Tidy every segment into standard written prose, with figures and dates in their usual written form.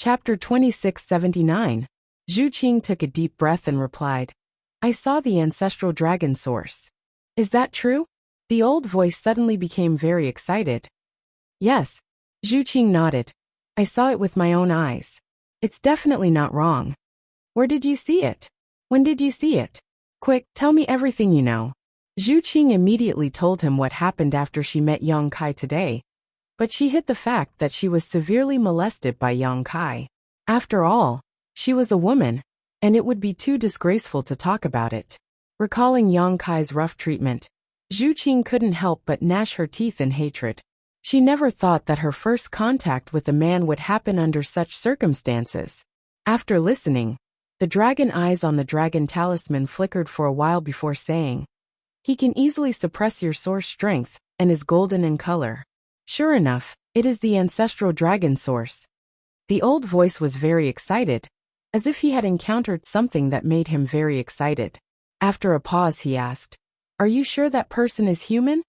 Chapter 2679. Zhu Qing took a deep breath and replied, I saw the ancestral dragon source. Is that true? The old voice suddenly became very excited. Yes. Zhu Qing nodded. I saw it with my own eyes. It's definitely not wrong. Where did you see it? When did you see it? Quick, tell me everything you know. Zhu Qing immediately told him what happened after she met Yang Kai today, but she hid the fact that she was severely molested by Yang Kai. After all, she was a woman, and it would be too disgraceful to talk about it. Recalling Yang Kai's rough treatment, Zhu Qing couldn't help but gnash her teeth in hatred. She never thought that her first contact with a man would happen under such circumstances. After listening, the dragon eyes on the dragon talisman flickered for a while before saying, He can easily suppress your source strength, and is golden in color. Sure enough, it is the ancestral dragon source. The old voice was very excited, as if he had encountered something that made him very excited. After a pause he asked, Are you sure that person is human?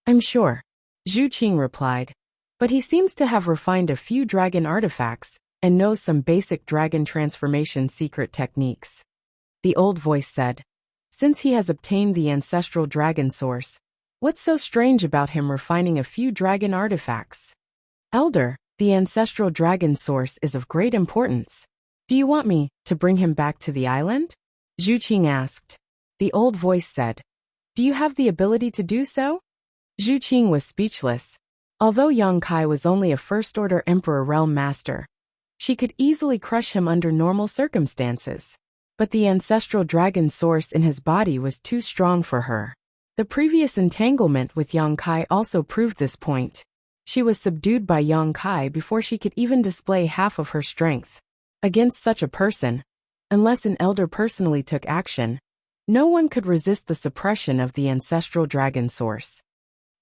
I'm sure, Zhu Qing replied, but he seems to have refined a few dragon artifacts, and knows some basic dragon transformation secret techniques. The old voice said, Since he has obtained the ancestral dragon source, what's so strange about him refining a few dragon artifacts? Elder, the ancestral dragon source is of great importance. Do you want me to bring him back to the island? Zhu Qing asked. The old voice said, Do you have the ability to do so? Zhu Qing was speechless. Although Yang Kai was only a first-order Emperor Realm Master, she could easily crush him under normal circumstances. But the ancestral dragon source in his body was too strong for her. The previous entanglement with Yang Kai also proved this point. She was subdued by Yang Kai before she could even display half of her strength. Against such a person, unless an elder personally took action, no one could resist the suppression of the ancestral dragon source.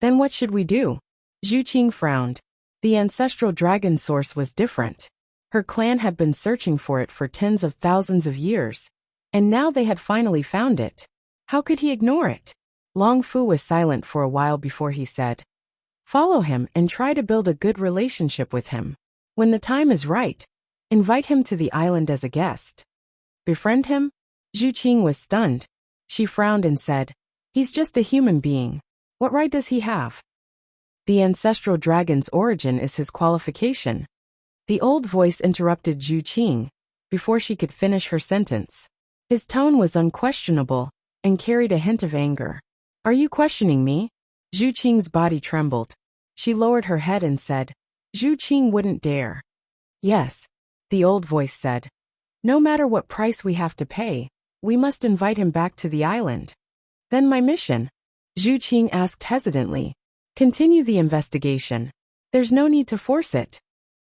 Then what should we do? Zhu Qing frowned. The ancestral dragon source was different. Her clan had been searching for it for tens of thousands of years, and now they had finally found it. How could he ignore it? Long Fu was silent for a while before he said, Follow him and try to build a good relationship with him. When the time is right, invite him to the island as a guest. Befriend him? Zhu Qing was stunned. She frowned and said, He's just a human being. What right does he have? The ancestral dragon's origin is his qualification. The old voice interrupted Zhu Qing before she could finish her sentence. His tone was unquestionable and carried a hint of anger. Are you questioning me? Zhu Qing's body trembled. She lowered her head and said, Zhu Qing wouldn't dare. Yes, the old voice said. No matter what price we have to pay, we must invite him back to the island. Then my mission? Zhu Qing asked hesitantly. Continue the investigation. There's no need to force it.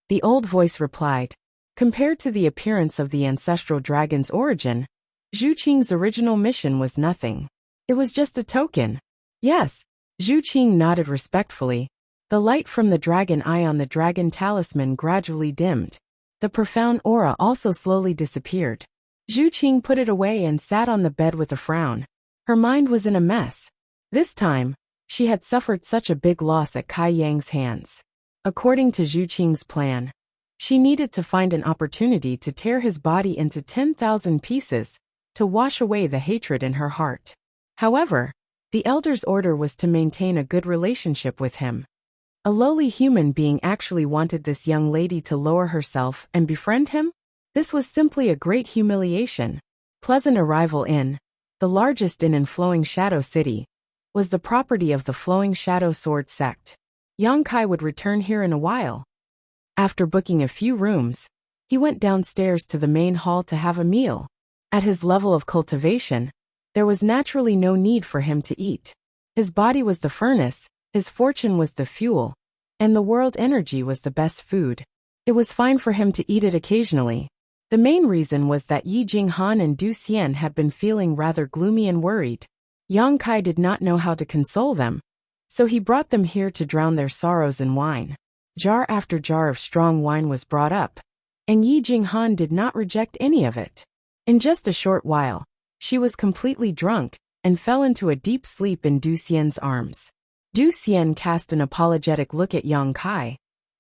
The old voice replied. Compared to the appearance of the ancestral dragon's origin, Zhu Qing's original mission was nothing. It was just a token. Yes, Zhu Qing nodded respectfully. The light from the dragon eye on the dragon talisman gradually dimmed. The profound aura also slowly disappeared. Zhu Qing put it away and sat on the bed with a frown. Her mind was in a mess. This time, she had suffered such a big loss at Kai Yang's hands. According to Zhu Qing's plan, she needed to find an opportunity to tear his body into 10,000 pieces to wash away the hatred in her heart. However, the elder's order was to maintain a good relationship with him. A lowly human being actually wanted this young lady to lower herself and befriend him? This was simply a great humiliation. Pleasant Arrival Inn, the largest inn in Flowing Shadow City, was the property of the Flowing Shadow Sword sect. Yang Kai would return here in a while. After booking a few rooms, he went downstairs to the main hall to have a meal. At his level of cultivation, there was naturally no need for him to eat. His body was the furnace, his fortune was the fuel, and the world energy was the best food. It was fine for him to eat it occasionally. The main reason was that Yi Jinghan and Du Xian had been feeling rather gloomy and worried. Yang Kai did not know how to console them, so he brought them here to drown their sorrows in wine. Jar after jar of strong wine was brought up, and Yi Jinghan did not reject any of it. In just a short while, she was completely drunk and fell into a deep sleep in Du Xian's arms. Du Xian cast an apologetic look at Yang Kai,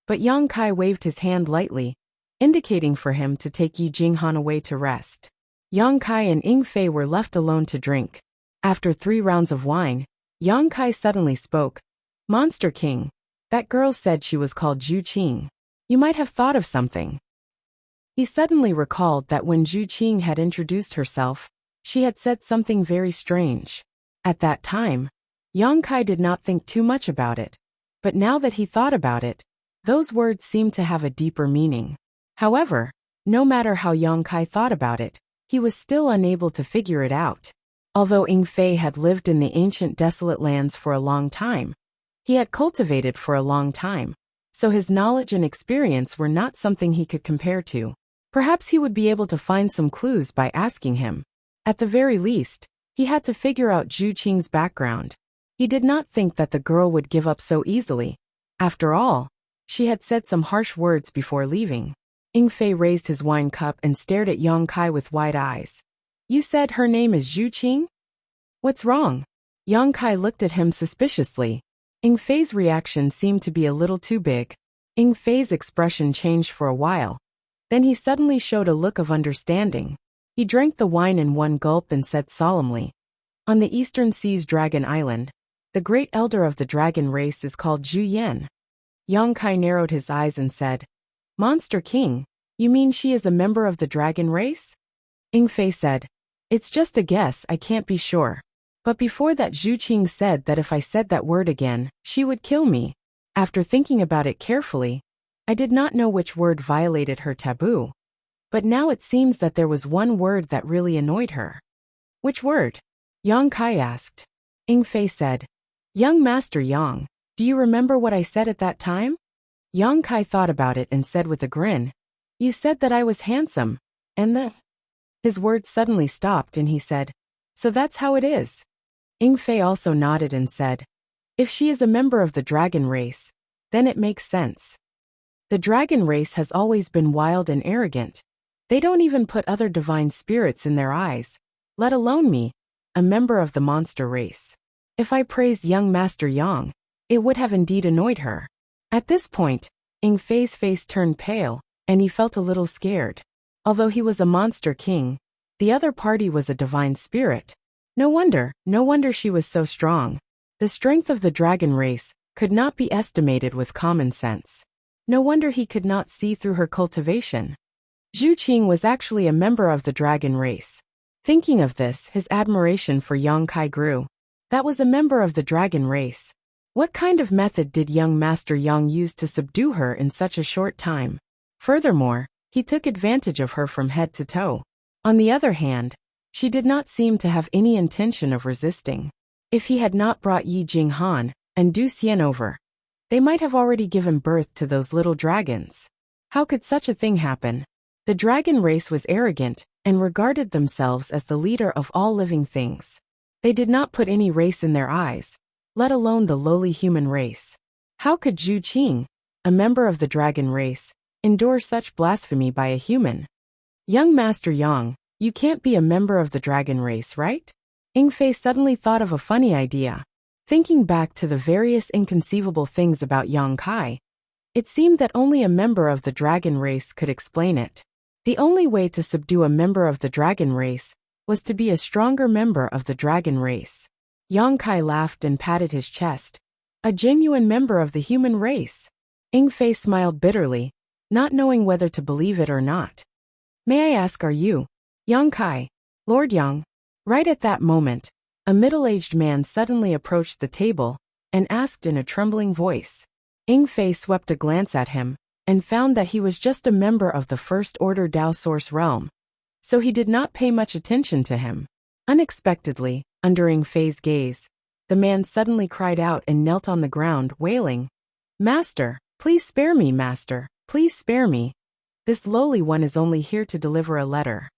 but Yang Kai waved his hand lightly, indicating for him to take Yi Jinghan away to rest. Yang Kai and Ying Fei were left alone to drink. After 3 rounds of wine, Yang Kai suddenly spoke. Monster King, that girl said she was called Zhu Qing. You might have thought of something. He suddenly recalled that when Zhu Qing had introduced herself, she had said something very strange. At that time, Yang Kai did not think too much about it, but now that he thought about it, those words seemed to have a deeper meaning. However, no matter how Yang Kai thought about it, he was still unable to figure it out. Although Ying Fei had lived in the ancient desolate lands for a long time, he had cultivated for a long time, so his knowledge and experience were not something he could compare to. Perhaps he would be able to find some clues by asking him. At the very least, he had to figure out Zhu Qing's background. He did not think that the girl would give up so easily. After all, she had said some harsh words before leaving. Ying Fei raised his wine cup and stared at Yang Kai with wide eyes. You said her name is Zhu Qing? What's wrong? Yang Kai looked at him suspiciously. Ying Fei's reaction seemed to be a little too big. Ying Fei's expression changed for a while. Then he suddenly showed a look of understanding. He drank the wine in one gulp and said solemnly, on the eastern sea's Dragon Island, the great elder of the dragon race is called Zhu Yan. Yang Kai narrowed his eyes and said, Monster King, you mean she is a member of the dragon race? Ying Fei said, it's just a guess, I can't be sure. But before that Zhu Qing said that if I said that word again, she would kill me. After thinking about it carefully, I did not know which word violated her taboo. But now it seems that there was one word that really annoyed her. Which word? Yang Kai asked. Ying Fei said, Young Master Yang, do you remember what I said at that time? Yang Kai thought about it and said with a grin, you said that I was handsome, and His words suddenly stopped and he said, so that's how it is. Ying Fei also nodded and said, if she is a member of the dragon race, then it makes sense. The dragon race has always been wild and arrogant. They don't even put other divine spirits in their eyes, let alone me, a member of the monster race. If I praised young Master Yang, it would have indeed annoyed her. At this point, Ying Fei's face turned pale, and he felt a little scared. Although he was a monster king, the other party was a divine spirit. No wonder she was so strong. The strength of the dragon race could not be estimated with common sense. No wonder he could not see through her cultivation. Zhu Qing was actually a member of the dragon race. Thinking of this, his admiration for Yang Kai grew. That was a member of the dragon race. What kind of method did young Master Yang use to subdue her in such a short time? Furthermore, he took advantage of her from head to toe. On the other hand, she did not seem to have any intention of resisting. If he had not brought Yi Jinghan and Du Xian over, they might have already given birth to those little dragons. How could such a thing happen? The dragon race was arrogant and regarded themselves as the leader of all living things. They did not put any race in their eyes, let alone the lowly human race. How could Zhu Qing, a member of the dragon race, endure such blasphemy by a human? Young Master Yang, you can't be a member of the dragon race, right? Ying Fei suddenly thought of a funny idea. Thinking back to the various inconceivable things about Yang Kai, it seemed that only a member of the dragon race could explain it. The only way to subdue a member of the dragon race was to be a stronger member of the dragon race. Yang Kai laughed and patted his chest. A genuine member of the human race. Ying Fei smiled bitterly, not knowing whether to believe it or not. May I ask, are you Yang Kai, Lord Yang? Right at that moment, a middle-aged man suddenly approached the table and asked in a trembling voice. Ying Fei swept a glance at him and found that he was just a member of the First Order Dao Source realm, so he did not pay much attention to him. Unexpectedly, under Ying Fei's gaze, the man suddenly cried out and knelt on the ground, wailing, Master, please spare me, Master, please spare me. This lowly one is only here to deliver a letter.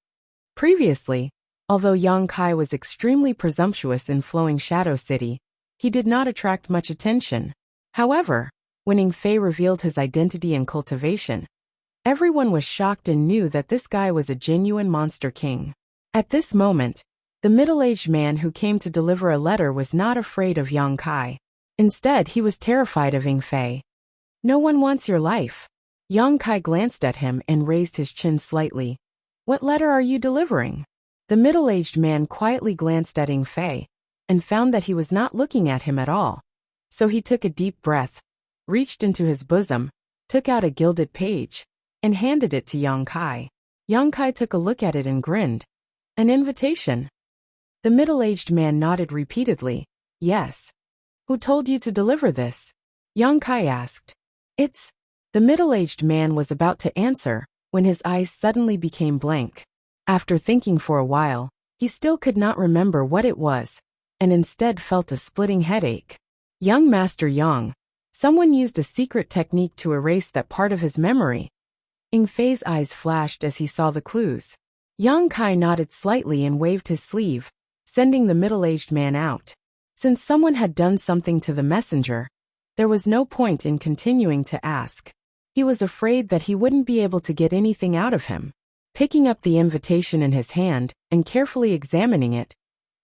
Previously, although Yang Kai was extremely presumptuous in Flowing Shadow City, he did not attract much attention. However, when Ying Fei revealed his identity and cultivation, everyone was shocked and knew that this guy was a genuine monster king. At this moment, the middle-aged man who came to deliver a letter was not afraid of Yang Kai. Instead, he was terrified of Ying Fei. No one wants your life. Yang Kai glanced at him and raised his chin slightly. What letter are you delivering? The middle-aged man quietly glanced at Ing Fei and found that he was not looking at him at all. So he took a deep breath, reached into his bosom, took out a gilded page, and handed it to Yang Kai. Yang Kai took a look at it and grinned. An invitation? The middle-aged man nodded repeatedly. Yes. Who told you to deliver this? Yang Kai asked. It's... The middle-aged man was about to answer when his eyes suddenly became blank. After thinking for a while, he still could not remember what it was, and instead felt a splitting headache. Young Master Yang. Someone used a secret technique to erase that part of his memory. Ing Fei's eyes flashed as he saw the clues. Yang Kai nodded slightly and waved his sleeve, sending the middle-aged man out. Since someone had done something to the messenger, there was no point in continuing to ask. He was afraid that he wouldn't be able to get anything out of him. Picking up the invitation in his hand and carefully examining it,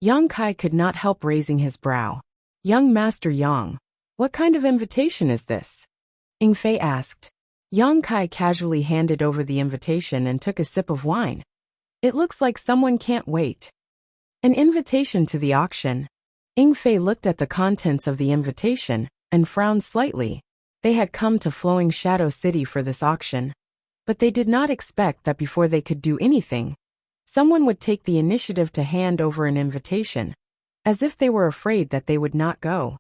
Yang Kai could not help raising his brow. Young Master Yang, what kind of invitation is this? Ing Fei asked. Yang Kai casually handed over the invitation and took a sip of wine. It looks like someone can't wait. An invitation to the auction. Ing Fei looked at the contents of the invitation and frowned slightly. They had come to Flowing Shadow City for this auction, but they did not expect that before they could do anything, someone would take the initiative to hand over an invitation, as if they were afraid that they would not go.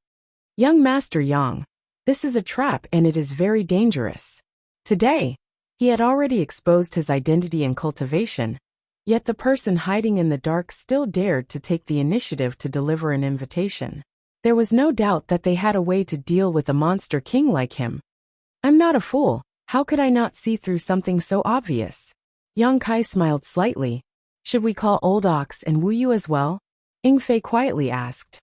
Young Master Yang, this is a trap and it is very dangerous. Today, he had already exposed his identity and cultivation, yet the person hiding in the dark still dared to take the initiative to deliver an invitation. There was no doubt that they had a way to deal with a monster king like him. I'm not a fool. How could I not see through something so obvious? Yang Kai smiled slightly. Should we call Old Ox and Wu Yu as well? Ing Fei quietly asked.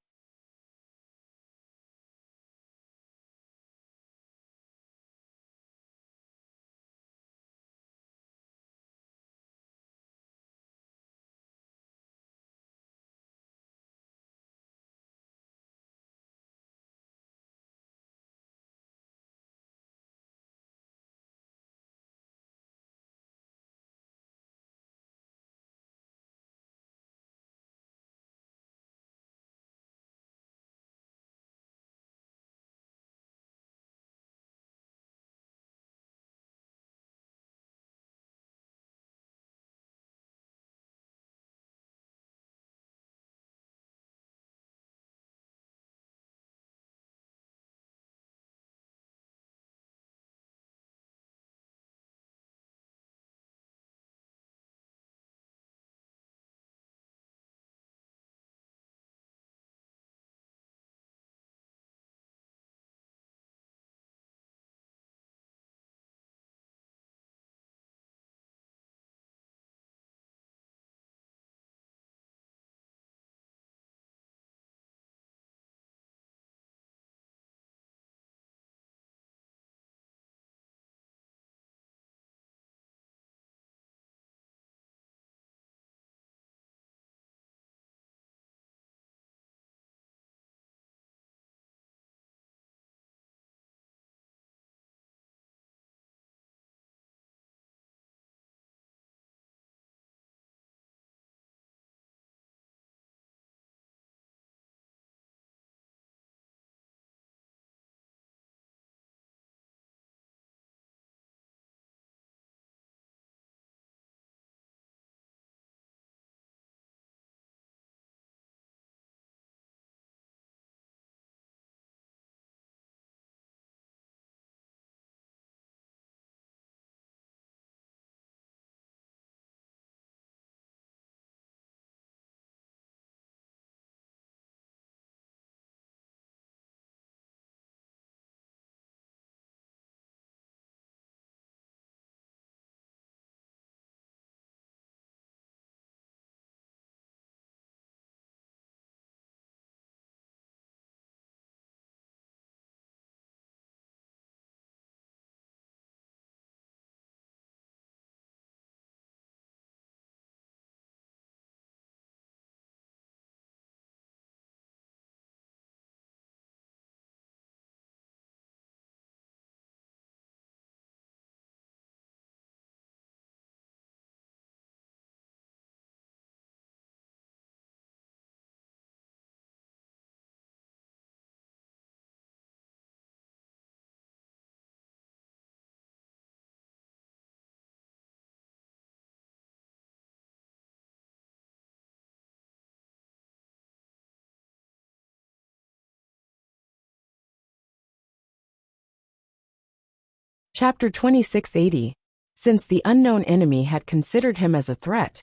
Chapter 2680. Since the unknown enemy had considered him as a threat,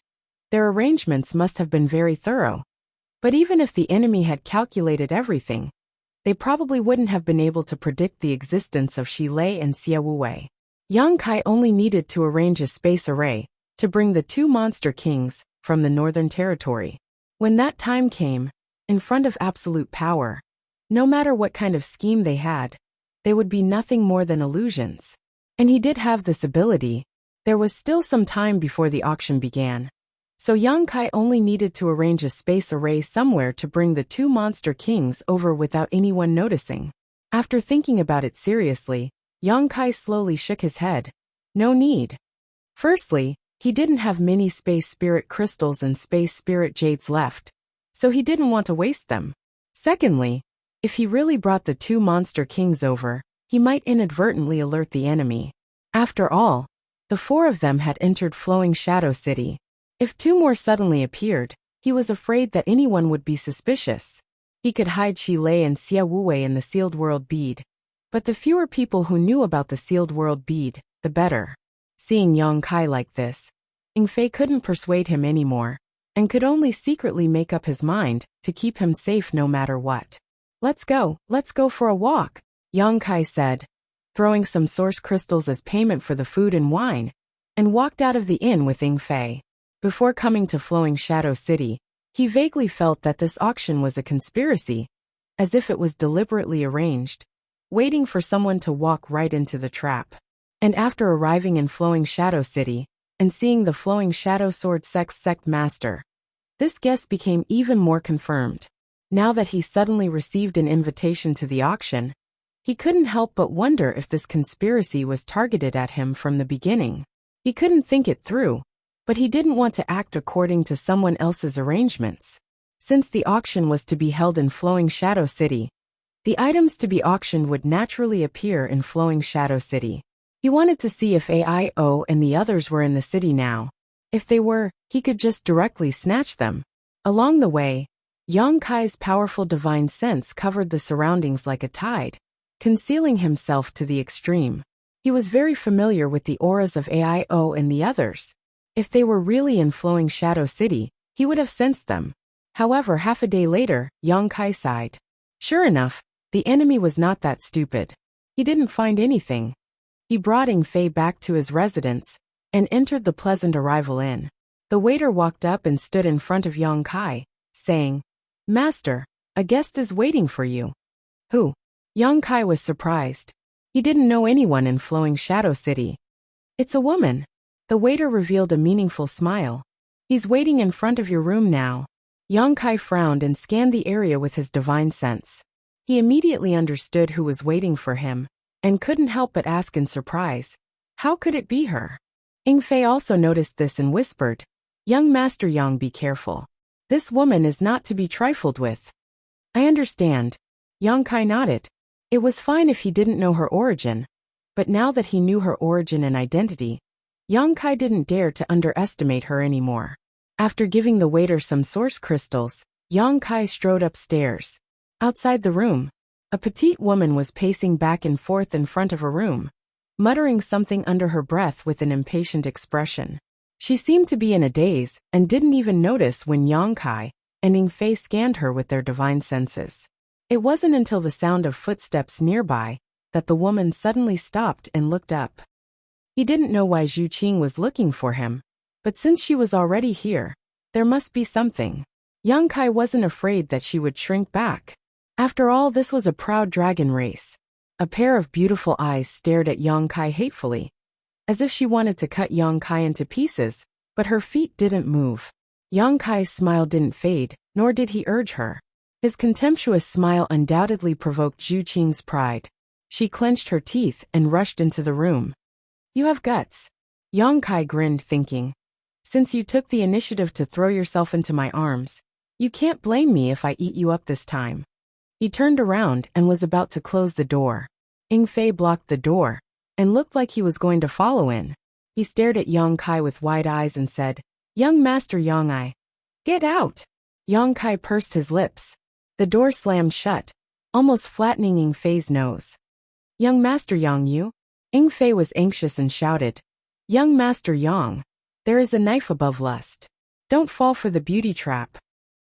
their arrangements must have been very thorough. But even if the enemy had calculated everything, they probably wouldn't have been able to predict the existence of Shi Lei and Xia Wuwei. Yang Kai only needed to arrange a space array to bring the two monster kings from the Northern Territory. When that time came, in front of absolute power, no matter what kind of scheme they had, they would be nothing more than illusions. And he did have this ability. There was still some time before the auction began. So Yang Kai only needed to arrange a space array somewhere to bring the two monster kings over without anyone noticing. After thinking about it seriously, Yang Kai slowly shook his head. No need. Firstly, he didn't have many space spirit crystals and space spirit jades left, so he didn't want to waste them. Secondly, if he really brought the two monster kings over, he might inadvertently alert the enemy. After all, the four of them had entered Flowing Shadow City. If two more suddenly appeared, he was afraid that anyone would be suspicious. He could hide Shi Lei and Xia Wuwei in the sealed world bead. But the fewer people who knew about the sealed world bead, the better. Seeing Yang Kai like this, Ying Fei couldn't persuade him anymore, and could only secretly make up his mind to keep him safe no matter what. Let's go for a walk, Yang Kai said, throwing some source crystals as payment for the food and wine, and walked out of the inn with Ying Fei. Before coming to Flowing Shadow City, he vaguely felt that this auction was a conspiracy, as if it was deliberately arranged, waiting for someone to walk right into the trap. And after arriving in Flowing Shadow City, and seeing the Flowing Shadow Sword sect master, this guess became even more confirmed. Now that he suddenly received an invitation to the auction, he couldn't help but wonder if this conspiracy was targeted at him from the beginning. He couldn't think it through, but he didn't want to act according to someone else's arrangements. Since the auction was to be held in Flowing Shadow City, the items to be auctioned would naturally appear in Flowing Shadow City. He wanted to see if AIO and the others were in the city now. If they were, he could just directly snatch them. Along the way, Yang Kai's powerful divine sense covered the surroundings like a tide, concealing himself to the extreme. He was very familiar with the auras of AIO and the others. If they were really in Flowing Shadow City, he would have sensed them. However, half a day later, Yang Kai sighed. Sure enough, the enemy was not that stupid. He didn't find anything. He brought Ying Fei back to his residence and entered the Pleasant Arrival Inn. The waiter walked up and stood in front of Yang Kai, saying, Master, a guest is waiting for you. Who? Yang Kai was surprised. He didn't know anyone in Flowing Shadow City. It's a woman. The waiter revealed a meaningful smile. He's waiting in front of your room now. Yang Kai frowned and scanned the area with his divine sense. He immediately understood who was waiting for him, and couldn't help but ask in surprise, how could it be her? Ying Fei also noticed this and whispered, Young Master Yang, be careful. This woman is not to be trifled with. I understand. Yang Kai nodded. It was fine if he didn't know her origin, but now that he knew her origin and identity, Yang Kai didn't dare to underestimate her anymore. After giving the waiter some source crystals, Yang Kai strode upstairs. Outside the room, a petite woman was pacing back and forth in front of her room, muttering something under her breath with an impatient expression. She seemed to be in a daze and didn't even notice when Yang Kai and Ying Fei scanned her with their divine senses. It wasn't until the sound of footsteps nearby that the woman suddenly stopped and looked up. He didn't know why Zhu Qing was looking for him, but since she was already here, there must be something. Yang Kai wasn't afraid that she would shrink back. After all, this was a proud dragon race. A pair of beautiful eyes stared at Yang Kai hatefully, as if she wanted to cut Yang Kai into pieces, but her feet didn't move. Yang Kai's smile didn't fade, nor did he urge her. His contemptuous smile undoubtedly provoked Zhu Qing's pride. She clenched her teeth and rushed into the room. You have guts. Yang Kai grinned, thinking, since you took the initiative to throw yourself into my arms, you can't blame me if I eat you up this time. He turned around and was about to close the door. Ying Fei blocked the door and looked like he was going to follow in. He stared at Yang Kai with wide eyes and said, Young Master Yang, get out. Yang Kai pursed his lips. The door slammed shut, almost flattening Ying Fei's nose. Young Master Yang, you? Yingfei was anxious and shouted, "Young Master Yang, there is a knife above lust. Don't fall for the beauty trap."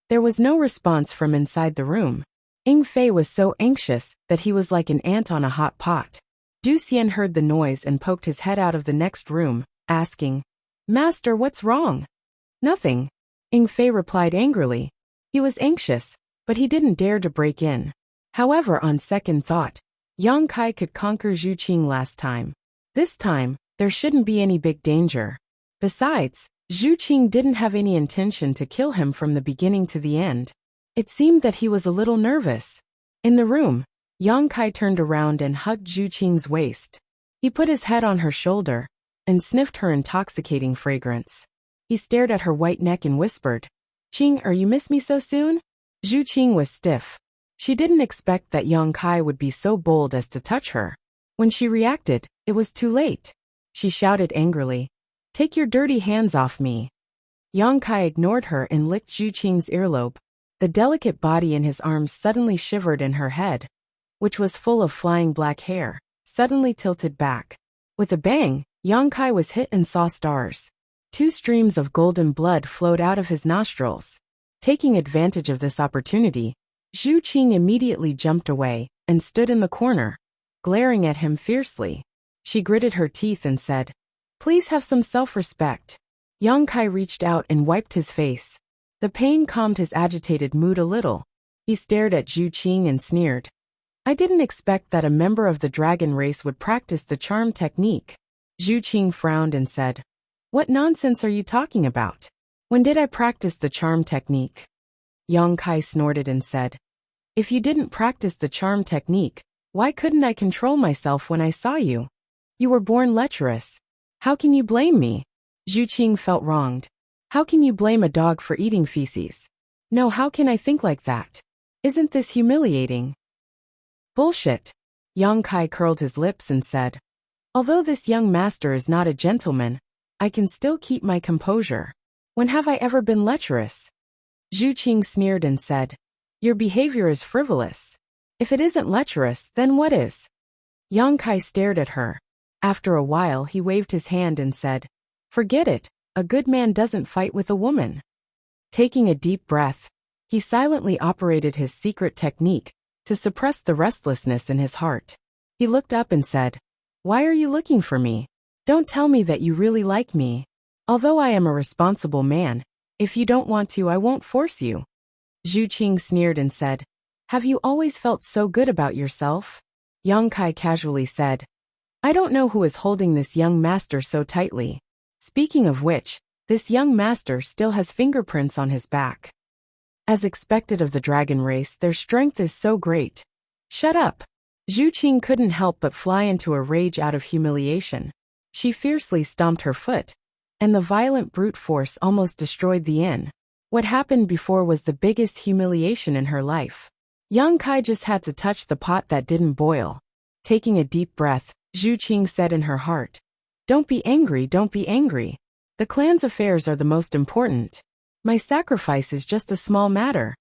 There was no response from inside the room. Yingfei was so anxious that he was like an ant on a hot pot. Du Xian heard the noise and poked his head out of the next room, asking, "Master, what's wrong?" "Nothing," Yingfei replied angrily. He was anxious, but he didn't dare to break in. However, on second thought, Yang Kai could conquer Zhu Qing last time. This time, there shouldn't be any big danger. Besides, Zhu Qing didn't have any intention to kill him from the beginning to the end. It seemed that he was a little nervous. In the room, Yang Kai turned around and hugged Zhu Qing's waist. He put his head on her shoulder and sniffed her intoxicating fragrance. He stared at her white neck and whispered, "Qing, are you miss me so soon?" Zhu Qing was stiff. She didn't expect that Yang Kai would be so bold as to touch her. When she reacted, it was too late. She shouted angrily, "Take your dirty hands off me." Yang Kai ignored her and licked Zhu Qing's earlobe. The delicate body in his arms suddenly shivered, and her head, which was full of flying black hair, suddenly tilted back. With a bang, Yang Kai was hit and saw stars. 2 streams of golden blood flowed out of his nostrils. Taking advantage of this opportunity, Zhu Qing immediately jumped away and stood in the corner, glaring at him fiercely. She gritted her teeth and said, "Please have some self-respect." Yang Kai reached out and wiped his face. The pain calmed his agitated mood a little. He stared at Zhu Qing and sneered, "I didn't expect that a member of the dragon race would practice the charm technique." Zhu Qing frowned and said, "What nonsense are you talking about? When did I practice the charm technique?" Yang Kai snorted and said, "If you didn't practice the charm technique, why couldn't I control myself when I saw you? You were born lecherous. How can you blame me?" Zhu Qing felt wronged. How can you blame a dog for eating feces? No, how can I think like that? Isn't this humiliating? Bullshit. Yang Kai curled his lips and said, "Although this young master is not a gentleman, I can still keep my composure. When have I ever been lecherous?" Zhu Qing sneered and said, "Your behavior is frivolous. If it isn't lecherous, then what is?" Yang Kai stared at her. After a while, he waved his hand and said, "Forget it. A good man doesn't fight with a woman." Taking a deep breath, he silently operated his secret technique to suppress the restlessness in his heart. He looked up and said, "Why are you looking for me? Don't tell me that you really like me. Although I am a responsible man, if you don't want to, I won't force you." Zhu Qing sneered and said, "Have you always felt so good about yourself?" Yang Kai casually said, "I don't know who is holding this young master so tightly. Speaking of which, this young master still has fingerprints on his back." As expected of the dragon race, their strength is so great. "Shut up." Zhu Qing couldn't help but fly into a rage out of humiliation. She fiercely stomped her foot, and the violent brute force almost destroyed the inn. What happened before was the biggest humiliation in her life. Yang Kai just had to touch the pot that didn't boil. Taking a deep breath, Zhu Qing said in her heart, "Don't be angry, don't be angry. The clan's affairs are the most important. My sacrifice is just a small matter."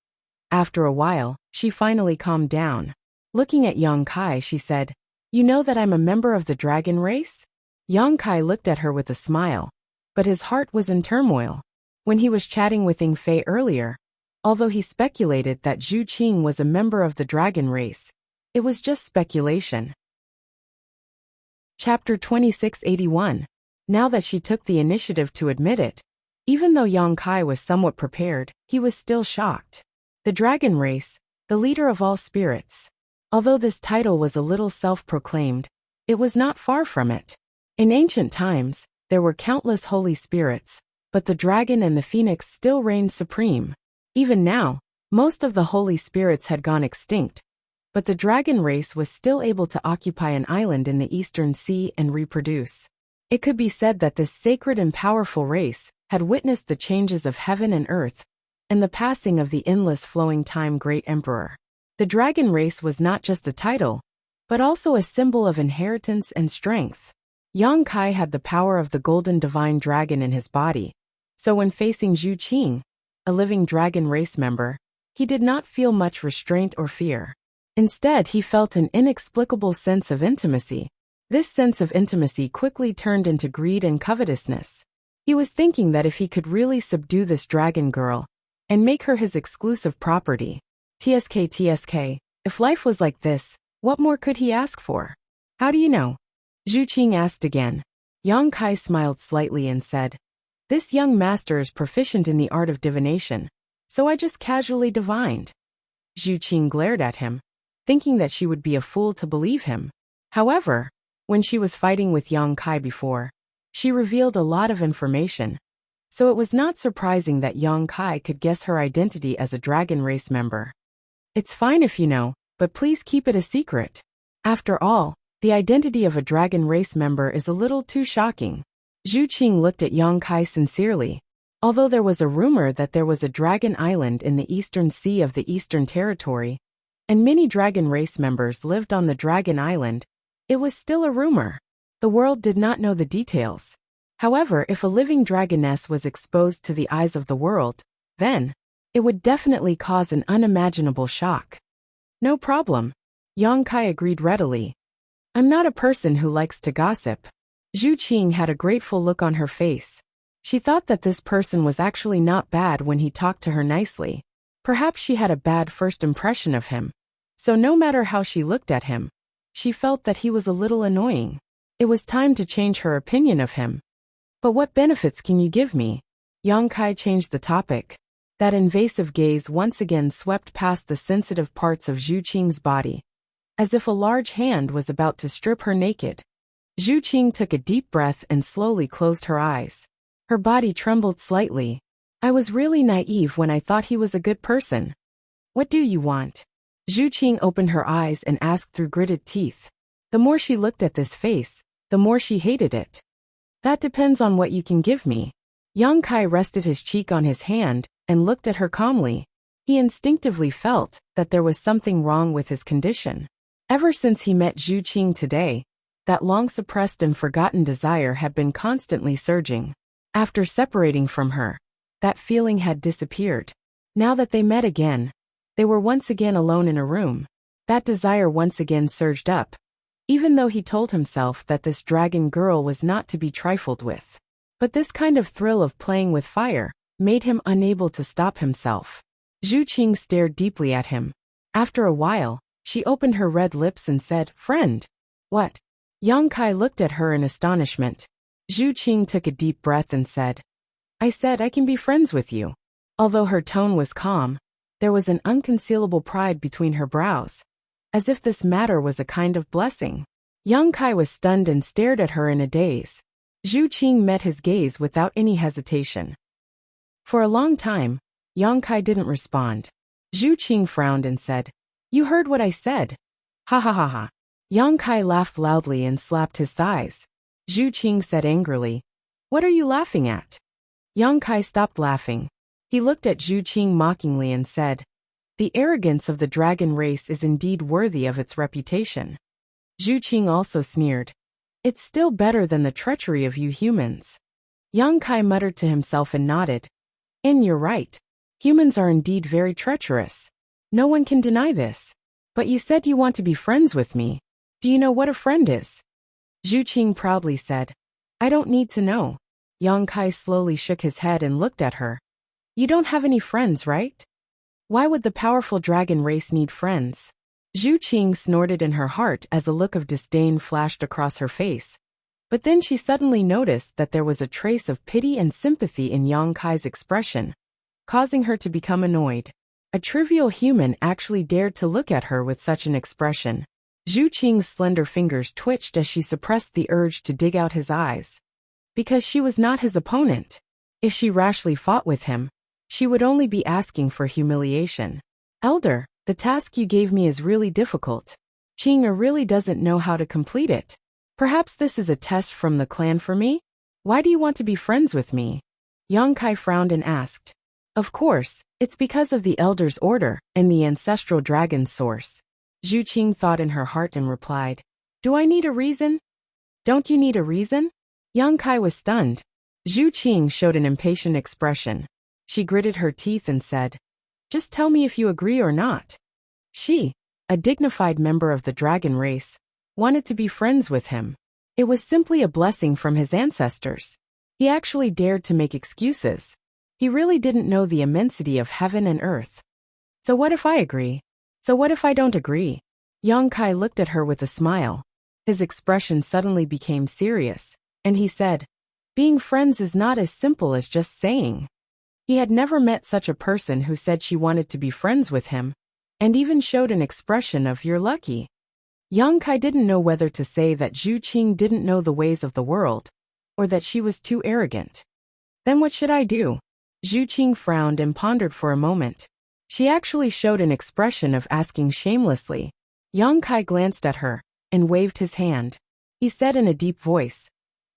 After a while, she finally calmed down. Looking at Yang Kai, she said, "You know that I'm a member of the dragon race?" Yang Kai looked at her with a smile, but his heart was in turmoil. When he was chatting with Yingfei earlier, although he speculated that Zhu Qing was a member of the dragon race, it was just speculation. Chapter 2681. Now that she took the initiative to admit it, even though Yang Kai was somewhat prepared, he was still shocked. The dragon race, the leader of all spirits. Although this title was a little self-proclaimed, it was not far from it. In ancient times, there were countless holy spirits, but the dragon and the phoenix still reigned supreme. Even now, most of the holy spirits had gone extinct, but the dragon race was still able to occupy an island in the Eastern Sea and reproduce. It could be said that this sacred and powerful race had witnessed the changes of heaven and earth, and the passing of the endless flowing time great emperor. The dragon race was not just a title, but also a symbol of inheritance and strength. Yang Kai had the power of the golden divine dragon in his body, so when facing Zhu Qing, a living dragon race member, he did not feel much restraint or fear. Instead, he felt an inexplicable sense of intimacy. This sense of intimacy quickly turned into greed and covetousness. He was thinking that if he could really subdue this dragon girl and make her his exclusive property. TSK, if life was like this, what more could he ask for? How do you know? Zhu Qing asked again. Yang Kai smiled slightly and said, this young master is proficient in the art of divination, so I just casually divined. Zhu Qing glared at him, thinking that she would be a fool to believe him. However, when she was fighting with Yang Kai before, she revealed a lot of information, so it was not surprising that Yang Kai could guess her identity as a dragon race member. It's fine if you know, but please keep it a secret. After all, the identity of a dragon race member is a little too shocking. Zhu Qing looked at Yang Kai sincerely. Although there was a rumor that there was a dragon island in the eastern sea of the Eastern Territory, and many dragon race members lived on the dragon island, it was still a rumor. The world did not know the details. However, if a living dragoness was exposed to the eyes of the world, then it would definitely cause an unimaginable shock. No problem. Yang Kai agreed readily. I'm not a person who likes to gossip. Zhu Qing had a grateful look on her face. She thought that this person was actually not bad when he talked to her nicely. Perhaps she had a bad first impression of him. So no matter how she looked at him, she felt that he was a little annoying. It was time to change her opinion of him. But what benefits can you give me? Yang Kai changed the topic. That invasive gaze once again swept past the sensitive parts of Zhu Qing's body, as if a large hand was about to strip her naked. Zhu Qing took a deep breath and slowly closed her eyes. Her body trembled slightly. I was really naive when I thought he was a good person. What do you want? Zhu Qing opened her eyes and asked through gritted teeth. The more she looked at this face, the more she hated it. That depends on what you can give me. Yang Kai rested his cheek on his hand and looked at her calmly. He instinctively felt that there was something wrong with his condition. Ever since he met Zhu Qing today, that long-suppressed and forgotten desire had been constantly surging. After separating from her, that feeling had disappeared. Now that they met again, they were once again alone in a room. That desire once again surged up, even though he told himself that this dragon girl was not to be trifled with. But this kind of thrill of playing with fire made him unable to stop himself. Zhu Qing stared deeply at him. After a while, she opened her red lips and said, "Friend." "What?" Yang Kai looked at her in astonishment. Zhu Qing took a deep breath and said, "I said I can be friends with you." Although her tone was calm, there was an unconcealable pride between her brows, as if this matter was a kind of blessing. Yang Kai was stunned and stared at her in a daze. Zhu Qing met his gaze without any hesitation. For a long time, Yang Kai didn't respond. Zhu Qing frowned and said, "You heard what I said." "Ha ha ha ha." Yang Kai laughed loudly and slapped his thighs. Zhu Qing said angrily, "What are you laughing at?" Yang Kai stopped laughing. He looked at Zhu Qing mockingly and said, "The arrogance of the dragon race is indeed worthy of its reputation." Zhu Qing also sneered, "It's still better than the treachery of you humans." Yang Kai muttered to himself and nodded. "And you're right. Humans are indeed very treacherous. No one can deny this. But you said you want to be friends with me. Do you know what a friend is?" Zhu Qing proudly said, "I don't need to know." Yang Kai slowly shook his head and looked at her. "You don't have any friends, right? Why would the powerful dragon race need friends?" Zhu Qing snorted in her heart as a look of disdain flashed across her face. But then she suddenly noticed that there was a trace of pity and sympathy in Yang Kai's expression, causing her to become annoyed. A trivial human actually dared to look at her with such an expression. Zhu Qing's slender fingers twitched as she suppressed the urge to dig out his eyes. Because she was not his opponent. If she rashly fought with him, she would only be asking for humiliation. "Elder, the task you gave me is really difficult. Qing really doesn't know how to complete it. Perhaps this is a test from the clan for me? Why do you want to be friends with me?" Yang Kai frowned and asked. "Of course, it's because of the elder's order and the ancestral dragon's source." Zhu Qing thought in her heart and replied, "Do I need a reason?" "Don't you need a reason?" Yang Kai was stunned. Zhu Qing showed an impatient expression. She gritted her teeth and said, "Just tell me if you agree or not." She, a dignified member of the dragon race, wanted to be friends with him. It was simply a blessing from his ancestors. He actually dared to make excuses. He really didn't know the immensity of heaven and earth. So what if I agree? So what if I don't agree? Yang Kai looked at her with a smile. His expression suddenly became serious, and he said, being friends is not as simple as just saying. He had never met such a person who said she wanted to be friends with him, and even showed an expression of "you're lucky." Yang Kai didn't know whether to say that Zhu Qing didn't know the ways of the world, or that she was too arrogant. Then what should I do? Zhu Qing frowned and pondered for a moment. She actually showed an expression of asking shamelessly. Yang Kai glanced at her, and waved his hand. He said in a deep voice,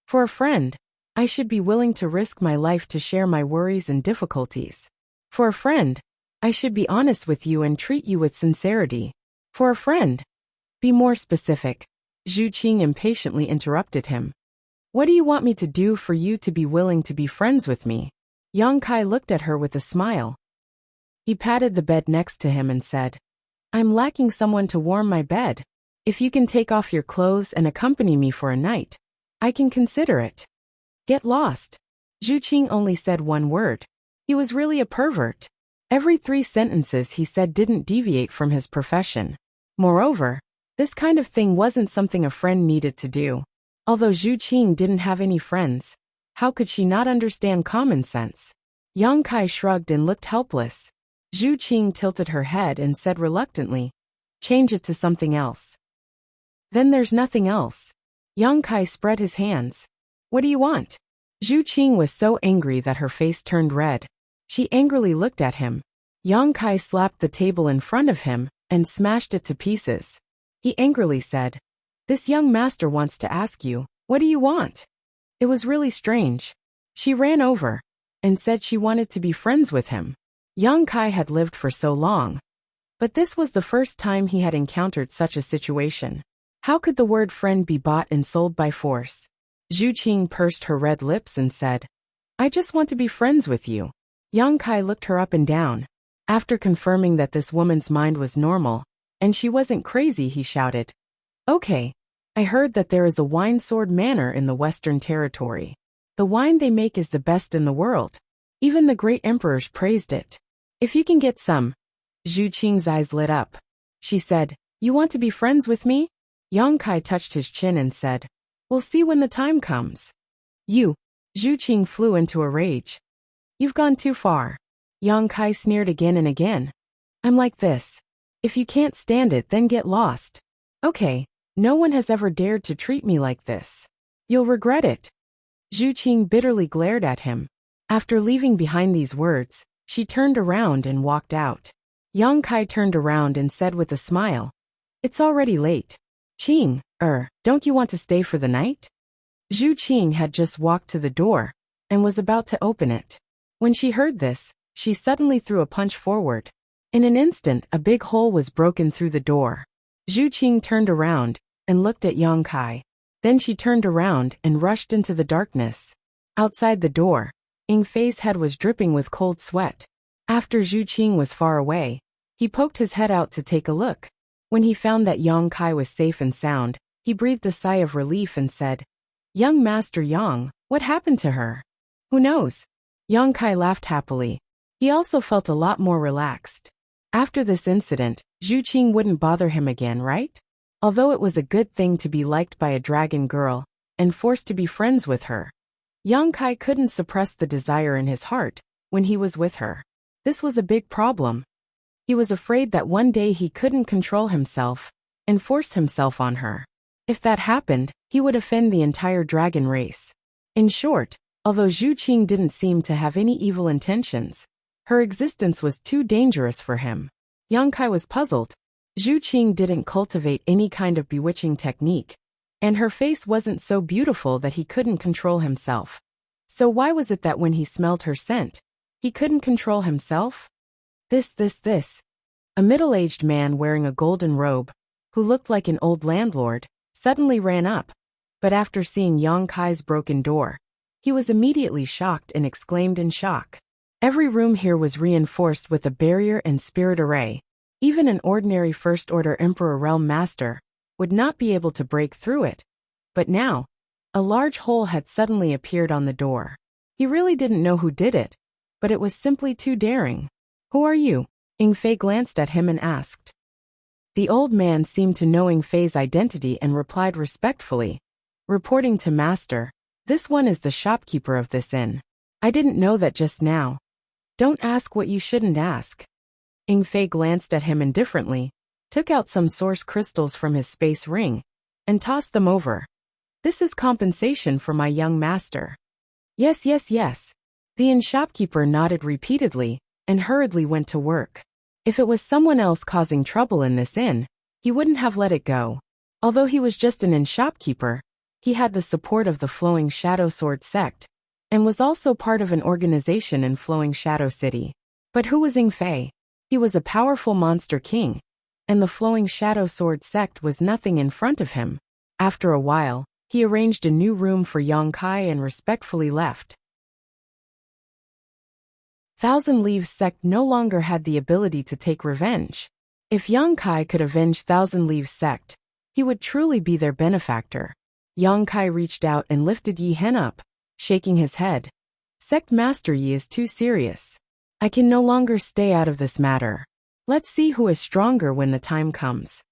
for a friend, I should be willing to risk my life to share my worries and difficulties. For a friend, I should be honest with you and treat you with sincerity. For a friend. Be more specific. Zhu Qing impatiently interrupted him. What do you want me to do for you to be willing to be friends with me? Yang Kai looked at her with a smile. He patted the bed next to him and said, I'm lacking someone to warm my bed. If you can take off your clothes and accompany me for a night, I can consider it. Get lost. Zhu Qing only said one word. He was really a pervert. Every 3 sentences he said didn't deviate from his profession. Moreover, this kind of thing wasn't something a friend needed to do. Although Zhu Qing didn't have any friends, how could she not understand common sense? Yang Kai shrugged and looked helpless. Zhu Qing tilted her head and said reluctantly, change it to something else. Then there's nothing else. Yang Kai spread his hands. What do you want? Zhu Qing was so angry that her face turned red. She angrily looked at him. Yang Kai slapped the table in front of him and smashed it to pieces. He angrily said, this young master wants to ask you, what do you want? It was really strange. She ran over and said she wanted to be friends with him. Yang Kai had lived for so long, but this was the first time he had encountered such a situation. How could the word friend be bought and sold by force? Zhu Qing pursed her red lips and said, I just want to be friends with you. Yang Kai looked her up and down. After confirming that this woman's mind was normal, and she wasn't crazy, he shouted, okay, I heard that there is a wine sword manor in the Western Territory. The wine they make is the best in the world. Even the great emperors praised it. If you can get some. Zhu Qing's eyes lit up. She said, you want to be friends with me? Yang Kai touched his chin and said, we'll see when the time comes. You. Zhu Qing flew into a rage. You've gone too far. Yang Kai sneered again and again. I'm like this. If you can't stand it, then get lost. Okay, no one has ever dared to treat me like this. You'll regret it. Zhu Qing bitterly glared at him. After leaving behind these words, she turned around and walked out. Yang Kai turned around and said with a smile, it's already late. Qing, don't you want to stay for the night? Zhu Qing had just walked to the door and was about to open it. When she heard this, she suddenly threw a punch forward. In an instant, a big hole was broken through the door. Zhu Qing turned around and looked at Yang Kai. Then she turned around and rushed into the darkness. Outside the door, Ying Fei's head was dripping with cold sweat. After Zhu Qing was far away, he poked his head out to take a look. When he found that Yang Kai was safe and sound, he breathed a sigh of relief and said, young Master Yang, what happened to her? Who knows? Yang Kai laughed happily. He also felt a lot more relaxed. After this incident, Zhu Qing wouldn't bother him again, right? Although it was a good thing to be liked by a dragon girl and forced to be friends with her, Yang Kai couldn't suppress the desire in his heart when he was with her. This was a big problem. He was afraid that one day he couldn't control himself and forced himself on her. If that happened, he would offend the entire dragon race. In short, although Zhu Qing didn't seem to have any evil intentions, her existence was too dangerous for him. Yang Kai was puzzled. Zhu Qing didn't cultivate any kind of bewitching technique, and her face wasn't so beautiful that he couldn't control himself. So why was it that when he smelled her scent, he couldn't control himself? This. A middle-aged man wearing a golden robe, who looked like an old landlord, suddenly ran up. But after seeing Yang Kai's broken door, he was immediately shocked and exclaimed in shock. Every room here was reinforced with a barrier and spirit array. Even an ordinary First Order Emperor Realm Master would not be able to break through it. But now, a large hole had suddenly appeared on the door. He really didn't know who did it, but it was simply too daring. "Who are you?" Ing Fei glanced at him and asked. The old man seemed to know Ing Fei's identity and replied respectfully, "Reporting to master, this one is the shopkeeper of this inn. I didn't know that just now." "Don't ask what you shouldn't ask." Ing Fei glanced at him indifferently, took out some source crystals from his space ring, and tossed them over. "This is compensation for my young master." "Yes, yes, yes." The inn shopkeeper nodded repeatedly and hurriedly went to work. If it was someone else causing trouble in this inn, he wouldn't have let it go. Although he was just an inn shopkeeper, he had the support of the Flowing Shadow Sword sect, and was also part of an organization in Flowing Shadow City. But who was Ing Fei? He was a powerful monster king, and the Flowing Shadow Sword sect was nothing in front of him. After a while, he arranged a new room for Yang Kai and respectfully left. Thousand Leaves sect no longer had the ability to take revenge. If Yang Kai could avenge Thousand Leaves sect, he would truly be their benefactor. Yang Kai reached out and lifted Yi Hen up, shaking his head. "Sect Master Yi is too serious. I can no longer stay out of this matter. Let's see who is stronger when the time comes."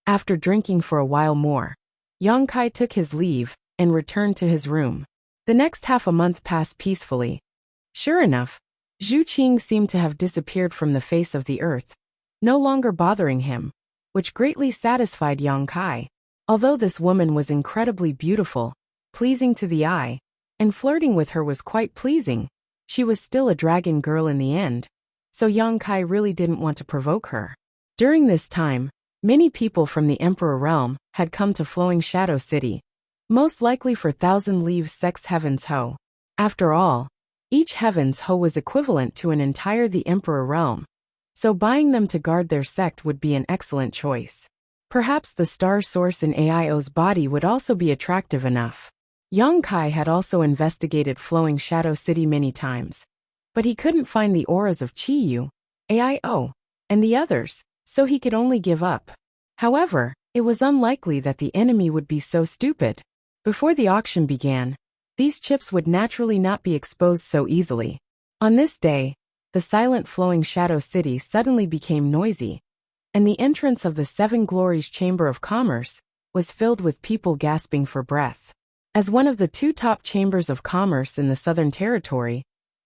After drinking for a while more, Yang Kai took his leave and returned to his room. The next half a month passed peacefully. Sure enough, Zhu Qing seemed to have disappeared from the face of the earth, no longer bothering him, which greatly satisfied Yang Kai. Although this woman was incredibly beautiful, pleasing to the eye, and flirting with her was quite pleasing, she was still a dragon girl in the end, so Yang Kai really didn't want to provoke her. During this time, many people from the Emperor realm had come to Flowing Shadow City, most likely for Thousand Leaves sect's Heaven's Ho. After all, each Heaven's Ho was equivalent to an entire the Emperor realm, so buying them to guard their sect would be an excellent choice. Perhaps the star source in Aio's body would also be attractive enough. Yang Kai had also investigated Flowing Shadow City many times, but he couldn't find the auras of Qiyu, Aio, and the others, so he could only give up. However, it was unlikely that the enemy would be so stupid. Before the auction began, these chips would naturally not be exposed so easily. On this day, the silent Flowing Shadow City suddenly became noisy, and the entrance of the Seven Glories Chamber of Commerce was filled with people gasping for breath. As one of the two top chambers of commerce in the Southern Territory,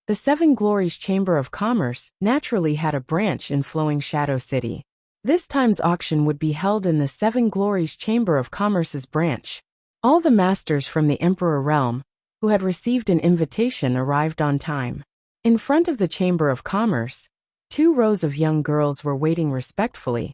the Seven Glories Chamber of Commerce naturally had a branch in Flowing Shadow City. This time's auction would be held in the Seven Glories Chamber of Commerce's branch. All the masters from the Emperor realm, who had received an invitation, arrived on time. In front of the Chamber of Commerce, 2 rows of young girls were waiting respectfully,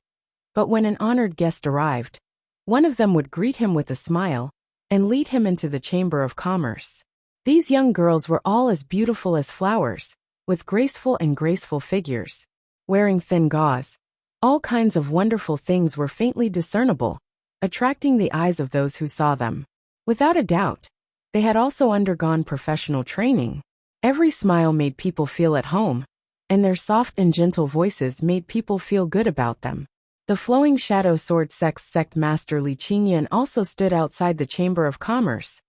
but when an honored guest arrived, one of them would greet him with a smile and lead him into the Chamber of Commerce. These young girls were all as beautiful as flowers, with graceful figures. Wearing thin gauze, all kinds of wonderful things were faintly discernible, attracting the eyes of those who saw them. Without a doubt, they had also undergone professional training. Every smile made people feel at home, and their soft and gentle voices made people feel good about them. The Flowing Shadow Sword sect master Li Qingyan also stood outside the Chamber of Commerce,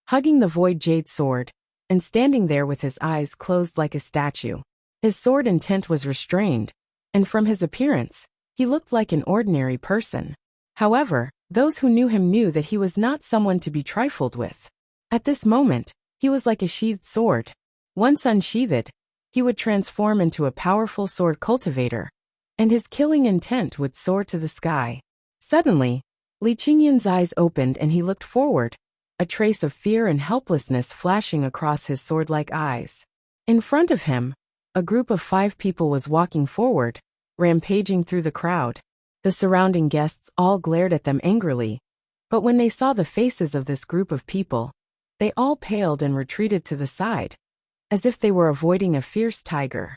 hugging the Void Jade sword, and standing there with his eyes closed like a statue. His sword intent was restrained, and from his appearance, he looked like an ordinary person. However, those who knew him knew that he was not someone to be trifled with. At this moment, he was like a sheathed sword. Once unsheathed, he would transform into a powerful sword cultivator, and his killing intent would soar to the sky. Suddenly, Li Qingyan's eyes opened and he looked forward, a trace of fear and helplessness flashing across his sword-like eyes. In front of him, a group of 5 people was walking forward, rampaging through the crowd. The surrounding guests all glared at them angrily, but when they saw the faces of this group of people, they all paled and retreated to the side, as if they were avoiding a fierce tiger.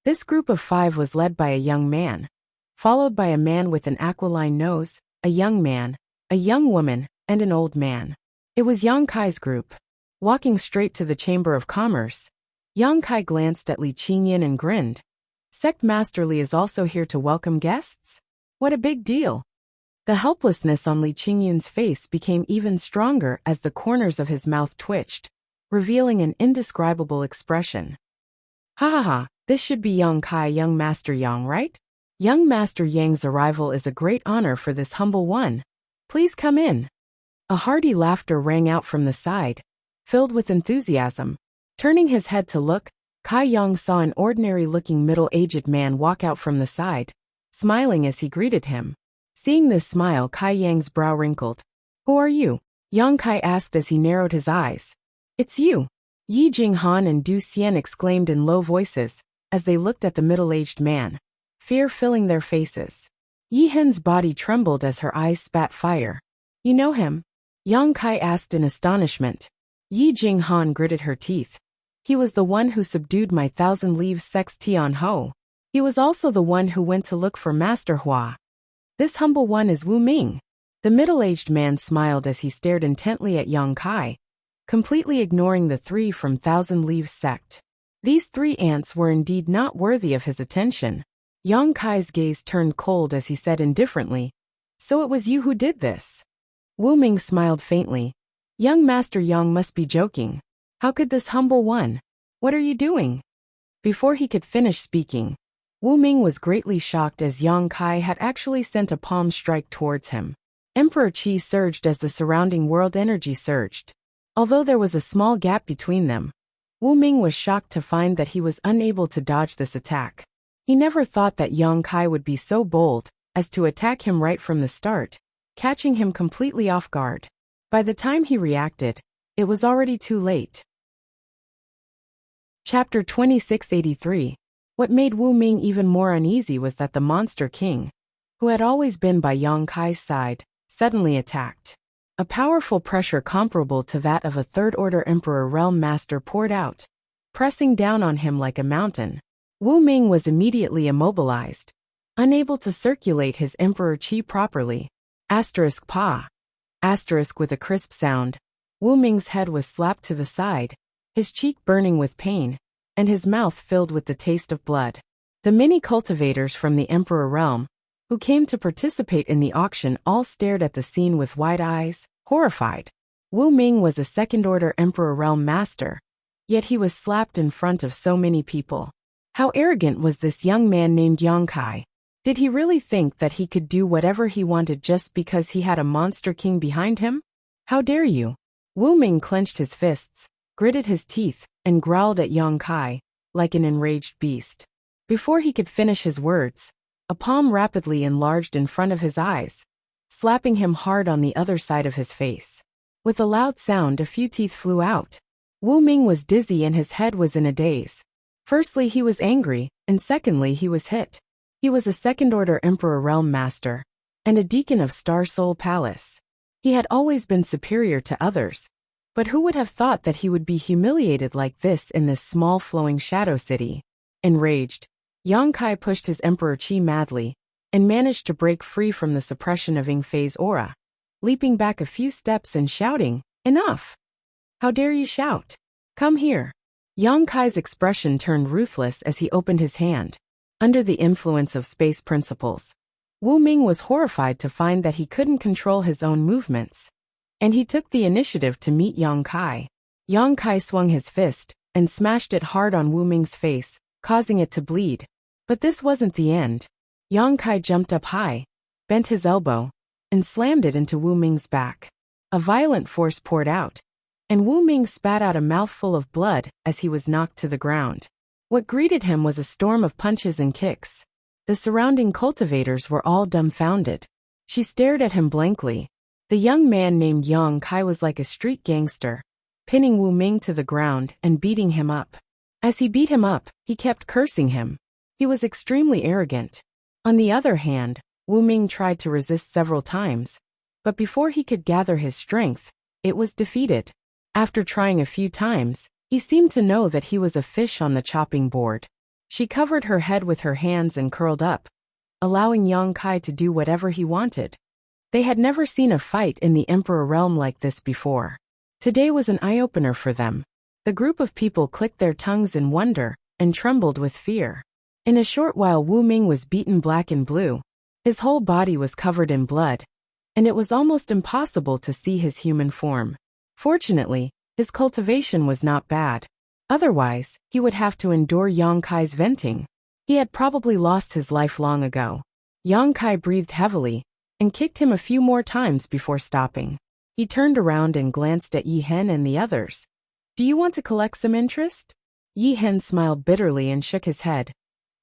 This group of 5 was led by a young man, followed by a man with an aquiline nose, a young man, a young woman, and an old man. It was Yang Kai's group. Walking straight to the Chamber of Commerce, Yang Kai glanced at Li Qingyan and grinned. Sect Master Li is also here to welcome guests? What a big deal. The helplessness on Li Qingyun's face became even stronger as the corners of his mouth twitched, revealing an indescribable expression. Ha ha ha, this should be Yang Kai, young Master Yang, right? Young Master Yang's arrival is a great honor for this humble one. Please come in. A hearty laughter rang out from the side, filled with enthusiasm. Turning his head to look, Kai Yang saw an ordinary-looking middle-aged man walk out from the side, smiling as he greeted him. Seeing this smile, Kai Yang's brow wrinkled. Who are you? Yang Kai asked as he narrowed his eyes. It's you. Yi Jinghan and Du Xian exclaimed in low voices, as they looked at the middle-aged man, fear filling their faces. Yi Hen's body trembled as her eyes spat fire. You know him? Yang Kai asked in astonishment. Yi Jinghan gritted her teeth. He was the one who subdued my 1,000 Leaves Sex Tian Ho. He was also the one who went to look for Master Hua. This humble one is Wu Ming. The middle-aged man smiled as he stared intently at Yang Kai, completely ignoring the three from 1,000 Leaves sect. These three ants were indeed not worthy of his attention. Yang Kai's gaze turned cold as he said indifferently, So it was you who did this? Wu Ming smiled faintly. Young Master Yang must be joking. How could this humble one? What are you doing? Before he could finish speaking, Wu Ming was greatly shocked as Yang Kai had actually sent a palm strike towards him. Emperor Qi surged as the surrounding world energy surged. Although there was a small gap between them, Wu Ming was shocked to find that he was unable to dodge this attack. He never thought that Yang Kai would be so bold as to attack him right from the start, catching him completely off guard. By the time he reacted, it was already too late. Chapter 2683. What made Wu Ming even more uneasy was that the Monster King, who had always been by Yang Kai's side, suddenly attacked. A powerful pressure comparable to that of a third-order Emperor Realm Master poured out, pressing down on him like a mountain. Wu Ming was immediately immobilized, unable to circulate his Emperor Qi properly. Pa. With a crisp sound, Wu Ming's head was slapped to the side, his cheek burning with pain, and his mouth filled with the taste of blood. The many cultivators from the Emperor Realm, who came to participate in the auction, all stared at the scene with wide eyes, horrified. Wu Ming was a second-order Emperor Realm Master, yet he was slapped in front of so many people. How arrogant was this young man named Yang Kai? Did he really think that he could do whatever he wanted just because he had a Monster King behind him? How dare you? Wu Ming clenched his fists, gritted his teeth, and growled at Yang Kai, like an enraged beast. Before he could finish his words, a palm rapidly enlarged in front of his eyes, slapping him hard on the other side of his face. With a loud sound, a few teeth flew out. Wu Ming was dizzy and his head was in a daze. Firstly, he was angry, and secondly, he was hit. He was a second-order Emperor Realm Master, and a deacon of Star Soul Palace. He had always been superior to others, but who would have thought that he would be humiliated like this in this small flowing shadow city? Enraged, Yang Kai pushed his Emperor Qi madly, and managed to break free from the suppression of Ying Fei's aura, leaping back a few steps and shouting, Enough! How dare you shout? Come here! Yang Kai's expression turned ruthless as he opened his hand. Under the influence of space principles, Wu Ming was horrified to find that he couldn't control his own movements, and he took the initiative to meet Yang Kai. Yang Kai swung his fist and smashed it hard on Wu Ming's face, causing it to bleed. But this wasn't the end. Yang Kai jumped up high, bent his elbow, and slammed it into Wu Ming's back. A violent force poured out, and Wu Ming spat out a mouthful of blood as he was knocked to the ground. What greeted him was a storm of punches and kicks. The surrounding cultivators were all dumbfounded. She stared at him blankly. The young man named Yang Kai was like a street gangster, pinning Wu Ming to the ground and beating him up. As he beat him up, he kept cursing him. He was extremely arrogant. On the other hand, Wu Ming tried to resist several times, but before he could gather his strength, it was defeated. After trying a few times, he seemed to know that he was a fish on the chopping board. She covered her head with her hands and curled up, allowing Yang Kai to do whatever he wanted. They had never seen a fight in the Emperor Realm like this before. Today was an eye-opener for them. The group of people clicked their tongues in wonder and trembled with fear. In a short while, Wu Ming was beaten black and blue. His whole body was covered in blood, and it was almost impossible to see his human form. Fortunately, his cultivation was not bad. Otherwise, he would have to endure Yang Kai's venting. He had probably lost his life long ago. Yang Kai breathed heavily and kicked him a few more times before stopping. He turned around and glanced at Yi Hen and the others. Do you want to collect some interest? Yi Hen smiled bitterly and shook his head.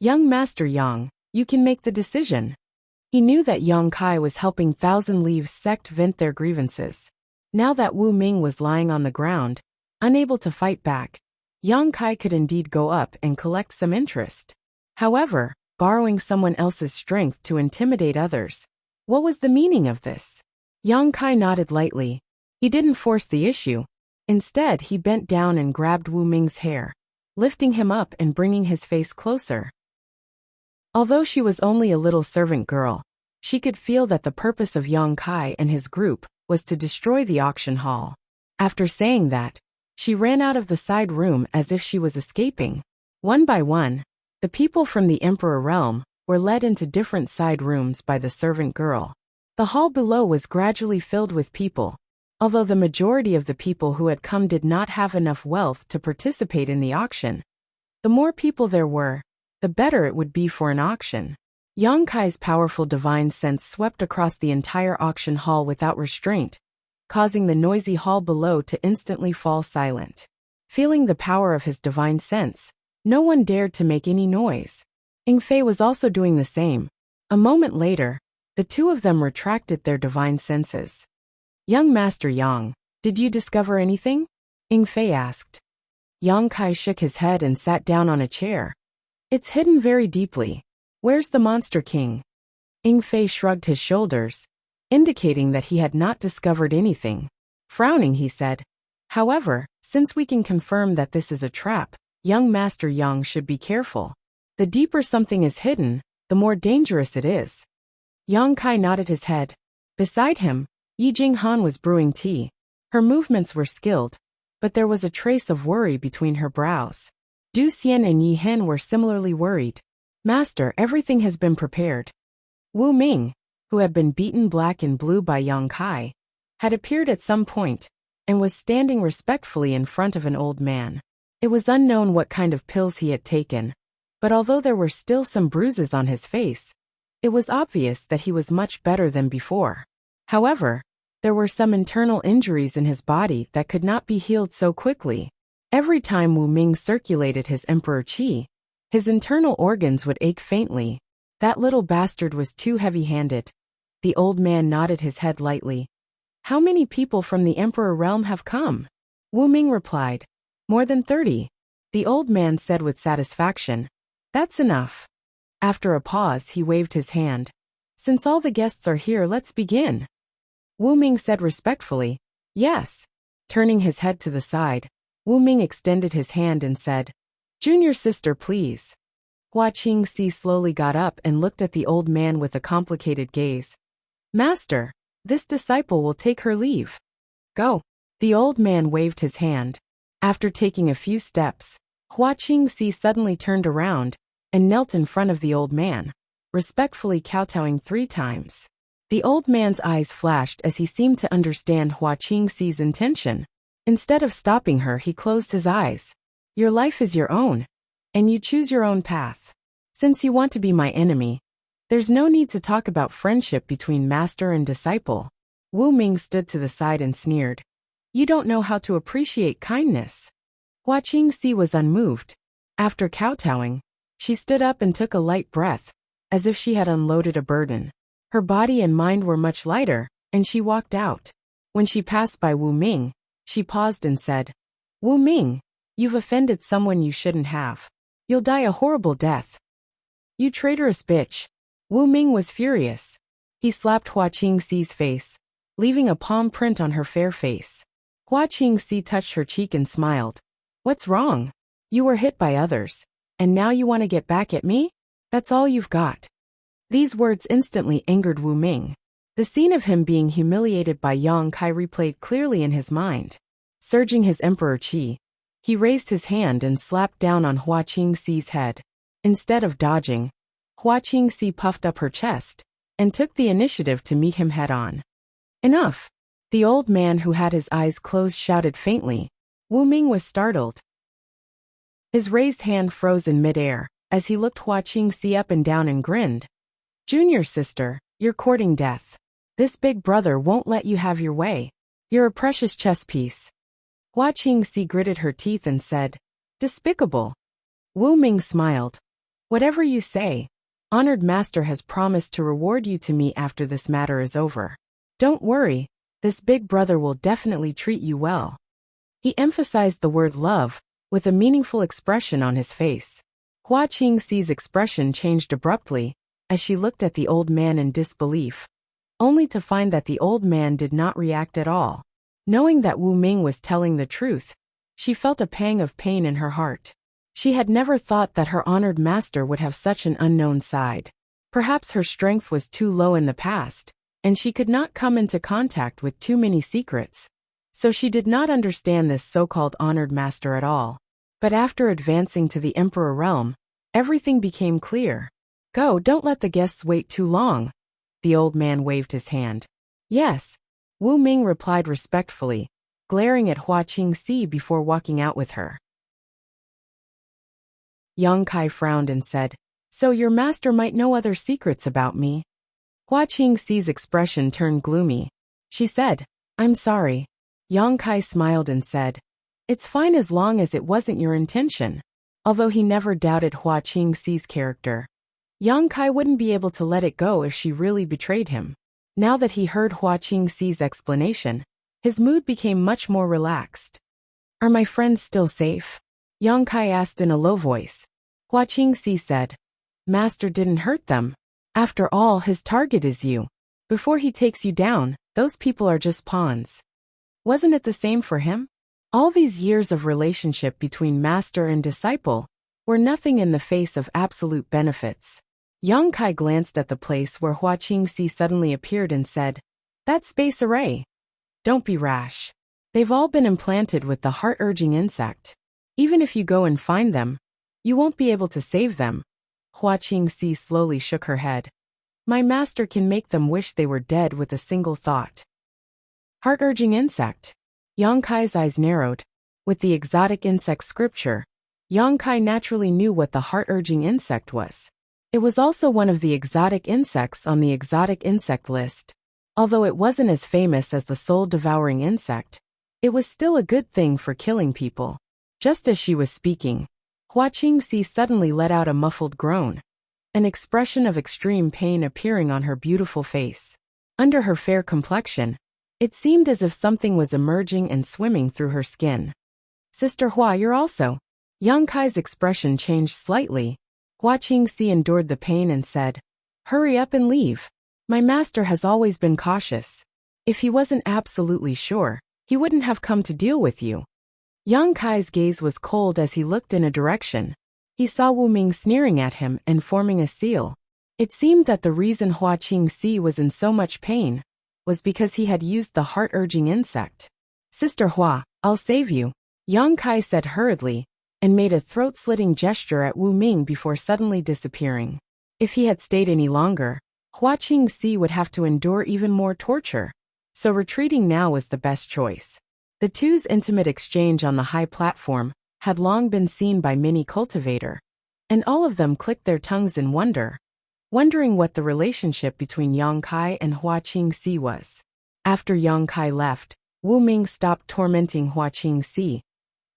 Young Master Yang, you can make the decision. He knew that Yang Kai was helping Thousand Leaves sect vent their grievances. Now that Wu Ming was lying on the ground, unable to fight back, Yang Kai could indeed go up and collect some interest. However, borrowing someone else's strength to intimidate others. What was the meaning of this? Yang Kai nodded lightly. He didn't force the issue. Instead, he bent down and grabbed Wu Ming's hair, lifting him up and bringing his face closer. Although she was only a little servant girl, she could feel that the purpose of Yang Kai and his group was to destroy the auction hall. After saying that, she ran out of the side room as if she was escaping. One by one, the people from the Emperor realm were led into different side rooms by the servant girl. The hall below was gradually filled with people, although the majority of the people who had come did not have enough wealth to participate in the auction. The more people there were, the better it would be for an auction. Yang Kai's powerful divine sense swept across the entire auction hall without restraint, causing the noisy hall below to instantly fall silent. Feeling the power of his divine sense, no one dared to make any noise. Ying Fei was also doing the same. A moment later, the two of them retracted their divine senses. Young Master Yang, did you discover anything? Ying Fei asked. Yang Kai shook his head and sat down on a chair. It's hidden very deeply. Where's the Monster King? Ying Fei shrugged his shoulders, indicating that he had not discovered anything. Frowning, he said, however, since we can confirm that this is a trap, young Master Yang should be careful. The deeper something is hidden, the more dangerous it is. Yang Kai nodded his head. Beside him, Yi Jinghan was brewing tea. Her movements were skilled, but there was a trace of worry between her brows. Du Xian and Yi Hen were similarly worried. Master, everything has been prepared. Wu Ming, who had been beaten black and blue by Yang Kai, had appeared at some point and was standing respectfully in front of an old man. It was unknown what kind of pills he had taken, but although there were still some bruises on his face, it was obvious that he was much better than before. However, there were some internal injuries in his body that could not be healed so quickly. Every time Wu Ming circulated his emperor qi, his internal organs would ache faintly. That little bastard was too heavy-handed. The old man nodded his head lightly. How many people from the emperor realm have come? Wu Ming replied. More than 30. The old man said with satisfaction. That's enough. After a pause, he waved his hand. Since all the guests are here, let's begin. Wu Ming said respectfully. Yes. Turning his head to the side, Wu Ming extended his hand and said, Junior sister, please. Hua Qingxi slowly got up and looked at the old man with a complicated gaze. Master, this disciple will take her leave. Go. The old man waved his hand. After taking a few steps, Hua Qingxi suddenly turned around and knelt in front of the old man, respectfully kowtowing 3 times. The old man's eyes flashed as he seemed to understand Hua Qingxi's intention. Instead of stopping her, he closed his eyes. Your life is your own, and you choose your own path. Since you want to be my enemy, there's no need to talk about friendship between master and disciple. Wu Ming stood to the side and sneered. You don't know how to appreciate kindness. Hua Qingxi was unmoved. After kowtowing, she stood up and took a light breath, as if she had unloaded a burden. Her body and mind were much lighter, and she walked out. When she passed by Wu Ming, she paused and said, Wu Ming, you've offended someone you shouldn't have. You'll die a horrible death. You traitorous bitch. Wu Ming was furious. He slapped Hua Qingxi's face, leaving a palm print on her fair face. Hua Qingxi touched her cheek and smiled. What's wrong? You were hit by others, and now you want to get back at me? That's all you've got. These words instantly angered Wu Ming. The scene of him being humiliated by Yang Kai replayed clearly in his mind. Surging his emperor qi, he raised his hand and slapped down on Hua Qingxi's head. Instead of dodging, Hua Qingxi puffed up her chest and took the initiative to meet him head-on. Enough! The old man who had his eyes closed shouted faintly. Wu Ming was startled. His raised hand froze in midair, as he looked Hua Qingxi up and down and grinned. Junior sister, you're courting death. This big brother won't let you have your way. You're a precious chess piece. Hua Qingxi gritted her teeth and said, Despicable. Wu Ming smiled. Whatever you say, honored master has promised to reward you to me after this matter is over. Don't worry, this big brother will definitely treat you well. He emphasized the word love, with a meaningful expression on his face. Hua Qingxi's expression changed abruptly, as she looked at the old man in disbelief, only to find that the old man did not react at all. Knowing that Wu Ming was telling the truth, she felt a pang of pain in her heart. She had never thought that her honored master would have such an unknown side. Perhaps her strength was too low in the past, and she could not come into contact with too many secrets. So she did not understand this so-called honored master at all. But after advancing to the Emperor realm, everything became clear. Go, don't let the guests wait too long. The old man waved his hand. Yes. Wu Ming replied respectfully, glaring at Hua Qingxi before walking out with her. Yang Kai frowned and said, So your master might know other secrets about me? Hua Qingxi's expression turned gloomy. She said, I'm sorry. Yang Kai smiled and said, It's fine as long as it wasn't your intention. Although he never doubted Hua Qingxi's character, Yang Kai wouldn't be able to let it go if she really betrayed him. Now that he heard Hua Qingxi's explanation, his mood became much more relaxed. Are my friends still safe? Yang Kai asked in a low voice. Hua Qingxi said, Master didn't hurt them. After all, his target is you. Before he takes you down, those people are just pawns. Wasn't it the same for him? All these years of relationship between master and disciple were nothing in the face of absolute benefits. Yang Kai glanced at the place where Hua Qingxi suddenly appeared and said, That space array. Don't be rash. They've all been implanted with the heart-urging insect. Even if you go and find them, you won't be able to save them. Hua Qingxi slowly shook her head. My master can make them wish they were dead with a single thought. Heart-urging insect. Yang Kai's eyes narrowed. With the exotic insect scripture, Yang Kai naturally knew what the heart-urging insect was. It was also one of the exotic insects on the exotic insect list. Although it wasn't as famous as the soul-devouring insect, it was still a good thing for killing people. Just as she was speaking, Hua Qingxi suddenly let out a muffled groan, an expression of extreme pain appearing on her beautiful face. Under her fair complexion, it seemed as if something was emerging and swimming through her skin. Sister Hua, you're also. Yang Kai's expression changed slightly. Hua Qingxi endured the pain and said, Hurry up and leave. My master has always been cautious. If he wasn't absolutely sure, he wouldn't have come to deal with you. Yang Kai's gaze was cold as he looked in a direction. He saw Wu Ming sneering at him and forming a seal. It seemed that the reason Hua Qingxi was in so much pain was because he had used the heart-urging insect. Sister Hua, I'll save you, Yang Kai said hurriedly, and made a throat-slitting gesture at Wu Ming before suddenly disappearing. If he had stayed any longer, Hua Qingxi would have to endure even more torture, so retreating now was the best choice. The two's intimate exchange on the high platform had long been seen by many cultivator, and all of them clicked their tongues in wonder, wondering what the relationship between Yang Kai and Hua Qingxi was. After Yang Kai left, Wu Ming stopped tormenting Hua Qingxi.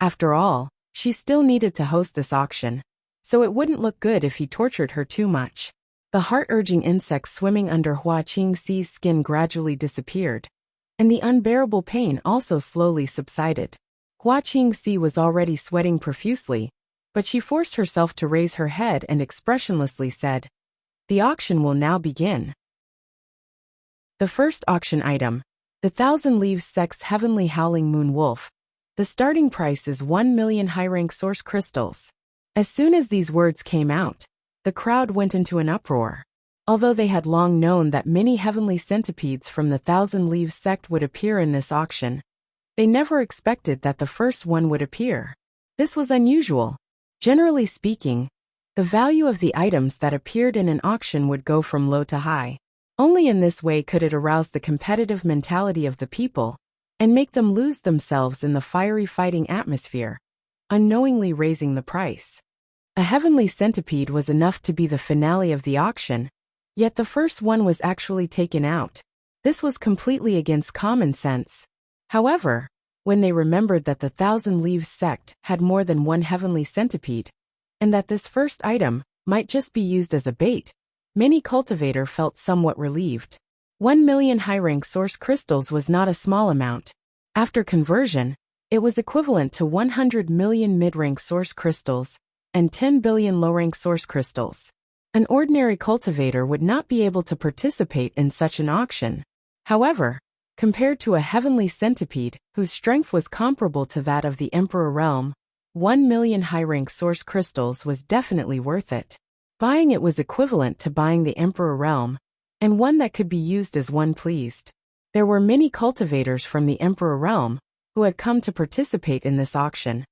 After all, she still needed to host this auction, so it wouldn't look good if he tortured her too much. The heart-urging insect swimming under Hua Qingxi's skin gradually disappeared, and the unbearable pain also slowly subsided. Hua Qingxi was already sweating profusely, but she forced herself to raise her head and expressionlessly said, The auction will now begin. The first auction item, the 1,000 Leaves Sex Heavenly Howling Moon Wolf. The starting price is 1 million high-rank source crystals. As soon as these words came out, the crowd went into an uproar. Although they had long known that many heavenly centipedes from the 1,000 Leaves sect would appear in this auction, they never expected that the first one would appear. This was unusual. Generally speaking, the value of the items that appeared in an auction would go from low to high. Only in this way could it arouse the competitive mentality of the people and make them lose themselves in the fiery fighting atmosphere, unknowingly raising the price. A heavenly centipede was enough to be the finale of the auction, yet the first one was actually taken out. This was completely against common sense. However, when they remembered that the Thousand Leaves sect had more than one heavenly centipede, and that this first item might just be used as a bait, many cultivator felt somewhat relieved. 1 million high-rank source crystals was not a small amount. After conversion, it was equivalent to 100 million mid-rank source crystals and 10 billion low-rank source crystals. An ordinary cultivator would not be able to participate in such an auction. However, compared to a heavenly centipede, whose strength was comparable to that of the Emperor Realm, 1 million high-rank source crystals was definitely worth it. Buying it was equivalent to buying the Emperor Realm, and one that could be used as one pleased. There were many cultivators from the Emperor Realm who had come to participate in this auction,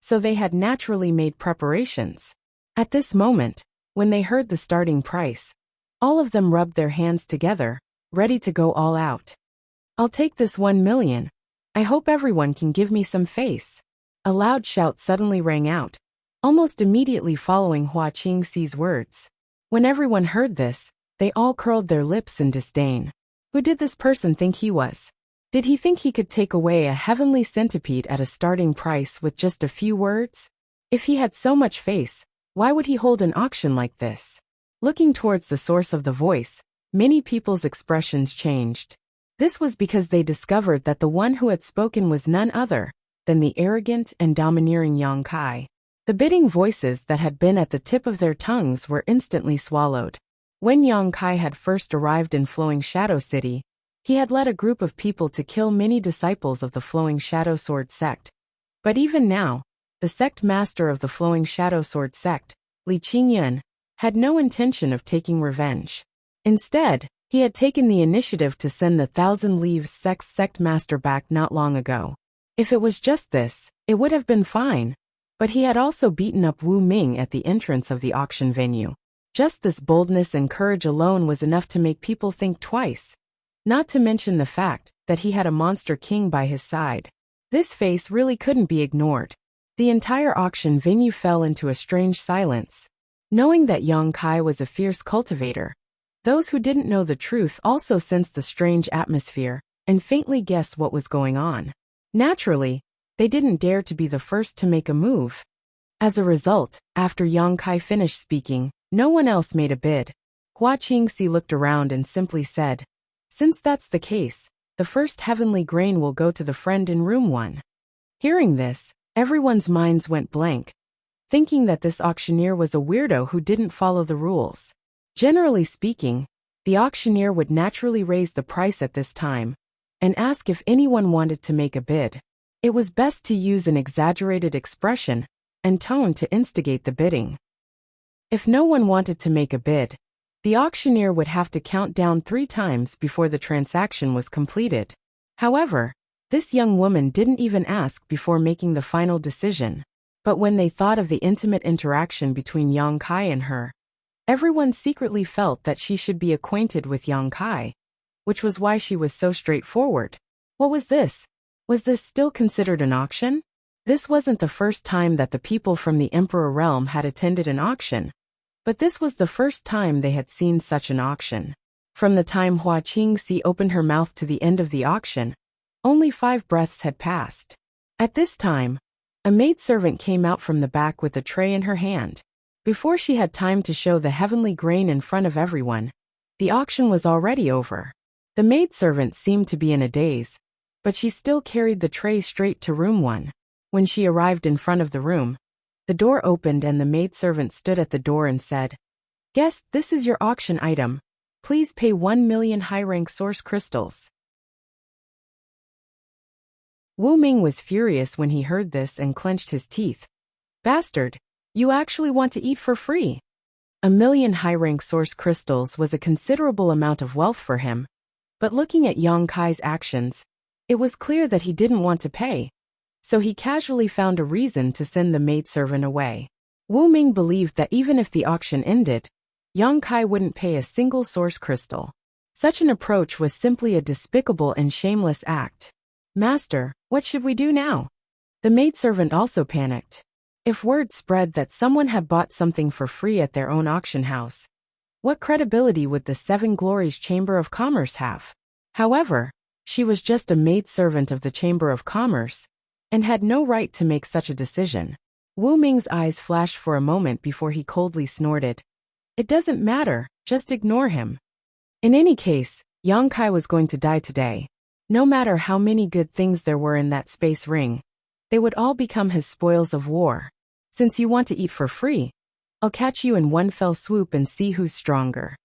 so they had naturally made preparations. At this moment, when they heard the starting price, all of them rubbed their hands together, ready to go all out. "I'll take this 1 million. I hope everyone can give me some face." A loud shout suddenly rang out, almost immediately following Hua Qingxi's words. When everyone heard this, they all curled their lips in disdain. Who did this person think he was? Did he think he could take away a heavenly centipede at a starting price with just a few words? If he had so much face, why would he hold an auction like this? Looking towards the source of the voice, many people's expressions changed. This was because they discovered that the one who had spoken was none other than the arrogant and domineering Yang Kai. The bidding voices that had been at the tip of their tongues were instantly swallowed. When Yang Kai had first arrived in Flowing Shadow City, he had led a group of people to kill many disciples of the Flowing Shadow Sword sect. But even now, the sect master of the Flowing Shadow Sword sect, Li Qingyan, had no intention of taking revenge. Instead, he had taken the initiative to send the Thousand Leaves sect master back not long ago. If it was just this, it would have been fine. But he had also beaten up Wu Ming at the entrance of the auction venue. Just this boldness and courage alone was enough to make people think twice. Not to mention the fact that he had a monster king by his side. This face really couldn't be ignored. The entire auction venue fell into a strange silence. Knowing that Yang Kai was a fierce cultivator, those who didn't know the truth also sensed the strange atmosphere and faintly guessed what was going on. Naturally, they didn't dare to be the first to make a move. As a result, after Yang Kai finished speaking, no one else made a bid. Hua Qingxi looked around and simply said, "Since that's the case, the first heavenly grain will go to the friend in room 1. Hearing this, everyone's minds went blank, thinking that this auctioneer was a weirdo who didn't follow the rules. Generally speaking, the auctioneer would naturally raise the price at this time and ask if anyone wanted to make a bid. It was best to use an exaggerated expression and tone to instigate the bidding. If no one wanted to make a bid, the auctioneer would have to count down 3 times before the transaction was completed. However, this young woman didn't even ask before making the final decision. But when they thought of the intimate interaction between Yang Kai and her, everyone secretly felt that she should be acquainted with Yang Kai, which was why she was so straightforward. What was this? Was this still considered an auction? This wasn't the first time that the people from the Emperor Realm had attended an auction, but this was the first time they had seen such an auction. From the time Hua Qingxi opened her mouth to the end of the auction, only 5 breaths had passed. At this time, a maidservant came out from the back with a tray in her hand. Before she had time to show the heavenly grain in front of everyone, the auction was already over. The maidservant seemed to be in a daze, but she still carried the tray straight to room 1. When she arrived in front of the room, the door opened and the maidservant stood at the door and said, "Guest, this is your auction item. Please pay 1 million high-rank source crystals." Wu Ming was furious when he heard this and clenched his teeth. "Bastard, you actually want to eat for free?" 1 million high-rank source crystals was a considerable amount of wealth for him, but looking at Yang Kai's actions, it was clear that he didn't want to pay, so he casually found a reason to send the maidservant away. Wu Ming believed that even if the auction ended, Yang Kai wouldn't pay a single source crystal. Such an approach was simply a despicable and shameless act. Master, what should we do now? The maidservant also panicked. If word spread that someone had bought something for free at their own auction house, what credibility would the Seven Glories Chamber of Commerce have? However, she was just a maidservant of the Chamber of Commerce, and had no right to make such a decision. Wu Ming's eyes flashed for a moment before he coldly snorted. It doesn't matter, just ignore him. In any case, Yang Kai was going to die today. No matter how many good things there were in that space ring, they would all become his spoils of war. Since you want to eat for free, I'll catch you in one fell swoop and see who's stronger.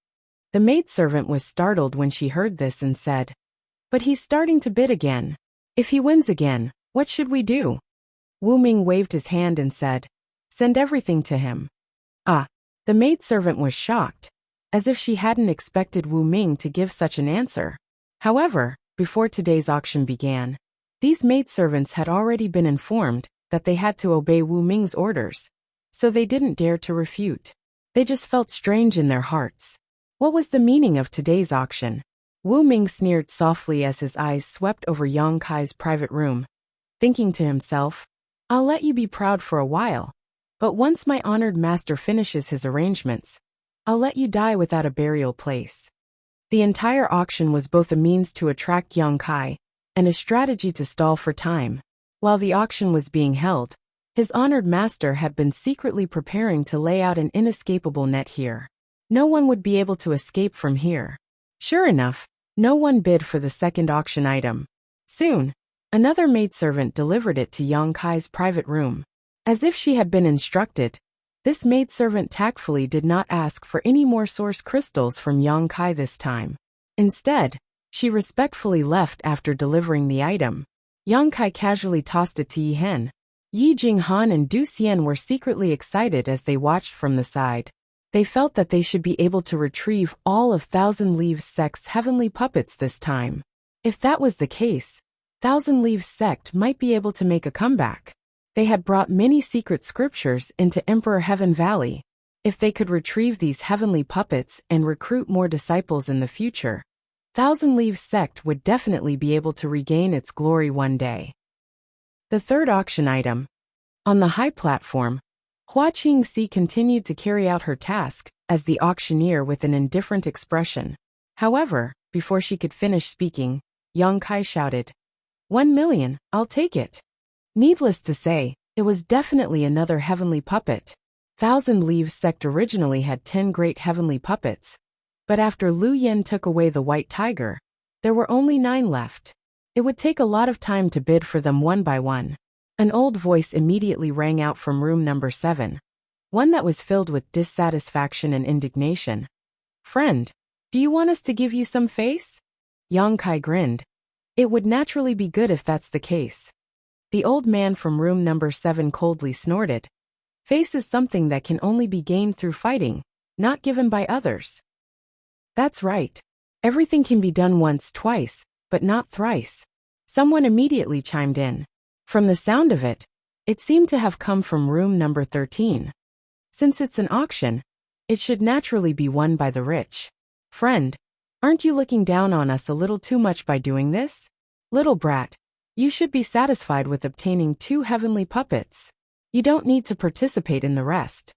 The maidservant was startled when she heard this and said, But he's starting to bid again. If he wins again, what should we do? Wu Ming waved his hand and said, Send everything to him. Ah, the maidservant was shocked, as if she hadn't expected Wu Ming to give such an answer. However, before today's auction began, these maidservants had already been informed that they had to obey Wu Ming's orders, so they didn't dare to refute. They just felt strange in their hearts. What was the meaning of today's auction? Wu Ming sneered softly as his eyes swept over Yang Kai's private room, thinking to himself, I'll let you be proud for a while, but once my honored master finishes his arrangements, I'll let you die without a burial place. The entire auction was both a means to attract Yang Kai and a strategy to stall for time. While the auction was being held, his honored master had been secretly preparing to lay out an inescapable net here. No one would be able to escape from here. Sure enough, no one bid for the second auction item. Soon, another maidservant delivered it to Yang Kai's private room. As if she had been instructed, this maidservant tactfully did not ask for any more source crystals from Yang Kai this time. Instead, she respectfully left after delivering the item. Yang Kai casually tossed it to Yi Hen. Yi Jinghan and Du Xian were secretly excited as they watched from the side. They felt that they should be able to retrieve all of Thousand Leaves Sect's heavenly puppets this time. If that was the case, Thousand Leaves Sect might be able to make a comeback. They had brought many secret scriptures into Emperor Heaven Valley. If they could retrieve these heavenly puppets and recruit more disciples in the future, Thousand Leaves Sect would definitely be able to regain its glory one day. The third auction item. On the high platform, Hua Qingxi continued to carry out her task as the auctioneer with an indifferent expression. However, before she could finish speaking, Yang Kai shouted, 1 million, I'll take it. Needless to say, it was definitely another heavenly puppet. Thousand Leaves Sect originally had 10 great heavenly puppets, but after Lu Yen took away the white tiger, there were only 9 left. It would take a lot of time to bid for them one by one. An old voice immediately rang out from room number 7, one that was filled with dissatisfaction and indignation. Friend, do you want us to give you some face? Yang Kai grinned. It would naturally be good if that's the case. The old man from room number 7 coldly snorted. Face is something that can only be gained through fighting, not given by others. That's right. Everything can be done once, twice, but not thrice. Someone immediately chimed in. From the sound of it, it seemed to have come from room number 13. Since it's an auction, it should naturally be won by the rich. Friend, aren't you looking down on us a little too much by doing this? Little brat, you should be satisfied with obtaining 2 heavenly puppets. You don't need to participate in the rest.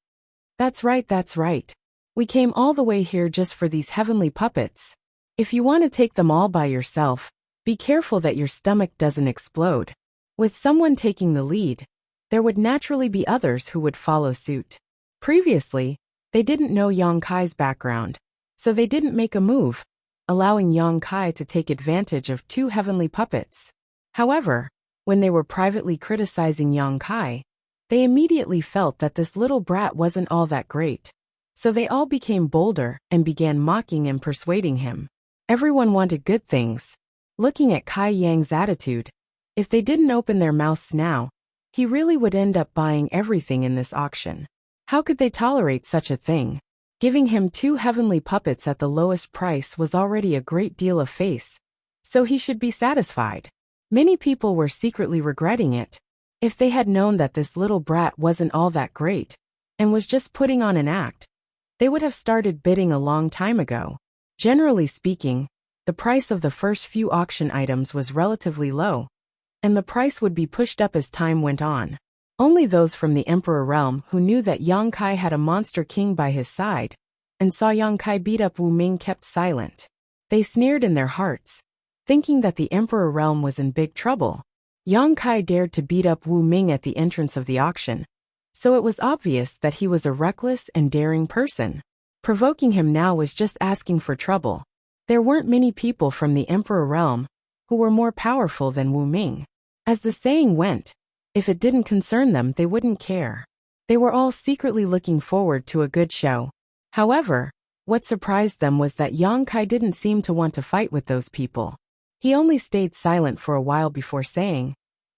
That's right, that's right. We came all the way here just for these heavenly puppets. If you want to take them all by yourself, be careful that your stomach doesn't explode. With someone taking the lead, there would naturally be others who would follow suit. Previously, they didn't know Yang Kai's background, so they didn't make a move, allowing Yang Kai to take advantage of 2 heavenly puppets. However, when they were privately criticizing Yang Kai, they immediately felt that this little brat wasn't all that great. So they all became bolder and began mocking and persuading him. Everyone wanted good things. Looking at Kai Yang's attitude, if they didn't open their mouths now, he really would end up buying everything in this auction. How could they tolerate such a thing? Giving him 2 heavenly puppets at the lowest price was already a great deal of face, so he should be satisfied. Many people were secretly regretting it. If they had known that this little brat wasn't all that great, and was just putting on an act, they would have started bidding a long time ago. Generally speaking, the price of the first few auction items was relatively low, and the price would be pushed up as time went on. Only those from the Emperor realm who knew that Yang Kai had a monster king by his side and saw Yang Kai beat up Wu Ming kept silent. They sneered in their hearts, thinking that the Emperor realm was in big trouble. Yang Kai dared to beat up Wu Ming at the entrance of the auction, so it was obvious that he was a reckless and daring person. Provoking him now was just asking for trouble. There weren't many people from the Emperor realm who were more powerful than Wu Ming. As the saying went, if it didn't concern them, they wouldn't care. They were all secretly looking forward to a good show. However, what surprised them was that Yang Kai didn't seem to want to fight with those people. He only stayed silent for a while before saying,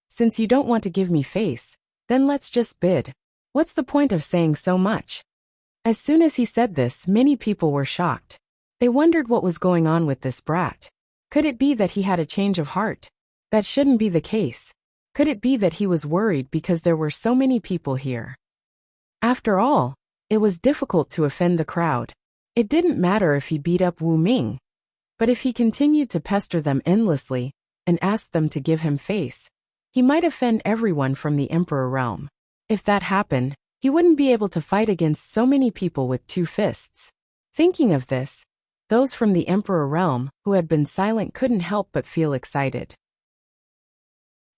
"Since you don't want to give me face, then let's just bid. What's the point of saying so much?" As soon as he said this, many people were shocked. They wondered what was going on with this brat. Could it be that he had a change of heart? That shouldn't be the case. Could it be that he was worried because there were so many people here? After all, it was difficult to offend the crowd. It didn't matter if he beat up Wu Ming, but if he continued to pester them endlessly and asked them to give him face, he might offend everyone from the Emperor realm. If that happened, he wouldn't be able to fight against so many people with 2 fists. Thinking of this, those from the Emperor realm who had been silent couldn't help but feel excited.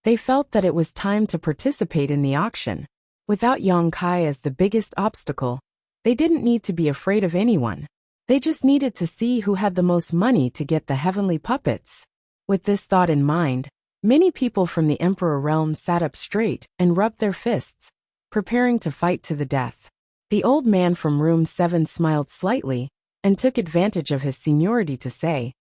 They felt that it was time to participate in the auction. Without Yang Kai as the biggest obstacle, they didn't need to be afraid of anyone. They just needed to see who had the most money to get the heavenly puppets. With this thought in mind, many people from the Emperor realm sat up straight and rubbed their fists, preparing to fight to the death. The old man from room 7 smiled slightly and took advantage of his seniority to say,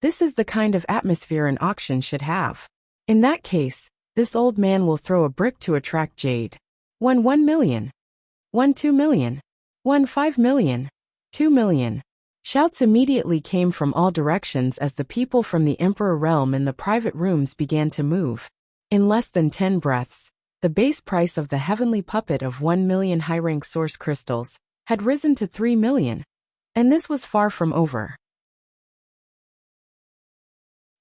"This is the kind of atmosphere an auction should have. In that case, this old man will throw a brick to attract jade. 1 million. 2 million. 5 million. 2 million. Shouts immediately came from all directions as the people from the Emperor realm in the private rooms began to move. In less than 10 breaths, the base price of the heavenly puppet of 1 million high-rank source crystals had risen to 3 million, and this was far from over.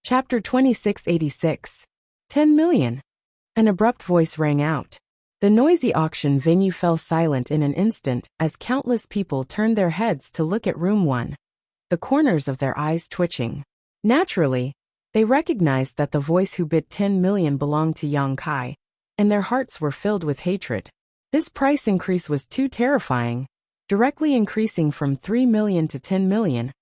Chapter 2686. 10 million. An abrupt voice rang out. The noisy auction venue fell silent in an instant as countless people turned their heads to look at room 1, the corners of their eyes twitching. Naturally, they recognized that the voice who bid 10 million belonged to Yang Kai, and their hearts were filled with hatred. This price increase was too terrifying, directly increasing from 3 million to 10 million,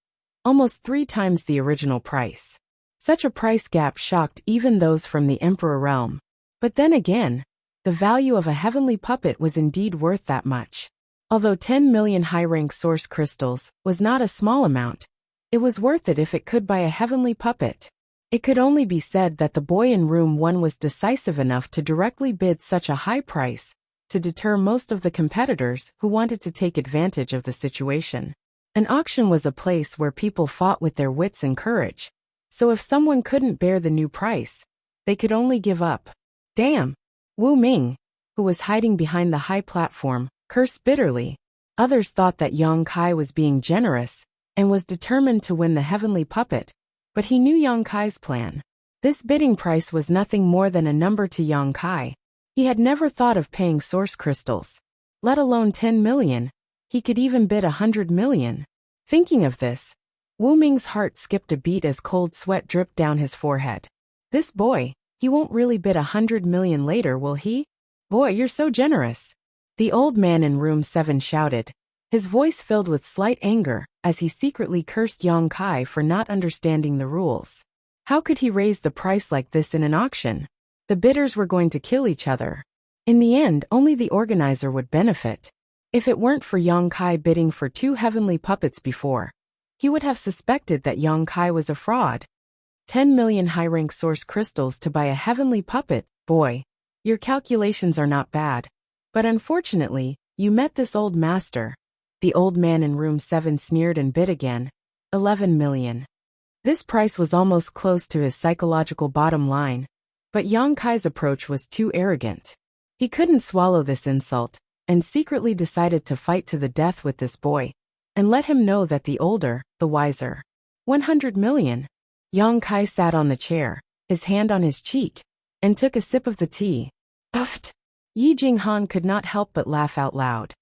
almost 3 times the original price. Such a price gap shocked even those from the Emperor realm. But then again, the value of a heavenly puppet was indeed worth that much. Although 10 million high-rank source crystals was not a small amount, it was worth it if it could buy a heavenly puppet. It could only be said that the boy in room 1 was decisive enough to directly bid such a high price to deter most of the competitors who wanted to take advantage of the situation. An auction was a place where people fought with their wits and courage. So if someone couldn't bear the new price, they could only give up. Damn! Wu Ming, who was hiding behind the high platform, cursed bitterly. Others thought that Yang Kai was being generous and was determined to win the heavenly puppet, but he knew Yang Kai's plan. This bidding price was nothing more than a number to Yang Kai. He had never thought of paying source crystals, let alone 10 million. He could even bid 100 million. Thinking of this, Wu Ming's heart skipped a beat as cold sweat dripped down his forehead. This boy, he won't really bid 100 million later, will he? Boy, you're so generous. The old man in room 7 shouted, his voice filled with slight anger as he secretly cursed Yang Kai for not understanding the rules. How could he raise the price like this in an auction? The bidders were going to kill each other. In the end, only the organizer would benefit. If it weren't for Yang Kai bidding for 2 heavenly puppets before, he would have suspected that Yang Kai was a fraud. 10 million high-rank source crystals to buy a heavenly puppet. Boy, your calculations are not bad. But unfortunately, you met this old master. The old man in room 7 sneered and bid again. 11 million. This price was almost close to his psychological bottom line, but Yang Kai's approach was too arrogant. He couldn't swallow this insult, and secretly decided to fight to the death with this boy, and let him know that the older, the wiser. 100 million. Yang Kai sat on the chair, his hand on his cheek, and took a sip of the tea. Uffed. Yi Jinghan could not help but laugh out loud.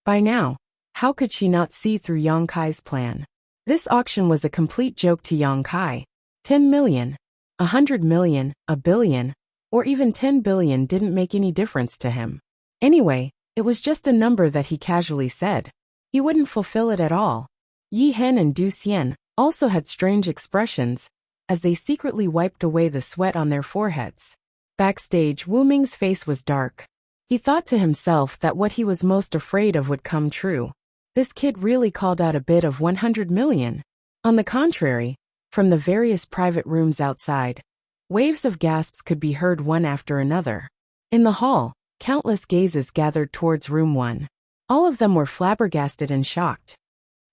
By now, how could she not see through Yang Kai's plan? This auction was a complete joke to Yang Kai. 10 million, 100 million, a billion, or even 10 billion didn't make any difference to him. Anyway, it was just a number that he casually said. He wouldn't fulfill it at all. Yi Hen and Du Xian also had strange expressions, as they secretly wiped away the sweat on their foreheads. Backstage, Wu Ming's face was dark. He thought to himself that what he was most afraid of would come true. This kid really called out a bid of 100 million. On the contrary, from the various private rooms outside, waves of gasps could be heard one after another. In the hall, countless gazes gathered towards room 1. All of them were flabbergasted and shocked.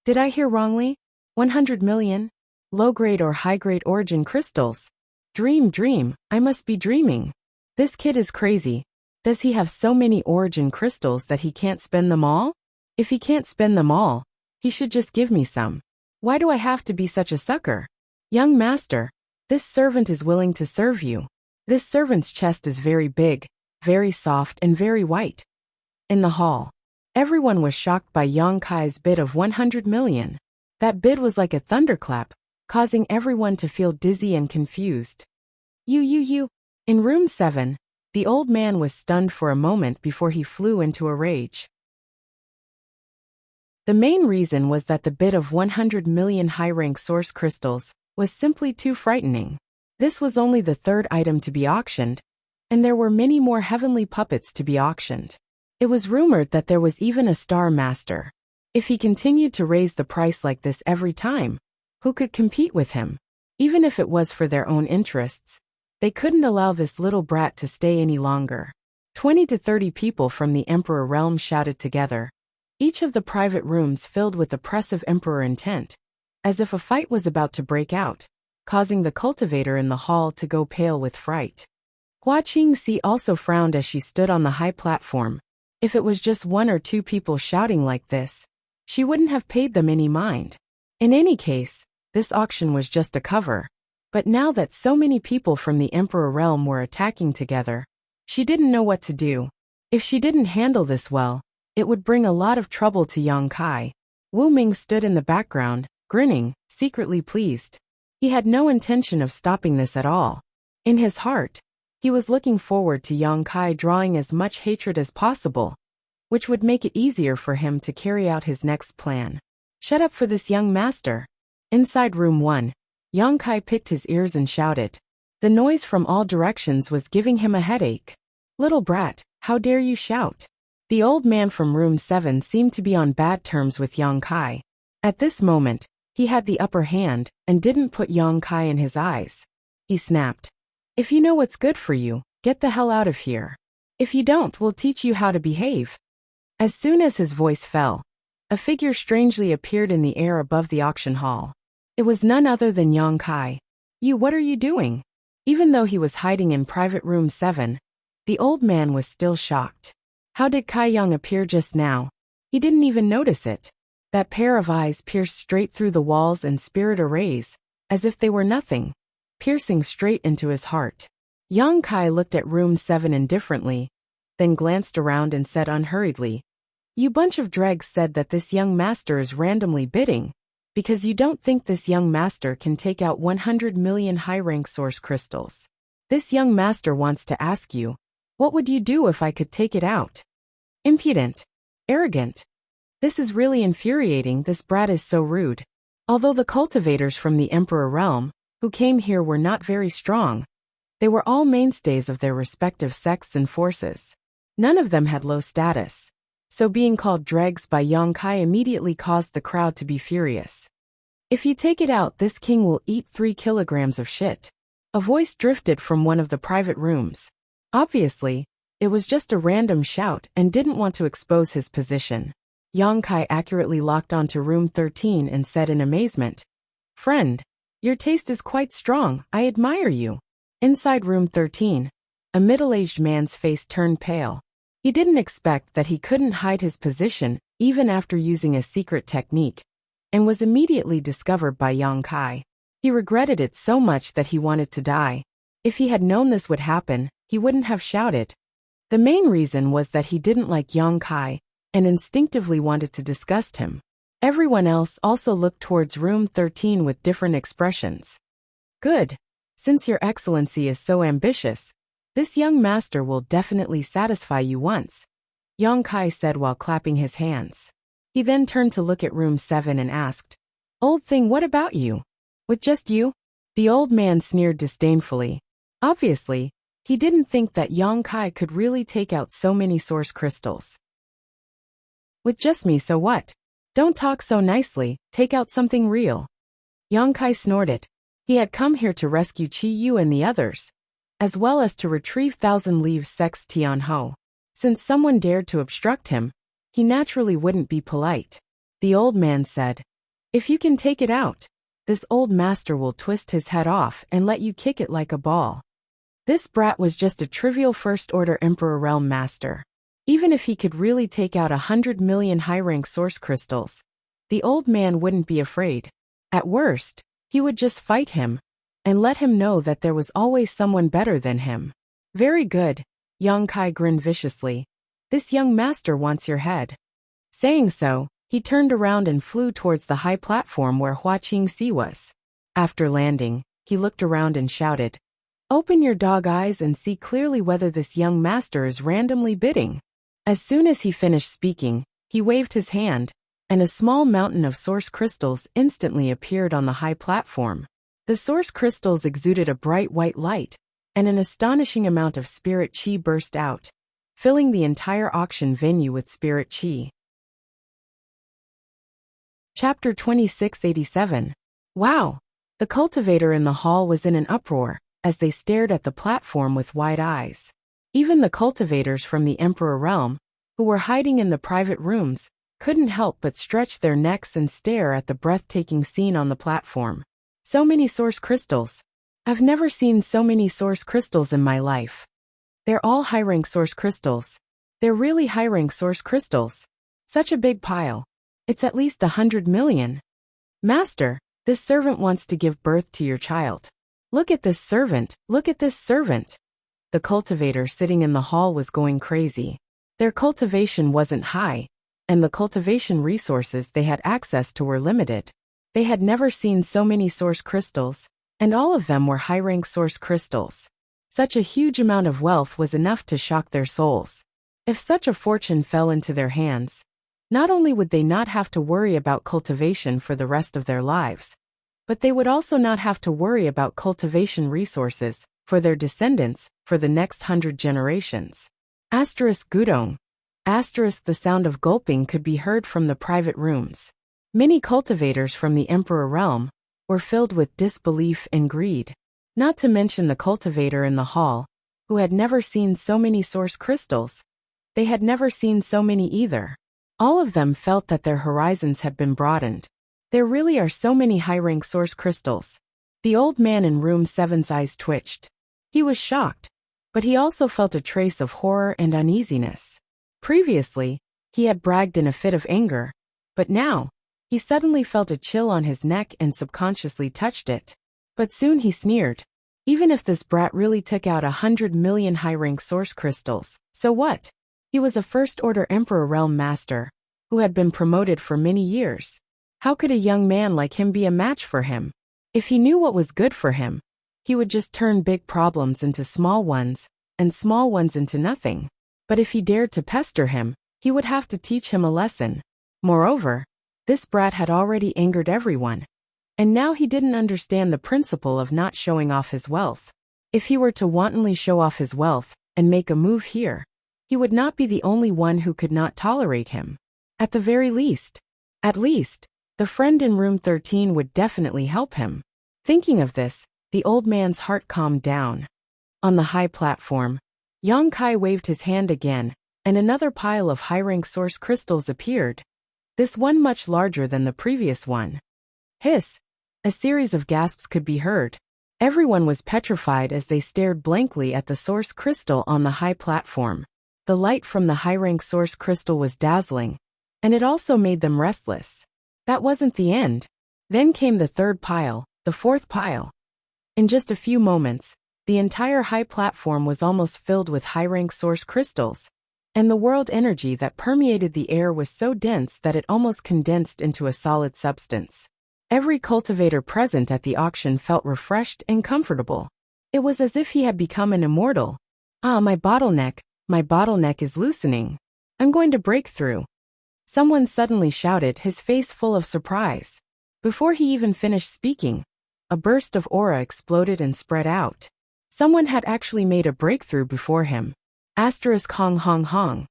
Did I hear wrongly? 100 million? Low-grade or high-grade origin crystals? Dream, I must be dreaming. This kid is crazy. Does he have so many origin crystals that he can't spend them all? If he can't spend them all, he should just give me some. Why do I have to be such a sucker? Young master, this servant is willing to serve you. This servant's chest is very big, very soft and very white. In the hall, everyone was shocked by Yang Kai's bid of 100 million. That bid was like a thunderclap, causing everyone to feel dizzy and confused. You. In room 7, the old man was stunned for a moment before he flew into a rage. The main reason was that the bid of 100 million high-rank source crystals was simply too frightening. This was only the third item to be auctioned, and there were many more heavenly puppets to be auctioned. It was rumored that there was even a star master. If he continued to raise the price like this every time, who could compete with him? Even if it was for their own interests, they couldn't allow this little brat to stay any longer. 20 to 30 people from the Emperor realm shouted together, each of the private rooms filled with oppressive emperor intent, as if a fight was about to break out, causing the cultivator in the hall to go pale with fright. Hua Qingxi also frowned as she stood on the high platform. If it was just 1 or 2 people shouting like this, she wouldn't have paid them any mind. In any case, this auction was just a cover. But now that so many people from the Emperor realm were attacking together, she didn't know what to do. If she didn't handle this well, it would bring a lot of trouble to Yang Kai. Wu Ming stood in the background, grinning, secretly pleased. He had no intention of stopping this at all. In his heart, he was looking forward to Yang Kai drawing as much hatred as possible, which would make it easier for him to carry out his next plan. Shut up for this young master. Inside room 1, Yang Kai picked his ears and shouted. The noise from all directions was giving him a headache. Little brat, how dare you shout? The old man from room 7 seemed to be on bad terms with Yang Kai. At this moment, he had the upper hand and didn't put Yang Kai in his eyes. He snapped. If you know what's good for you, get the hell out of here. If you don't, we'll teach you how to behave. As soon as his voice fell, a figure strangely appeared in the air above the auction hall. It was none other than Yang Kai. What are you doing? Even though he was hiding in private room 7, the old man was still shocked. How did Kai Yang appear just now? He didn't even notice it. That pair of eyes pierced straight through the walls and spirit arrays, as if they were nothing, piercing straight into his heart. Yang Kai looked at room 7 indifferently, then glanced around and said unhurriedly, You bunch of dregs said that this young master is randomly bidding, because you don't think this young master can take out 100 million high-rank source crystals. This young master wants to ask you, what would you do if I could take it out? Impudent. Arrogant. This is really infuriating. This brat is so rude. Although the cultivators from the Emperor realm, who came here, were not very strong, they were all mainstays of their respective sects and forces. None of them had low status. So being called dregs by Yang Kai immediately caused the crowd to be furious. If you take it out, this king will eat 3 kilograms of shit. A voice drifted from one of the private rooms. Obviously, it was just a random shout and didn't want to expose his position. Yang Kai accurately locked onto room 13 and said in amazement, Friend, your taste is quite strong, I admire you. Inside room 13, a middle-aged man's face turned pale. He didn't expect that he couldn't hide his position even after using a secret technique. and was immediately discovered by Yang Kai. He regretted it so much that he wanted to die. If he had known this would happen, he wouldn't have shouted. The main reason was that he didn't like Yang Kai and instinctively wanted to disgust him. Everyone else also looked towards room 13 with different expressions. Good. Since your excellency is so ambitious, this young master will definitely satisfy you once, Yang Kai said while clapping his hands. He then turned to look at room 7 and asked, Old thing, what about you? With just you? The old man sneered disdainfully. Obviously, he didn't think that Yang Kai could really take out so many source crystals. With just me, so what? Don't talk so nicely, take out something real. Yang Kai snorted. He had come here to rescue Qi Yu and the others, as well as to retrieve Thousand Leaves Sex Tian Ho. Since someone dared to obstruct him, he naturally wouldn't be polite. The old man said, If you can take it out, this old master will twist his head off and let you kick it like a ball. This brat was just a trivial first-order Emperor Realm master. Even if he could really take out 100 million high-rank source crystals, the old man wouldn't be afraid. At worst, he would just fight him and let him know that there was always someone better than him. Very good, Yang Kai grinned viciously. This young master wants your head. Saying so, he turned around and flew towards the high platform where Hua Qingxi was. After landing, he looked around and shouted, Open your dog eyes and see clearly whether this young master is randomly bidding. As soon as he finished speaking, he waved his hand, and a small mountain of source crystals instantly appeared on the high platform. The source crystals exuded a bright white light, and an astonishing amount of spirit chi burst out, filling the entire auction venue with spirit chi. Chapter 2687. Wow! The cultivator in the hall was in an uproar, as they stared at the platform with wide eyes. Even the cultivators from the Emperor Realm, who were hiding in the private rooms, couldn't help but stretch their necks and stare at the breathtaking scene on the platform. So many source crystals. I've never seen so many source crystals in my life. They're all high-rank source crystals. They're really high-rank source crystals. Such a big pile. It's at least 100 million. Master, this servant wants to give birth to your child. Look at this servant, look at this servant. The cultivator sitting in the hall was going crazy. Their cultivation wasn't high, and the cultivation resources they had access to were limited. They had never seen so many source crystals, and all of them were high-rank source crystals. Such a huge amount of wealth was enough to shock their souls. If such a fortune fell into their hands, not only would they not have to worry about cultivation for the rest of their lives, but they would also not have to worry about cultivation resources for their descendants for the next 100 generations. Asterisk Gudong. Asterisk the sound of gulping could be heard from the private rooms. Many cultivators from the Emperor Realm were filled with disbelief and greed. Not to mention the cultivator in the hall, who had never seen so many source crystals. They had never seen so many either. All of them felt that their horizons had been broadened. There really are so many high-rank source crystals. The old man in room 7's eyes twitched. He was shocked, but he also felt a trace of horror and uneasiness. Previously, he had bragged in a fit of anger, but now, he suddenly felt a chill on his neck and subconsciously touched it. But soon he sneered. Even if this brat really took out 100 million high-rank source crystals, so what? He was a first-order Emperor Realm master, who had been promoted for many years. How could a young man like him be a match for him? If he knew what was good for him, he would just turn big problems into small ones, and small ones into nothing. But if he dared to pester him, he would have to teach him a lesson. Moreover, this brat had already angered everyone. And now he didn't understand the principle of not showing off his wealth. If he were to wantonly show off his wealth and make a move here, he would not be the only one who could not tolerate him. At the very least, the friend in room 13 would definitely help him. Thinking of this, the old man's heart calmed down. On the high platform, Yang Kai waved his hand again, and another pile of high-rank source crystals appeared. This one much larger than the previous one. Hiss! A series of gasps could be heard. Everyone was petrified as they stared blankly at the source crystal on the high platform. The light from the high-rank source crystal was dazzling, and it also made them restless. That wasn't the end. Then came the third pile, the fourth pile. In just a few moments, the entire high platform was almost filled with high-rank source crystals, and the world energy that permeated the air was so dense that it almost condensed into a solid substance. Every cultivator present at the auction felt refreshed and comfortable. It was as if he had become an immortal. Ah, my bottleneck is loosening. I'm going to break through. Someone suddenly shouted, his face full of surprise. Before he even finished speaking, a burst of aura exploded and spread out. Someone had actually made a breakthrough before him. Asterisk hong hong hong.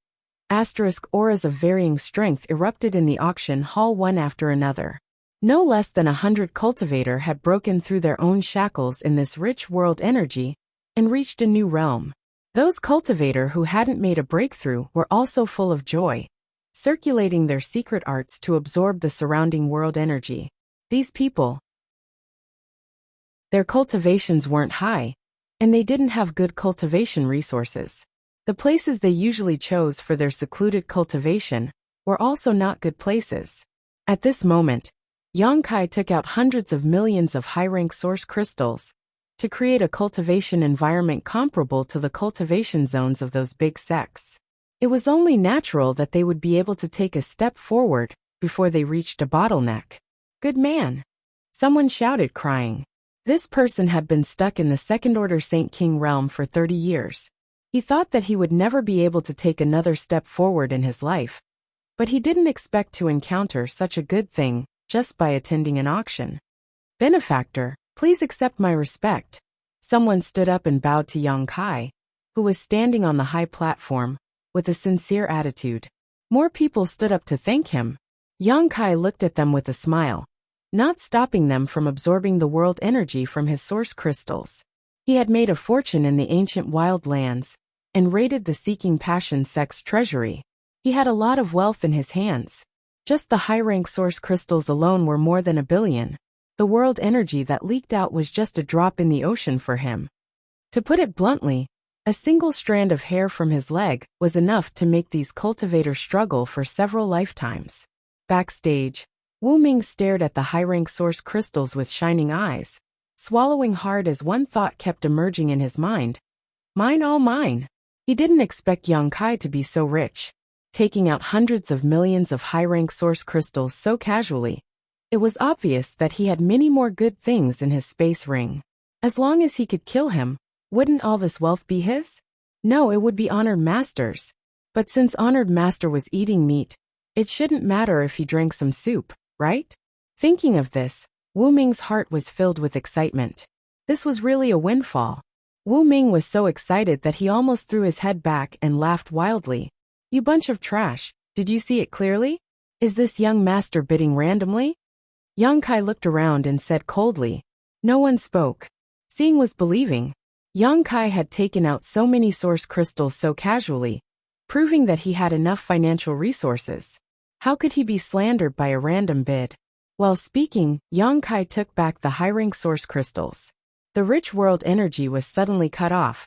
Asterisk auras of varying strength erupted in the auction hall one after another. No less than 100 cultivator had broken through their own shackles in this rich world energy and reached a new realm. Those cultivator who hadn't made a breakthrough were also full of joy, circulating their secret arts to absorb the surrounding world energy. These people, their cultivations weren't high, and they didn't have good cultivation resources. The places they usually chose for their secluded cultivation were also not good places. At this moment, Yang Kai took out hundreds of millions of high-rank source crystals to create a cultivation environment comparable to the cultivation zones of those big sects. It was only natural that they would be able to take a step forward before they reached a bottleneck. Good man! Someone shouted, crying. This person had been stuck in the second-order Saint King realm for 30 years. He thought that he would never be able to take another step forward in his life, but he didn't expect to encounter such a good thing just by attending an auction. Benefactor, please accept my respect. Someone stood up and bowed to Yang Kai, who was standing on the high platform, with a sincere attitude. More people stood up to thank him. Yang Kai looked at them with a smile, not stopping them from absorbing the world energy from his source crystals. He had made a fortune in the ancient wild lands, and raided the Seeking Passion sect's treasury. He had a lot of wealth in his hands. Just the high-rank source crystals alone were more than $1 billion. The world energy that leaked out was just a drop in the ocean for him. To put it bluntly, a single strand of hair from his leg was enough to make these cultivators struggle for several lifetimes. Backstage, Wu Ming stared at the high-rank source crystals with shining eyes, swallowing hard as one thought kept emerging in his mind. Mine, all mine. He didn't expect Yang Kai to be so rich, taking out hundreds of millions of high-rank source crystals so casually. It was obvious that he had many more good things in his space ring. As long as he could kill him, wouldn't all this wealth be his? No, it would be Honored Master's. But since Honored Master was eating meat, it shouldn't matter if he drank some soup, right? Thinking of this, Wu Ming's heart was filled with excitement. This was really a windfall. Wu Ming was so excited that he almost threw his head back and laughed wildly. You bunch of trash, did you see it clearly? Is this young master bidding randomly? Yang Kai looked around and said coldly. No one spoke. Seeing was believing. Yang Kai had taken out so many source crystals so casually, proving that he had enough financial resources. How could he be slandered by a random bid? While speaking, Yang Kai took back the high-rank source crystals. The rich world energy was suddenly cut off,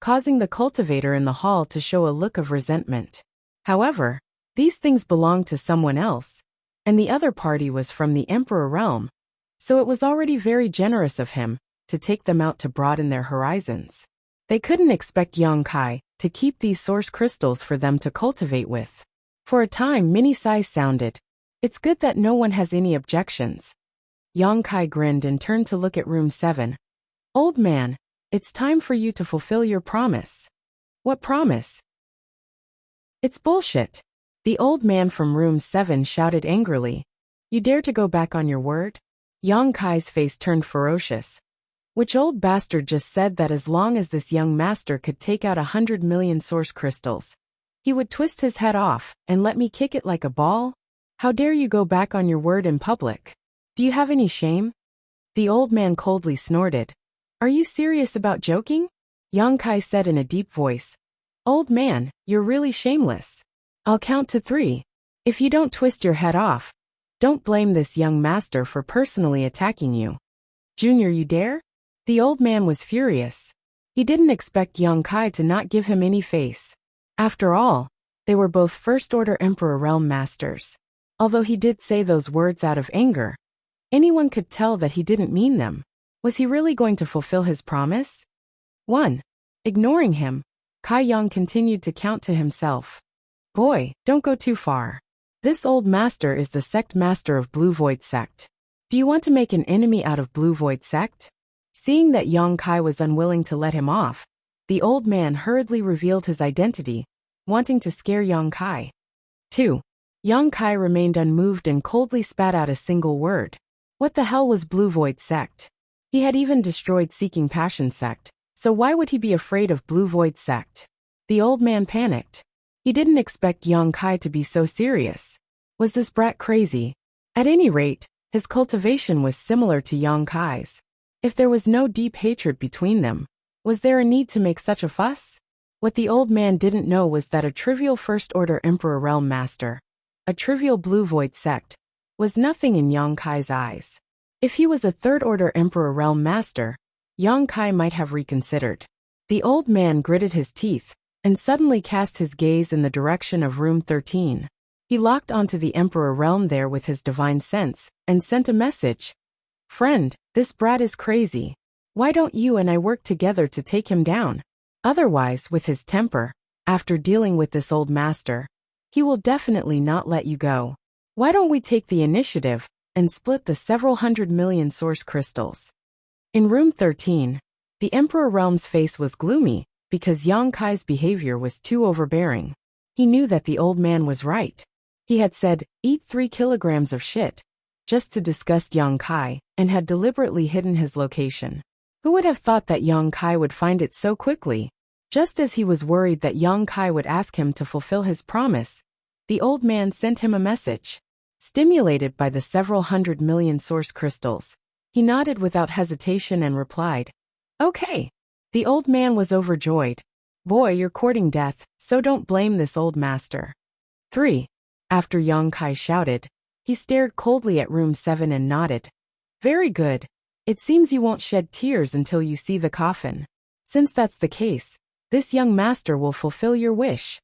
causing the cultivator in the hall to show a look of resentment. However, these things belonged to someone else, and the other party was from the Emperor realm, so it was already very generous of him to take them out to broaden their horizons. They couldn't expect Yang Kai to keep these source crystals for them to cultivate with. For a time, many sighs sounded. It's good that no one has any objections. Yang Kai grinned and turned to look at room 7. Old man, it's time for you to fulfill your promise. What promise? It's bullshit. The old man from room 7 shouted angrily. You dare to go back on your word? Yang Kai's face turned ferocious. Which old bastard just said that as long as this young master could take out 100 million source crystals, he would twist his head off and let me kick it like a ball? How dare you go back on your word in public? Do you have any shame? The old man coldly snorted. Are you serious about joking? Yang Kai said in a deep voice. Old man, you're really shameless. I'll count to 3. If you don't twist your head off, don't blame this young master for personally attacking you. Junior, you dare? The old man was furious. He didn't expect Yang Kai to not give him any face. After all, they were both First Order Emperor Realm Masters. Although he did say those words out of anger, anyone could tell that he didn't mean them. Was he really going to fulfill his promise? 1. Ignoring him, Kai Yang continued to count to himself. Boy, don't go too far. This old master is the sect master of Blue Void Sect. Do you want to make an enemy out of Blue Void Sect? Seeing that Yang Kai was unwilling to let him off, the old man hurriedly revealed his identity, wanting to scare Yang Kai. 2. Yang Kai remained unmoved and coldly spat out a single word. What the hell was Blue Void Sect? He had even destroyed Seeking Passion Sect, so why would he be afraid of Blue Void Sect? The old man panicked. He didn't expect Yang Kai to be so serious. Was this brat crazy? At any rate, his cultivation was similar to Yang Kai's. If there was no deep hatred between them, was there a need to make such a fuss? What the old man didn't know was that a trivial First-Order Emperor Realm Master, a trivial Blue Void Sect, was nothing in Yang Kai's eyes. If he was a Third-Order Emperor Realm Master, Yang Kai might have reconsidered. The old man gritted his teeth and suddenly cast his gaze in the direction of room 13. He locked onto the Emperor realm there with his divine sense and sent a message. Friend, this brat is crazy. Why don't you and I work together to take him down? Otherwise, with his temper, after dealing with this old master, he will definitely not let you go. Why don't we take the initiative and split the several 100 million source crystals? In room 13, the Emperor Realm's face was gloomy because Yang Kai's behavior was too overbearing. He knew that the old man was right. He had said, eat 3 kilograms of shit, just to disgust Yang Kai, and had deliberately hidden his location. Who would have thought that Yang Kai would find it so quickly? Just as he was worried that Yang Kai would ask him to fulfill his promise, the old man sent him a message. Stimulated by the several 100 million source crystals, he nodded without hesitation and replied, Okay. The old man was overjoyed. Boy, you're courting death, so don't blame this old master. 3. After Yang Kai shouted, he stared coldly at room 7 and nodded. Very good. It seems you won't shed tears until you see the coffin. Since that's the case, this young master will fulfill your wish.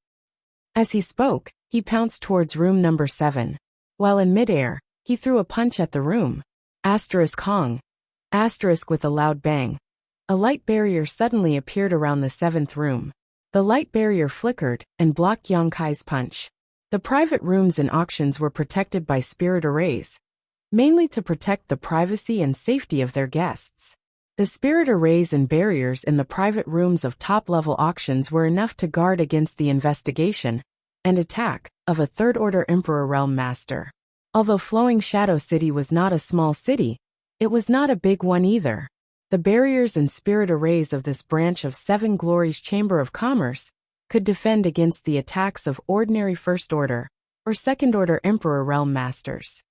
As he spoke, he pounced towards room number 7. While in midair, he threw a punch at the room. Hong. With a loud bang. A light barrier suddenly appeared around the 7th room. The light barrier flickered and blocked Yang Kai's punch. The private rooms and auctions were protected by spirit arrays, mainly to protect the privacy and safety of their guests. The spirit arrays and barriers in the private rooms of top-level auctions were enough to guard against the investigation and attack of a Third-Order Emperor Realm Master. Although Flowing Shadow City was not a small city, it was not a big one either. The barriers and spirit arrays of this branch of Seven Glories Chamber of Commerce could defend against the attacks of ordinary First-Order or Second-Order Emperor Realm Masters.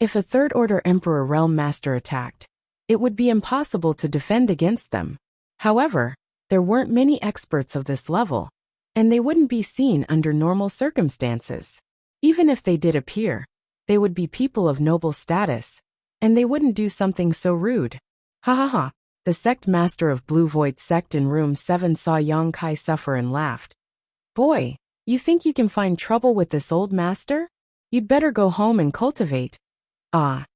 If a Third-Order Emperor Realm Master attacked, it would be impossible to defend against them. However, there weren't many experts of this level, and they wouldn't be seen under normal circumstances. Even if they did appear, they would be people of noble status, and they wouldn't do something so rude. Ha ha ha. The sect master of Blue Void Sect in room 7 saw Yang Kai suffer and laughed. Boy, you think you can find trouble with this old master? You'd better go home and cultivate. Ah.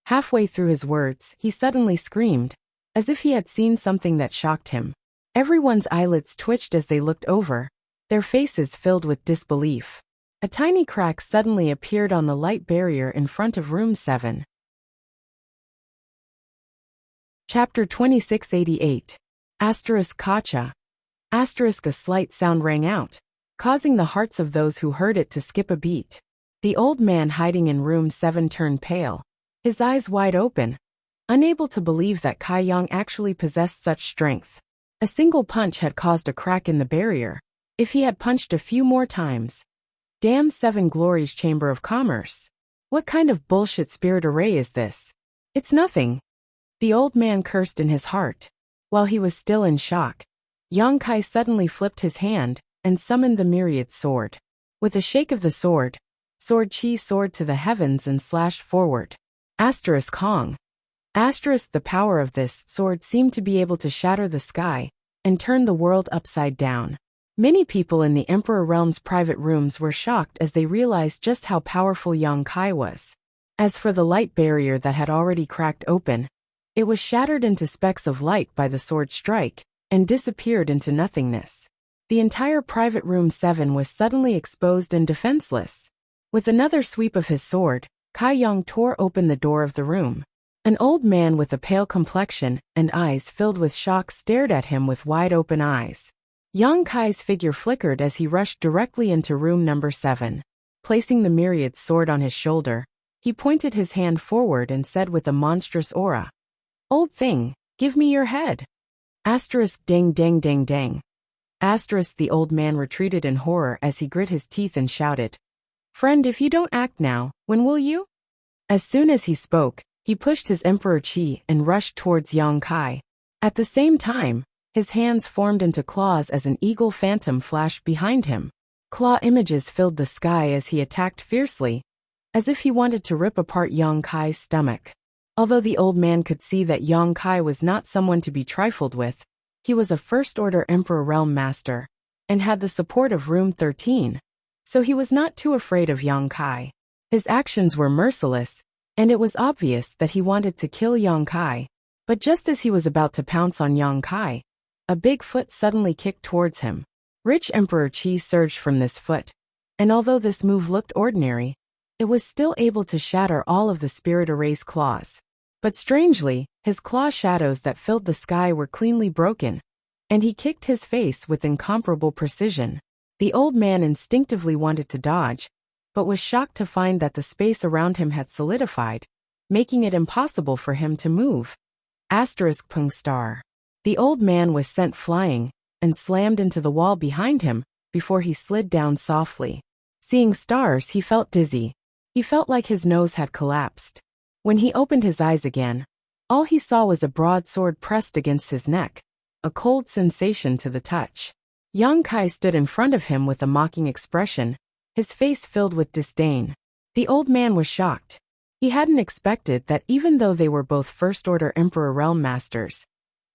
Halfway through his words, he suddenly screamed, as if he had seen something that shocked him. Everyone's eyelids twitched as they looked over, their faces filled with disbelief. A tiny crack suddenly appeared on the light barrier in front of room 7. Chapter 2688. Kacha. A slight sound rang out, causing the hearts of those who heard it to skip a beat. The old man hiding in room 7 turned pale, his eyes wide open, unable to believe that Kai Yang actually possessed such strength. A single punch had caused a crack in the barrier. If he had punched a few more times. Damn Seven Glories Chamber of Commerce. What kind of bullshit spirit array is this? It's nothing. The old man cursed in his heart. While he was still in shock, Yang Kai suddenly flipped his hand and summoned the myriad sword. With a shake of the sword Chi soared to the heavens and slashed forward. Hong. The power of this sword seemed to be able to shatter the sky and turn the world upside down. Many people in the Emperor Realm's private rooms were shocked as they realized just how powerful Yang Kai was. As for the light barrier that had already cracked open, it was shattered into specks of light by the sword strike and disappeared into nothingness. The entire private room 7 was suddenly exposed and defenseless. With another sweep of his sword, Kai Yang tore open the door of the room. An old man with a pale complexion and eyes filled with shock stared at him with wide-open eyes. Yang Kai's figure flickered as he rushed directly into room number 7. Placing the myriad sword on his shoulder, he pointed his hand forward and said with a monstrous aura, "Old thing, give me your head." Asterisk ding ding ding ding. Asterisk the old man retreated in horror as he grit his teeth and shouted, "Friend, if you don't act now, when will you?" As soon as he spoke, he pushed his Emperor Qi and rushed towards Yang Kai. At the same time, his hands formed into claws as an eagle phantom flashed behind him. Claw images filled the sky as he attacked fiercely, as if he wanted to rip apart Yang Kai's stomach. Although the old man could see that Yang Kai was not someone to be trifled with, he was a first-order Emperor Realm Master, and had the support of Room 13, so he was not too afraid of Yang Kai. His actions were merciless, and it was obvious that he wanted to kill Yang Kai. But just as he was about to pounce on Yang Kai, a big foot suddenly kicked towards him. Rich Emperor Qi surged from this foot, and although this move looked ordinary, it was still able to shatter all of the Spirit Array's claws. But strangely, his claw shadows that filled the sky were cleanly broken, and he kicked his face with incomparable precision. The old man instinctively wanted to dodge, but was shocked to find that the space around him had solidified, making it impossible for him to move. Asterisk Pung Star. The old man was sent flying, and slammed into the wall behind him, before he slid down softly. Seeing stars, he felt dizzy. He felt like his nose had collapsed. When he opened his eyes again, all he saw was a broadsword pressed against his neck, a cold sensation to the touch. Yang Kai stood in front of him with a mocking expression, his face filled with disdain. The old man was shocked. He hadn't expected that even though they were both First-Order Emperor Realm Masters,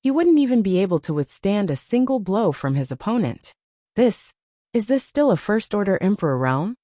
he wouldn't even be able to withstand a single blow from his opponent. Is this still a First-Order Emperor Realm?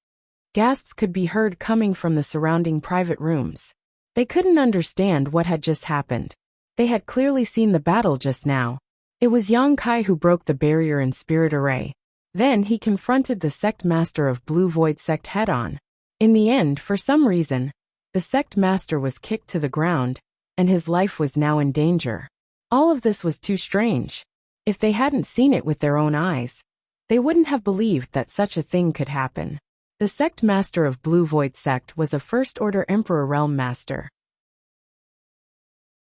Gasps could be heard coming from the surrounding private rooms. They couldn't understand what had just happened. They had clearly seen the battle just now. It was Yang Kai who broke the barrier in Spirit Array. Then he confronted the Sect Master of Blue Void Sect head-on. In the end, for some reason, the Sect Master was kicked to the ground, and his life was now in danger. All of this was too strange. If they hadn't seen it with their own eyes, they wouldn't have believed that such a thing could happen. The Sect Master of Blue Void Sect was a First-Order Emperor Realm Master.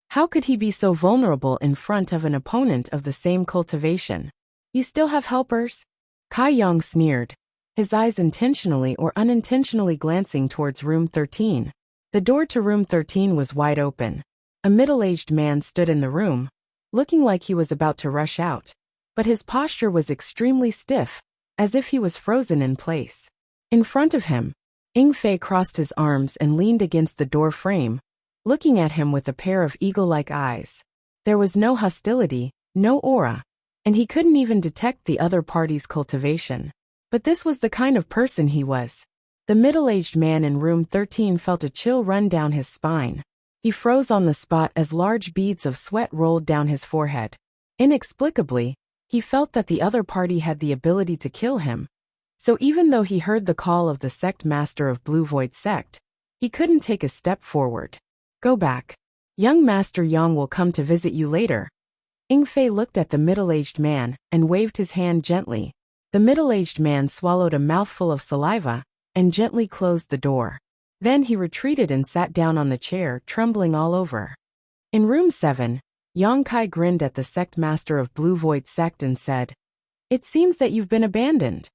How could he be so vulnerable in front of an opponent of the same cultivation? You still have helpers? Kai Yang sneered, his eyes intentionally or unintentionally glancing towards room 13. The door to room 13 was wide open. A middle-aged man stood in the room, looking like he was about to rush out, but his posture was extremely stiff, as if he was frozen in place. In front of him, Ying Fei crossed his arms and leaned against the door frame, looking at him with a pair of eagle-like eyes. There was no hostility, no aura, and he couldn't even detect the other party's cultivation. But this was the kind of person he was. The middle-aged man in room 13 felt a chill run down his spine. He froze on the spot as large beads of sweat rolled down his forehead. Inexplicably, he felt that the other party had the ability to kill him. So even though he heard the call of the Sect Master of Blue Void Sect, he couldn't take a step forward. Go back. Young Master Yang will come to visit you later. Ying Fei looked at the middle-aged man and waved his hand gently. The middle-aged man swallowed a mouthful of saliva and gently closed the door. Then he retreated and sat down on the chair, trembling all over. In room 7, Yang Kai grinned at the Sect Master of Blue Void Sect and said, "It seems that you've been abandoned."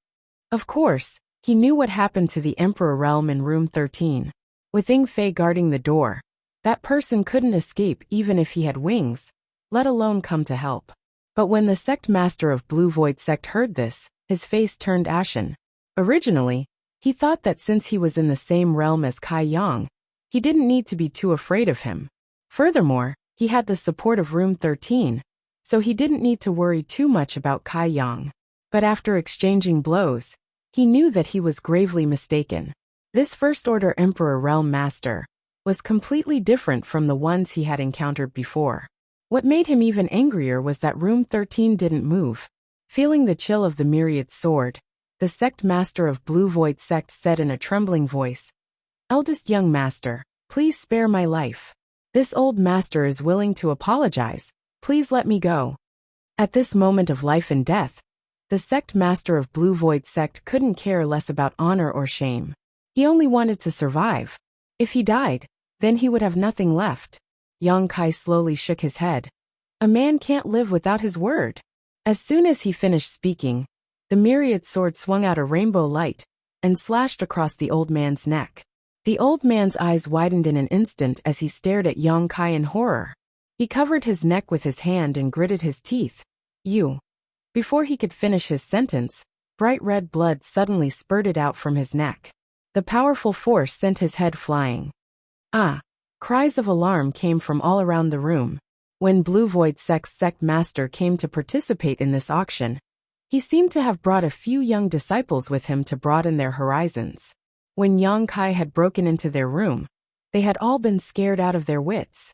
Of course, he knew what happened to the Emperor Realm in room 13. With Ying Fei guarding the door, that person couldn't escape even if he had wings, let alone come to help. But when the Sect Master of Blue Void Sect heard this, his face turned ashen. Originally, he thought that since he was in the same realm as Kai Yang, he didn't need to be too afraid of him. Furthermore, he had the support of room 13, so he didn't need to worry too much about Kai Yang. But after exchanging blows, he knew that he was gravely mistaken. This First-Order Emperor Realm Master was completely different from the ones he had encountered before. What made him even angrier was that Room 13 didn't move. Feeling the chill of the Myriad sword, the sect master of Blue Void Sect said in a trembling voice, "Eldest young master, please spare my life. This old master is willing to apologize. Please let me go." At this moment of life and death, the sect master of Blue Void Sect couldn't care less about honor or shame. He only wanted to survive. If he died, then he would have nothing left. Yang Kai slowly shook his head. A man can't live without his word. As soon as he finished speaking, the Myriad sword swung out a rainbow light and slashed across the old man's neck. The old man's eyes widened in an instant as he stared at Yang Kai in horror. He covered his neck with his hand and gritted his teeth. "You." Before he could finish his sentence, bright red blood suddenly spurted out from his neck. The powerful force sent his head flying. "Ah!" Cries of alarm came from all around the room. When Blue Void Sect's sect master came to participate in this auction, he seemed to have brought a few young disciples with him to broaden their horizons. When Yang Kai had broken into their room, they had all been scared out of their wits.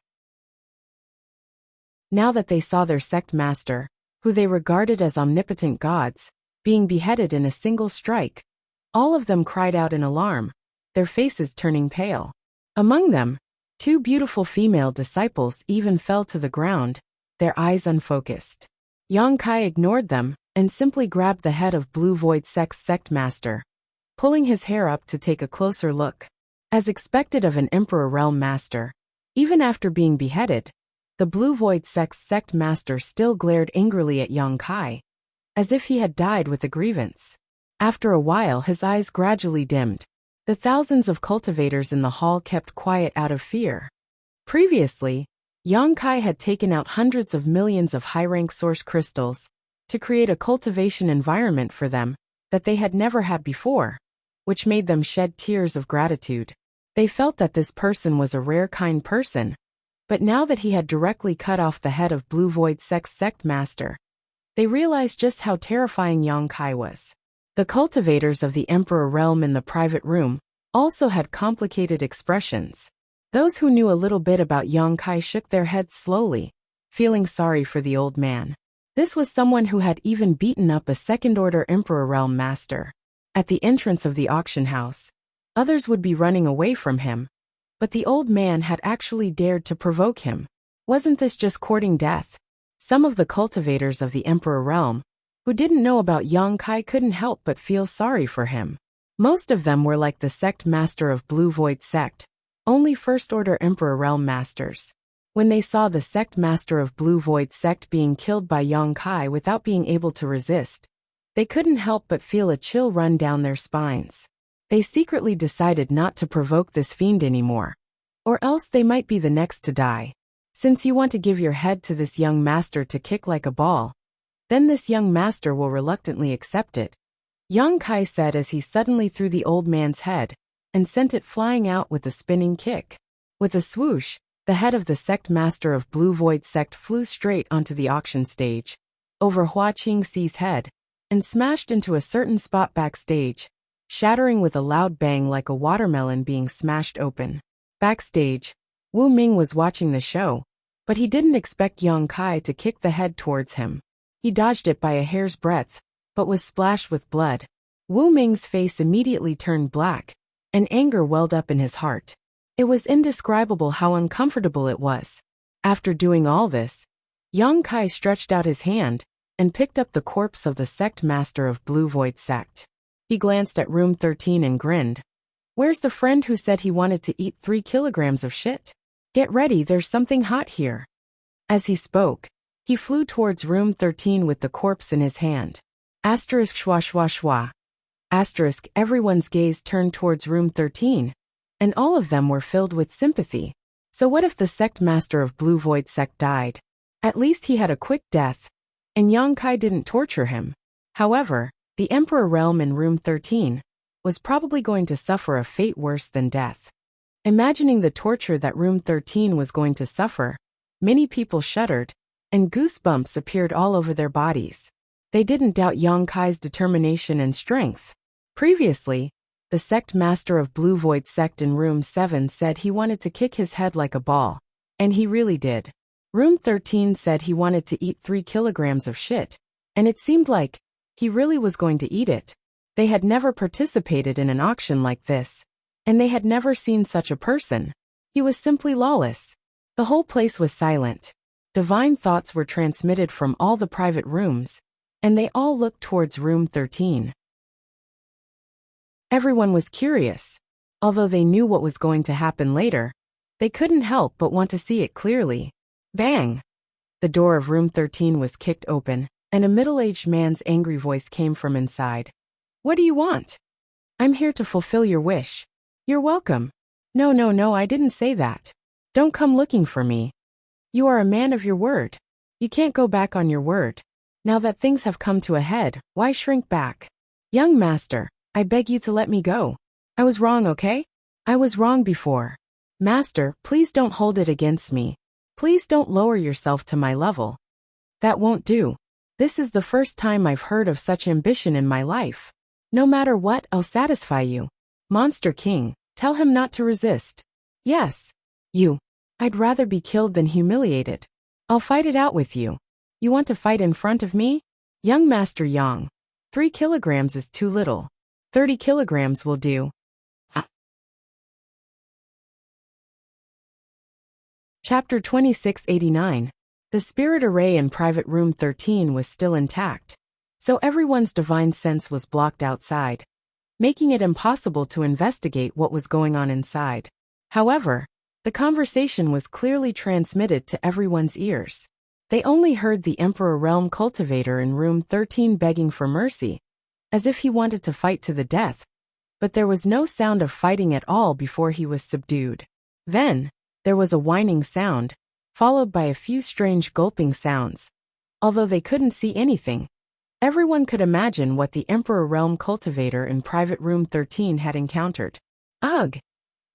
Now that they saw their sect master, who they regarded as omnipotent gods, being beheaded in a single strike, all of them cried out in alarm, their faces turning pale. Among them, 2 beautiful female disciples even fell to the ground, their eyes unfocused. Yang Kai ignored them and simply grabbed the head of Blue Void Sect's sect master, pulling his hair up to take a closer look. As expected of an Emperor Realm Master, even after being beheaded, the Blue Void Sect's sect master still glared angrily at Yang Kai, as if he had died with a grievance. After a while his eyes gradually dimmed. The thousands of cultivators in the hall kept quiet out of fear. Previously, Yang Kai had taken out hundreds of millions of high-rank source crystals to create a cultivation environment for them that they had never had before, which made them shed tears of gratitude. They felt that this person was a rare kind person, but now that he had directly cut off the head of Blue Void Sect's sect master, they realized just how terrifying Yang Kai was. The cultivators of the Emperor Realm in the private room also had complicated expressions. Those who knew a little bit about Yang Kai shook their heads slowly, feeling sorry for the old man. This was someone who had even beaten up a second-order Emperor Realm Master. At the entrance of the auction house, others would be running away from him, but the old man had actually dared to provoke him. Wasn't this just courting death? Some of the cultivators of the Emperor Realm, who didn't know about Yang Kai, couldn't help but feel sorry for him. Most of them were like the sect master of Blue Void Sect, only First-Order Emperor Realm Masters. When they saw the sect master of Blue Void Sect being killed by Yang Kai without being able to resist, they couldn't help but feel a chill run down their spines. They secretly decided not to provoke this fiend anymore, or else they might be the next to die. Since you want to give your head to this young master to kick like a ball, then this young master will reluctantly accept it, Yang Kai said as he suddenly threw the old man's head and sent it flying out with a spinning kick. With a swoosh, the head of the sect master of Blue Void Sect flew straight onto the auction stage, over Hua Qingxi's head, and smashed into a certain spot backstage, shattering with a loud bang like a watermelon being smashed open. Backstage, Wu Ming was watching the show, but he didn't expect Yang Kai to kick the head towards him. He dodged it by a hair's breadth, but was splashed with blood. Wu Ming's face immediately turned black, and anger welled up in his heart. It was indescribable how uncomfortable it was. After doing all this, Yang Kai stretched out his hand and picked up the corpse of the sect master of Blue Void Sect. He glanced at room 13 and grinned. "Where's the friend who said he wanted to eat 3 kilograms of shit? Get ready, there's something hot here." As he spoke, he flew towards room 13 with the corpse in his hand. Asterisk schwa schwa schwa. Asterisk, everyone's gaze turned towards room 13, and all of them were filled with sympathy. So what if the sect master of Blue Void Sect died? At least he had a quick death, and Yang Kai didn't torture him. However, the Emperor Realm in room 13 was probably going to suffer a fate worse than death. Imagining the torture that room 13 was going to suffer, many people shuddered, and goosebumps appeared all over their bodies. They didn't doubt Yang Kai's determination and strength. Previously, the sect master of Blue Void sect in room 7 said he wanted to kick his head like a ball, and he really did. Room 13 said he wanted to eat 3 kilograms of shit, and it seemed like he really was going to eat it. They had never participated in an auction like this, and they had never seen such a person. He was simply lawless. The whole place was silent. Divine thoughts were transmitted from all the private rooms, and they all looked towards room 13. Everyone was curious. Although they knew what was going to happen later, they couldn't help but want to see it clearly. Bang! The door of room 13 was kicked open, and a middle-aged man's angry voice came from inside. What do you want? I'm here to fulfill your wish. You're welcome. No, I didn't say that. Don't come looking for me. You are a man of your word. You can't go back on your word. Now that things have come to a head, why shrink back? Young master, I beg you to let me go. I was wrong, okay? I was wrong before. Master, please don't hold it against me. Please don't lower yourself to my level. That won't do. This is the first time I've heard of such ambition in my life. No matter what, I'll satisfy you. Monster King, tell him not to resist. Yes. You. I'd rather be killed than humiliated. I'll fight it out with you. You want to fight in front of me? Young Master Yang. 3 kilograms is too little. 30 kilograms will do. Chapter 2689. The spirit array in private room 13 was still intact, so everyone's divine sense was blocked outside, making it impossible to investigate what was going on inside. However, the conversation was clearly transmitted to everyone's ears. They only heard the Emperor Realm cultivator in room 13 begging for mercy, as if he wanted to fight to the death, but there was no sound of fighting at all before he was subdued. Then, there was a whining sound, followed by a few strange gulping sounds. Although they couldn't see anything, everyone could imagine what the Emperor Realm cultivator in private room 13 had encountered. Ugh!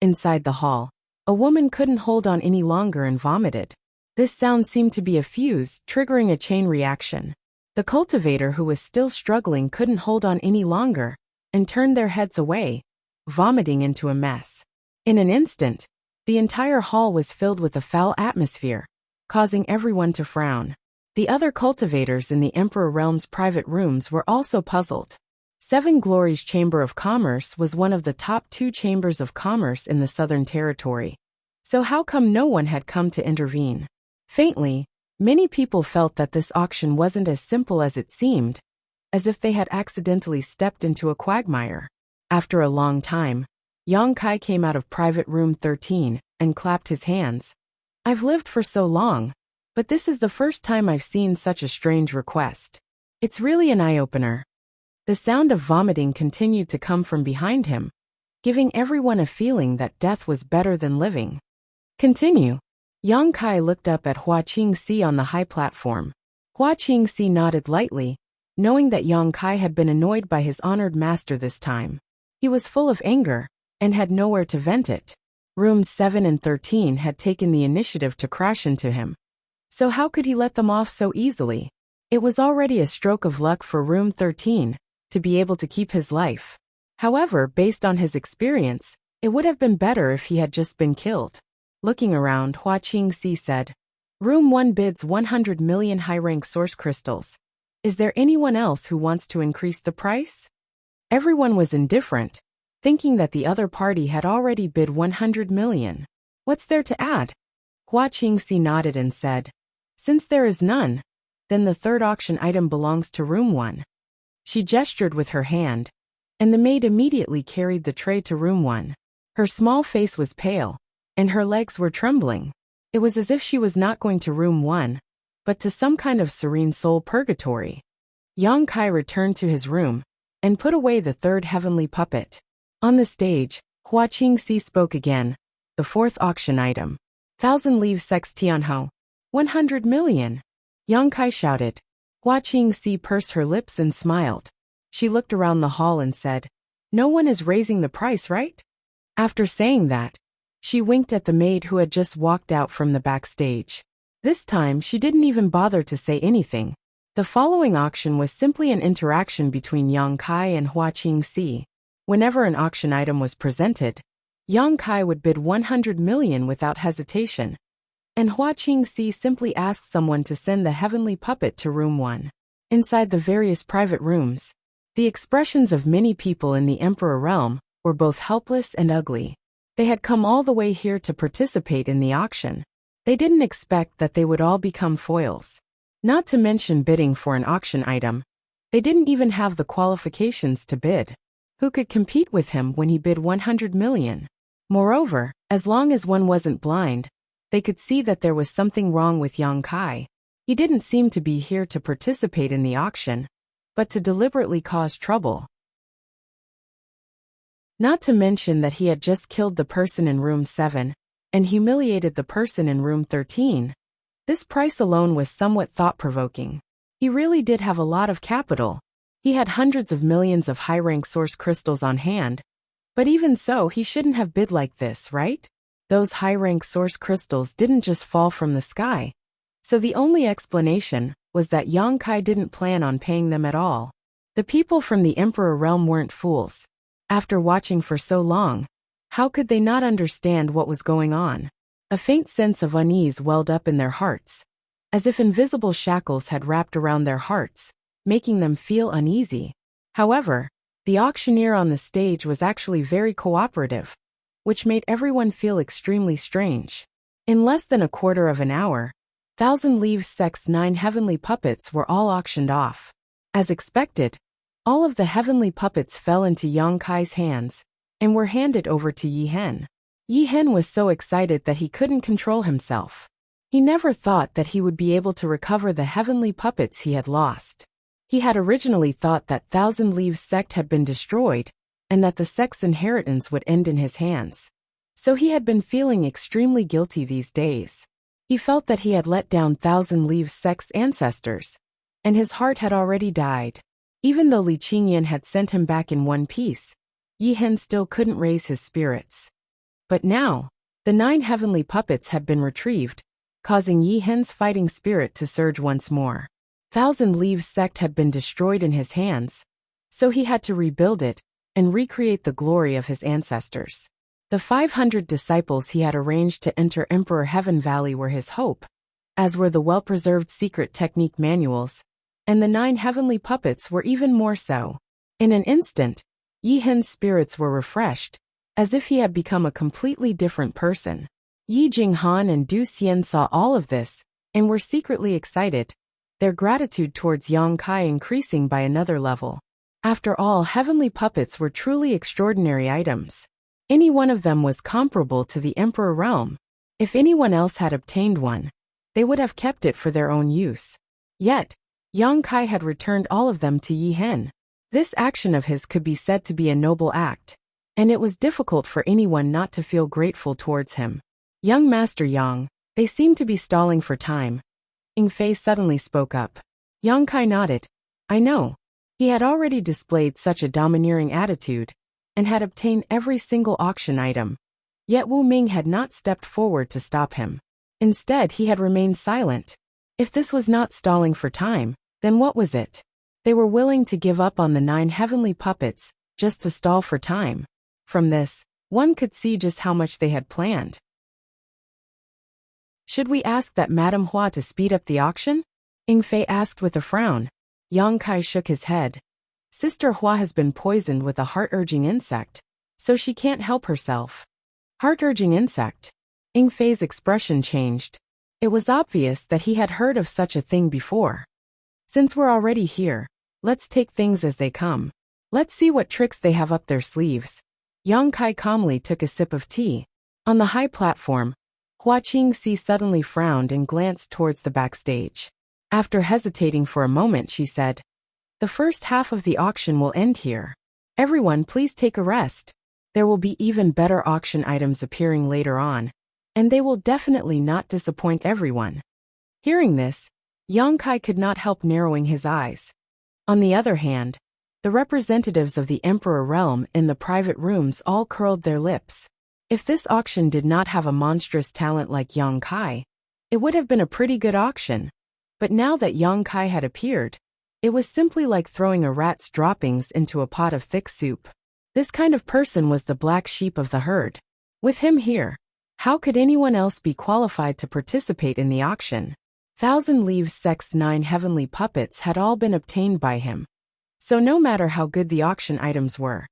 Inside the hall, a woman couldn't hold on any longer and vomited. This sound seemed to be a fuse, triggering a chain reaction. The cultivator who was still struggling couldn't hold on any longer, and turned their heads away, vomiting into a mess. In an instant, the entire hall was filled with a foul atmosphere, causing everyone to frown. The other cultivators in the Emperor Realm's private rooms were also puzzled. Seven Glories Chamber of Commerce was one of the top 2 chambers of commerce in the Southern Territory. So how come no one had come to intervene? Faintly, many people felt that this auction wasn't as simple as it seemed, as if they had accidentally stepped into a quagmire. After a long time, Yang Kai came out of private room 13 and clapped his hands. I've lived for so long, but this is the first time I've seen such a strange request. It's really an eye-opener. The sound of vomiting continued to come from behind him, giving everyone a feeling that death was better than living. Continue. Yang Kai looked up at Hua Qingxi on the high platform. Hua Qingxi nodded lightly, knowing that Yang Kai had been annoyed by his honored master this time. He was full of anger, and had nowhere to vent it. Rooms 7 and 13 had taken the initiative to crash into him. So how could he let them off so easily? It was already a stroke of luck for room 13 to be able to keep his life. However, based on his experience, it would have been better if he had just been killed. Looking around, Hua Qingxi said, Room 1 bids 100 million high-rank source crystals. Is there anyone else who wants to increase the price? Everyone was indifferent, thinking that the other party had already bid 100 million. What's there to add? Hua Qingxi nodded and said, Since there is none, then the third auction item belongs to room 1. She gestured with her hand, and the maid immediately carried the tray to room 1. Her small face was pale, and her legs were trembling. It was as if she was not going to room 1, but to some kind of serene soul purgatory. Yang Kai returned to his room, and put away the third heavenly puppet. On the stage, Hua Qingxi spoke again. The fourth auction item. 1,000 leaves sex Tianhou. 100 million. Yang Kai shouted. Hua Qingxi pursed her lips and smiled. She looked around the hall and said, No one is raising the price, right? After saying that, she winked at the maid who had just walked out from the backstage. This time she didn't even bother to say anything. The following auction was simply an interaction between Yang Kai and Hua Qingxi. Whenever an auction item was presented, Yang Kai would bid 100 million without hesitation, and Hua Qingxi simply asked someone to send the heavenly puppet to room 1. Inside the various private rooms, the expressions of many people in the Emperor realm were both helpless and ugly. They had come all the way here to participate in the auction. They didn't expect that they would all become foils. Not to mention bidding for an auction item. They didn't even have the qualifications to bid. Who could compete with him when he bid 100 million? Moreover, as long as one wasn't blind, they could see that there was something wrong with Yang Kai. He didn't seem to be here to participate in the auction, but to deliberately cause trouble. Not to mention that he had just killed the person in room 7 and humiliated the person in room 13. This price alone was somewhat thought-provoking. He really did have a lot of capital. He had hundreds of millions of high-rank source crystals on hand. But even so, he shouldn't have bid like this, right? Those high-rank source crystals didn't just fall from the sky. So the only explanation was that Yang Kai didn't plan on paying them at all. The people from the Emperor realm weren't fools. After watching for so long, how could they not understand what was going on? A faint sense of unease welled up in their hearts, as if invisible shackles had wrapped around their hearts, making them feel uneasy. However, the auctioneer on the stage was actually very cooperative, which made everyone feel extremely strange. In less than a quarter of an hour, 1,000 Leaves Sect's 9 heavenly puppets were all auctioned off. As expected, all of the heavenly puppets fell into Yang Kai's hands and were handed over to Yi Hen. Yi Hen was so excited that he couldn't control himself. He never thought that he would be able to recover the heavenly puppets he had lost. He had originally thought that 1,000 Leaves Sect had been destroyed, and that the sect's inheritance would end in his hands. So he had been feeling extremely guilty these days. He felt that he had let down 1,000 Leaves Sect's ancestors, and his heart had already died. Even though Li Qingyan had sent him back in one piece, Yi Hen still couldn't raise his spirits. But now, the 9 heavenly puppets had been retrieved, causing Yi Hen's fighting spirit to surge once more. 1,000 Leaves Sect had been destroyed in his hands, so he had to rebuild it and recreate the glory of his ancestors. The 500 disciples he had arranged to enter Emperor Heaven Valley were his hope, as were the well-preserved secret technique manuals, and the 9 heavenly puppets were even more so. In an instant, Yi Hen's spirits were refreshed, as if he had become a completely different person. Yi Jinghan and Du Xian saw all of this, and were secretly excited, their gratitude towards Yang Kai increasing by another level. After all, heavenly puppets were truly extraordinary items. Any one of them was comparable to the Emperor realm. If anyone else had obtained one, they would have kept it for their own use. Yet, Yang Kai had returned all of them to Yi Hen. This action of his could be said to be a noble act, and it was difficult for anyone not to feel grateful towards him. Young Master Yang, they seem to be stalling for time. Ying Fei suddenly spoke up. Yang Kai nodded. I know. He had already displayed such a domineering attitude, and had obtained every single auction item. Yet Wu Ming had not stepped forward to stop him. Instead, he had remained silent. If this was not stalling for time, then what was it? They were willing to give up on the 9 heavenly puppets, just to stall for time. From this, one could see just how much they had planned. Should we ask that Madame Hua to speed up the auction? Ying Fei asked with a frown. Yang Kai shook his head. Sister Hua has been poisoned with a heart-urging insect, so she can't help herself. Heart-urging insect? Ying Fei's expression changed. It was obvious that he had heard of such a thing before. Since we're already here, let's take things as they come. Let's see what tricks they have up their sleeves. Yang Kai calmly took a sip of tea. On the high platform, Hua Qingxi suddenly frowned and glanced towards the backstage. After hesitating for a moment, she said, The first half of the auction will end here. Everyone, please take a rest. There will be even better auction items appearing later on, and they will definitely not disappoint everyone. Hearing this, Yang Kai could not help narrowing his eyes. On the other hand, the representatives of the Emperor realm in the private rooms all curled their lips. If this auction did not have a monstrous talent like Yang Kai, it would have been a pretty good auction. But now that Yang Kai had appeared, it was simply like throwing a rat's droppings into a pot of thick soup. This kind of person was the black sheep of the herd. With him here, how could anyone else be qualified to participate in the auction? 1,000 Leaves Sect's 9 heavenly puppets had all been obtained by him. So no matter how good the auction items were,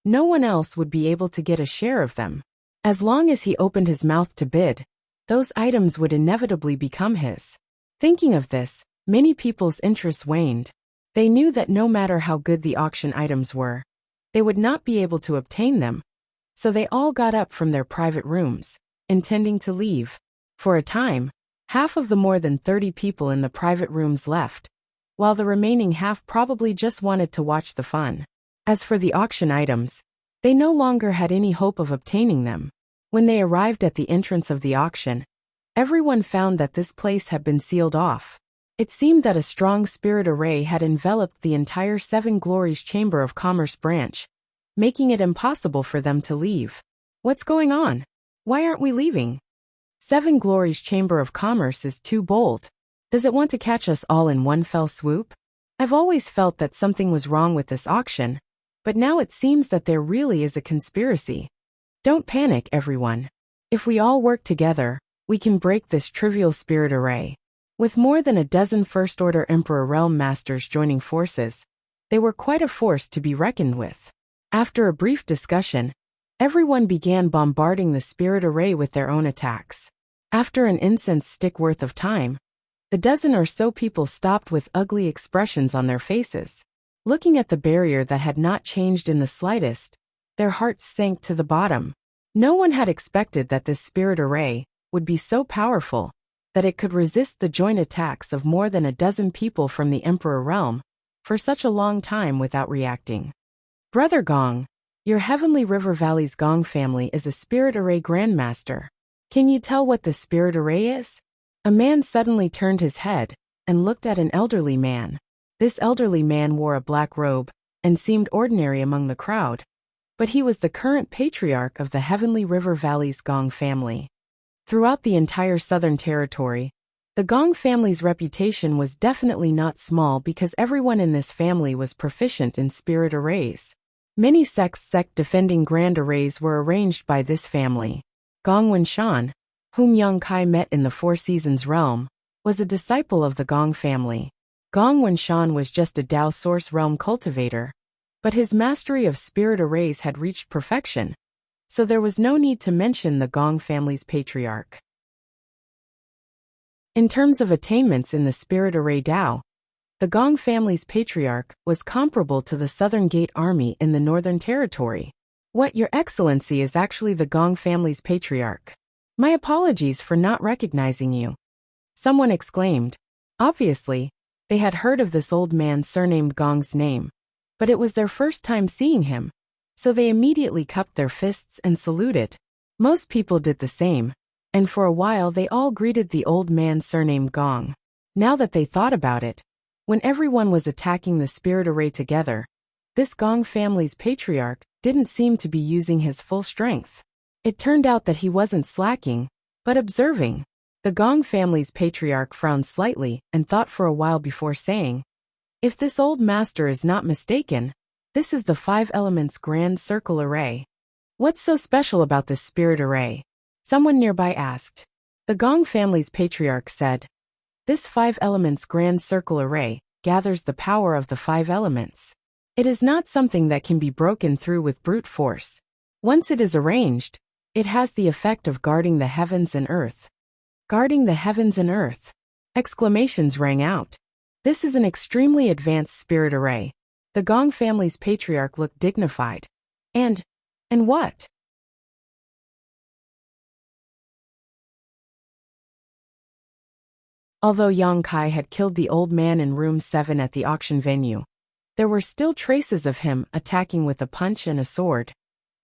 no one else would be able to get a share of them. As long as he opened his mouth to bid, those items would inevitably become his. Thinking of this, many people's interest waned. They knew that no matter how good the auction items were, they would not be able to obtain them. So they all got up from their private rooms, intending to leave. For a time, half of the more than 30 people in the private rooms left, while the remaining half probably just wanted to watch the fun. As for the auction items, they no longer had any hope of obtaining them. When they arrived at the entrance of the auction, everyone found that this place had been sealed off. It seemed that a strong spirit array had enveloped the entire Seven Glories Chamber of Commerce branch, making it impossible for them to leave. What's going on? Why aren't we leaving? Seven Glories Chamber of Commerce is too bold. Does it want to catch us all in one fell swoop? I've always felt that something was wrong with this auction, but now it seems that there really is a conspiracy. Don't panic, everyone. If we all work together, we can break this trivial spirit array. With more than a dozen First-Order Emperor Realm Masters joining forces, they were quite a force to be reckoned with. After a brief discussion, everyone began bombarding the spirit array with their own attacks. After an incense stick worth of time, the dozen or so people stopped with ugly expressions on their faces. Looking at the barrier that had not changed in the slightest, their hearts sank to the bottom. No one had expected that this spirit array would be so powerful that it could resist the joint attacks of more than a dozen people from the Emperor Realm for such a long time without reacting. Brother Gong, your Heavenly River Valley's Gong family is a spirit array grandmaster. Can you tell what the spirit array is? A man suddenly turned his head and looked at an elderly man. This elderly man wore a black robe and seemed ordinary among the crowd, but he was the current patriarch of the Heavenly River Valley's Gong family. Throughout the entire Southern Territory, the Gong family's reputation was definitely not small because everyone in this family was proficient in spirit arrays. Many sect-defending grand arrays were arranged by this family. Gong Wenshan, whom Yang Kai met in the Four Seasons realm, was a disciple of the Gong family. Gong Wenshan was just a Dao Source realm cultivator, but his mastery of spirit arrays had reached perfection, so there was no need to mention the Gong family's patriarch. In terms of attainments in the spirit array Dao, the Gong family's patriarch was comparable to the Southern Gate Army in the Northern Territory. What, Your Excellency, is actually the Gong family's patriarch. My apologies for not recognizing you. Someone exclaimed. Obviously, they had heard of this old man surnamed Gong's name, but it was their first time seeing him, so they immediately cupped their fists and saluted. Most people did the same, and for a while they all greeted the old man surnamed Gong. Now that they thought about it, when everyone was attacking the spirit array together, this Gong family's patriarch didn't seem to be using his full strength. It turned out that he wasn't slacking, but observing. The Gong family's patriarch frowned slightly and thought for a while before saying, "If this old master is not mistaken, this is the Five Elements Grand Circle Array. What's so special about this spirit array?" Someone nearby asked. The Gong family's patriarch said, "This Five Elements Grand Circle Array gathers the power of the five elements. It is not something that can be broken through with brute force. Once it is arranged, it has the effect of guarding the heavens and earth." Guarding the heavens and earth. Exclamations rang out. This is an extremely advanced spirit array. The Gong family's patriarch looked dignified. And what? Although Yang Kai had killed the old man in room 7 at the auction venue, there were still traces of him attacking with a punch and a sword.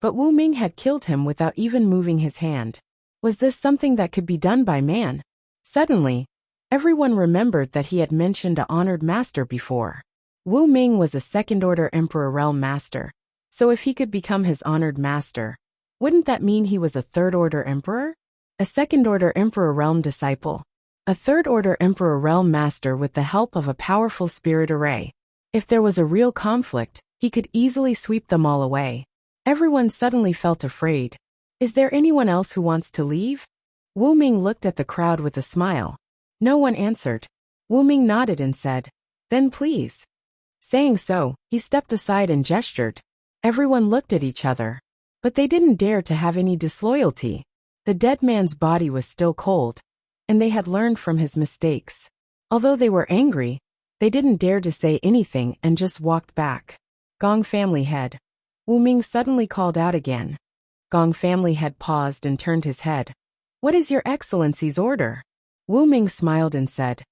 But Wu Ming had killed him without even moving his hand. Was this something that could be done by man? Suddenly, everyone remembered that he had mentioned a honored master before. Wu Ming was a second-order Emperor Realm Master, so if he could become his honored master, wouldn't that mean he was a third-order Emperor? A second-order Emperor Realm disciple. a third-order Emperor Realm Master with the help of a powerful spirit array. If there was a real conflict, he could easily sweep them all away. Everyone suddenly felt afraid. Is there anyone else who wants to leave? Wu Ming looked at the crowd with a smile. No one answered. Wu Ming nodded and said, "Then please." Saying so, he stepped aside and gestured. Everyone looked at each other. But they didn't dare to have any disloyalty. The dead man's body was still cold, and they had learned from his mistakes. Although they were angry, they didn't dare to say anything and just walked back. Gong family head. Wu Ming suddenly called out again. Gong family head paused and turned his head. "What is your excellency's order?" Wu Ming smiled and said,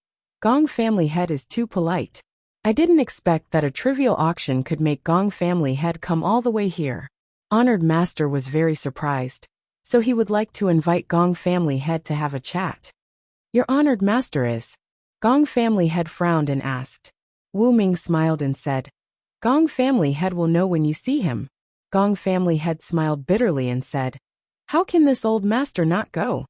"Gong family head is too polite. I didn't expect that a trivial auction could make Gong family head come all the way here." Honored Master was very surprised, so he would like to invite Gong family head to have a chat. "Your honored master is?" Gong family head frowned and asked. Wu Ming smiled and said, "Gong family head will know when you see him." Gong family head smiled bitterly and said, "How can this old master not go?"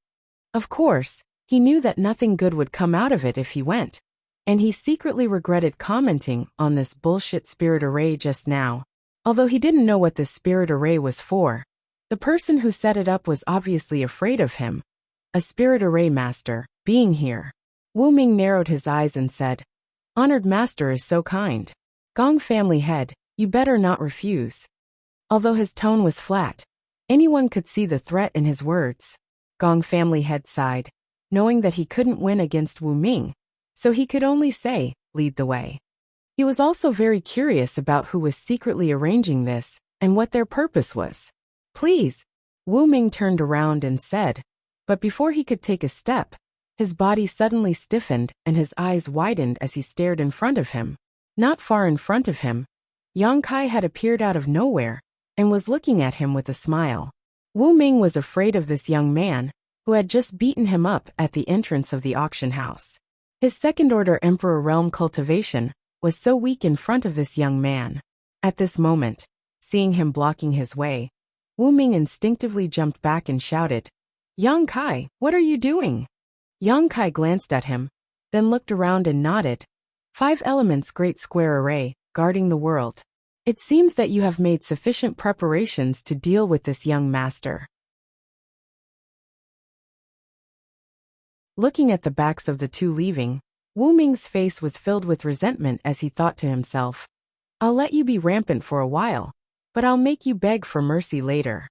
Of course, he knew that nothing good would come out of it if he went, and he secretly regretted commenting on this bullshit spirit array just now. Although he didn't know what this spirit array was for, the person who set it up was obviously afraid of him. A spirit array master, being here. Wu Ming narrowed his eyes and said, "Honored master is so kind. Gong family head, you better not refuse." Although his tone was flat, anyone could see the threat in his words. Gong family head sighed, knowing that he couldn't win against Wu Ming, so he could only say, "Lead the way." He was also very curious about who was secretly arranging this and what their purpose was. "Please." Wu Ming turned around and said, but before he could take a step, his body suddenly stiffened and his eyes widened as he stared in front of him. Not far in front of him, Yang Kai had appeared out of nowhere and was looking at him with a smile. Wu Ming was afraid of this young man, who had just beaten him up at the entrance of the auction house. His second-order Emperor Realm cultivation was so weak in front of this young man. At this moment, seeing him blocking his way, Wu Ming instinctively jumped back and shouted, "Yang Kai, what are you doing?" Yang Kai glanced at him, then looked around and nodded. "5 elements Great Square Array, guarding the world. It seems that you have made sufficient preparations to deal with this young master." Looking at the backs of the two leaving, Wu Ming's face was filled with resentment as he thought to himself, "I'll let you be rampant for a while, but I'll make you beg for mercy later."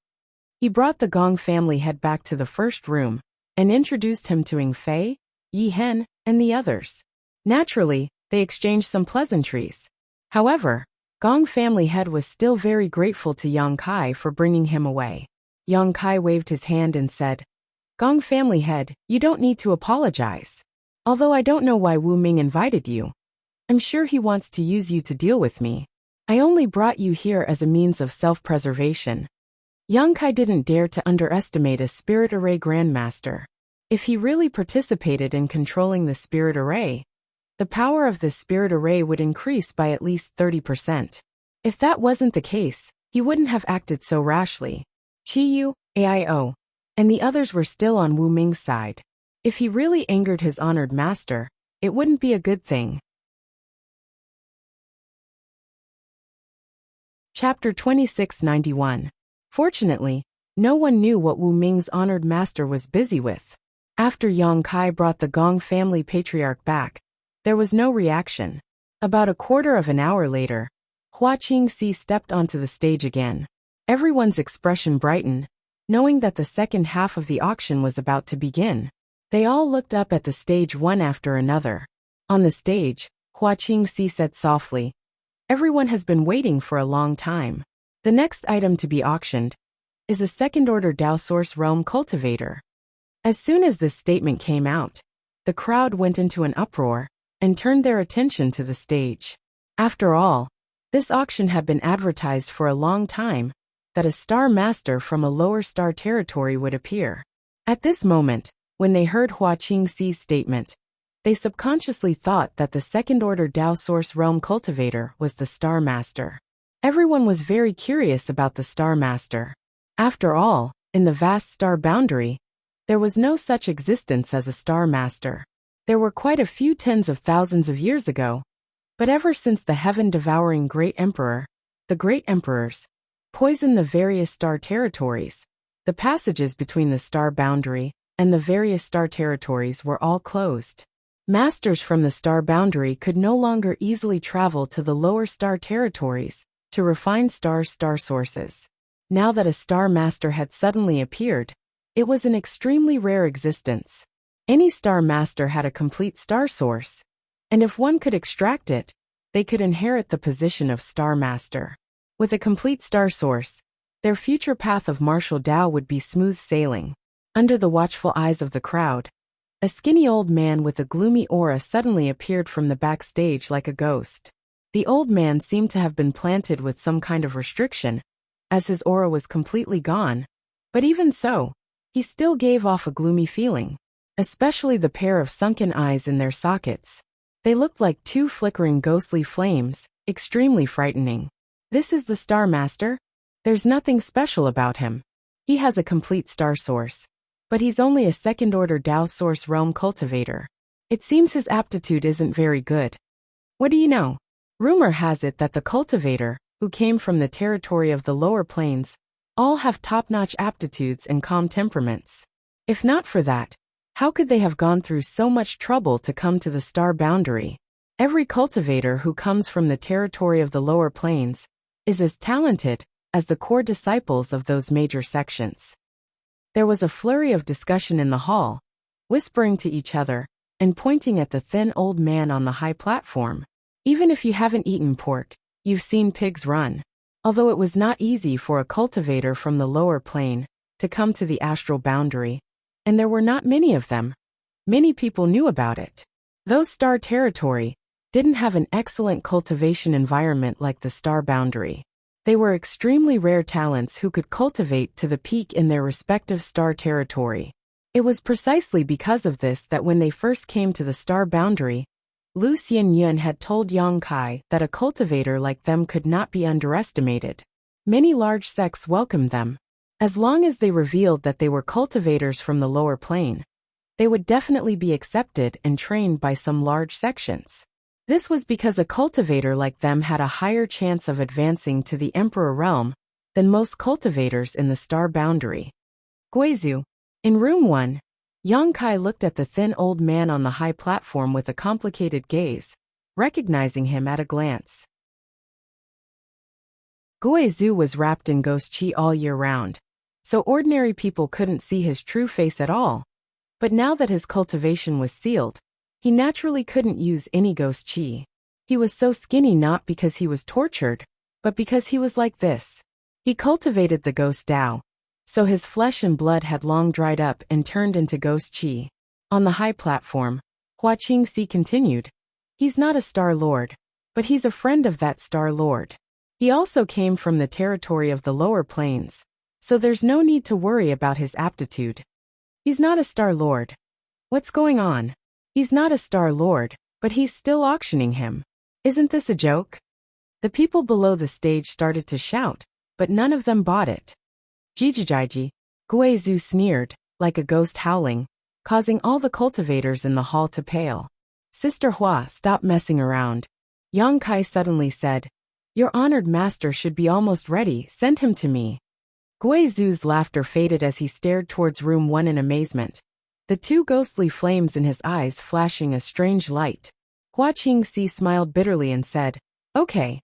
He brought the Gong family head back to the first room and introduced him to Ying Fei, Yi Hen, and the others. Naturally, they exchanged some pleasantries. However, Gong family head was still very grateful to Yang Kai for bringing him away. Yang Kai waved his hand and said, "Gong family head, you don't need to apologize. Although I don't know why Wu Ming invited you. I'm sure he wants to use you to deal with me. I only brought you here as a means of self-preservation." Yang Kai didn't dare to underestimate a spirit array grandmaster. If he really participated in controlling the spirit array, the power of this spirit array would increase by at least 30%. If that wasn't the case, he wouldn't have acted so rashly. Chiyu, Aio, and the others were still on Wu Ming's side. If he really angered his honored master, it wouldn't be a good thing. Chapter 2691. Fortunately, no one knew what Wu Ming's honored master was busy with. After Yang Kai brought the Gong family patriarch back, there was no reaction. About a quarter of an hour later, Hua Qingxi stepped onto the stage again. Everyone's expression brightened, knowing that the second half of the auction was about to begin. They all looked up at the stage one after another. On the stage, Hua Qingxi said softly, "Everyone has been waiting for a long time. The next item to be auctioned is a second-order Dao Source Realm Cultivator." As soon as this statement came out, the crowd went into an uproar and turned their attention to the stage. After all, this auction had been advertised for a long time, that a star master from a lower star territory would appear. At this moment, when they heard Hua Qingxi's statement, they subconsciously thought that the second-order Dao Source Realm Cultivator was the Star Master. Everyone was very curious about the Star Master. After all, in the vast star boundary, there was no such existence as a Star Master. There were quite a few tens of thousands of years ago, but ever since the heaven-devouring Great Emperor, the Great Emperors, poisoned the various star territories, the passages between the star boundary and the various star territories were all closed. Masters from the star boundary could no longer easily travel to the lower star territories to refine star sources. Now that a star master had suddenly appeared, it was an extremely rare existence. Any star master had a complete star source, and if one could extract it, they could inherit the position of star master. With a complete star source, their future path of martial Tao would be smooth sailing. Under the watchful eyes of the crowd, a skinny old man with a gloomy aura suddenly appeared from the backstage like a ghost. The old man seemed to have been planted with some kind of restriction, as his aura was completely gone, but even so, he still gave off a gloomy feeling, especially the pair of sunken eyes in their sockets. They looked like two flickering ghostly flames, extremely frightening. This is the Star Master? There's nothing special about him. He has a complete star source, but he's only a second-order Tao source realm cultivator. It seems his aptitude isn't very good. What do you know? Rumor has it that the cultivator, who came from the territory of the lower planes, all have top-notch aptitudes and calm temperaments. If not for that, how could they have gone through so much trouble to come to the star boundary? Every cultivator who comes from the territory of the lower planes is as talented as the core disciples of those major sections. There was a flurry of discussion in the hall, whispering to each other and pointing at the thin old man on the high platform. Even if you haven't eaten pork, you've seen pigs run. Although it was not easy for a cultivator from the lower plane to come to the astral boundary, and there were not many of them, many people knew about it. Those star territory didn't have an excellent cultivation environment like the star boundary. They were extremely rare talents who could cultivate to the peak in their respective star territory. It was precisely because of this that when they first came to the star boundary, Lu Xianyun had told Yang Kai that a cultivator like them could not be underestimated. Many large sects welcomed them. As long as they revealed that they were cultivators from the lower plane, they would definitely be accepted and trained by some large sections. This was because a cultivator like them had a higher chance of advancing to the Emperor realm than most cultivators in the star boundary. Guizhu, in room 1, Yang Kai looked at the thin old man on the high platform with a complicated gaze, recognizing him at a glance. Guizhu was wrapped in ghost qi all year round, so ordinary people couldn't see his true face at all. But now that his cultivation was sealed, he naturally couldn't use any ghost qi. He was so skinny not because he was tortured, but because he was like this. He cultivated the ghost Tao, so his flesh and blood had long dried up and turned into ghost qi. On the high platform, Hua Qingxi continued, "He's not a Star Lord, but he's a friend of that Star Lord. He also came from the territory of the lower planes, so there's no need to worry about his aptitude." He's not a Star Lord. What's going on? He's not a Star Lord, but he's still auctioning him. Isn't this a joke? The people below the stage started to shout, but none of them bought it. Jijijiji, Guizhu sneered, like a ghost howling, causing all the cultivators in the hall to pale. "Sister Hua, stop messing around." Yang Kai suddenly said, "Your honored master should be almost ready, send him to me." Guizhu's laughter faded as he stared towards room 1 in amazement, the two ghostly flames in his eyes flashing a strange light. Hua Qingxi smiled bitterly and said, "Okay."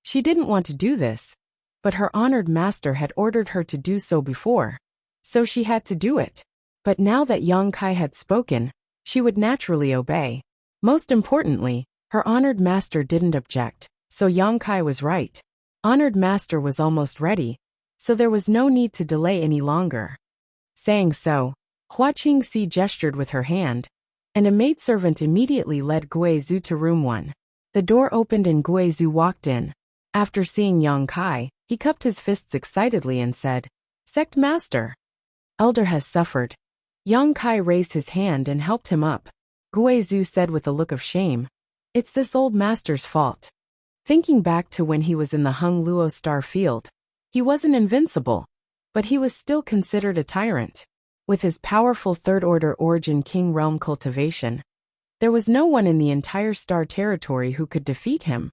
She didn't want to do this, but her honored master had ordered her to do so before, so she had to do it. But now that Yang Kai had spoken, she would naturally obey. Most importantly, her honored master didn't object, so Yang Kai was right. Honored master was almost ready, so there was no need to delay any longer. Saying so, Hua Qingxi gestured with her hand, and a maidservant immediately led Guizhu to room 1. The door opened and Guizhu walked in. After seeing Yang Kai, he cupped his fists excitedly and said, "Sect Master." "Elder has suffered." Yang Kai raised his hand and helped him up. Guizhu said with a look of shame, "It's this old master's fault." Thinking back to when he was in the Hung Luo star field, he wasn't invincible, but he was still considered a tyrant. With his powerful third-order origin king realm cultivation, There was no one in the entire star territory who could defeat him.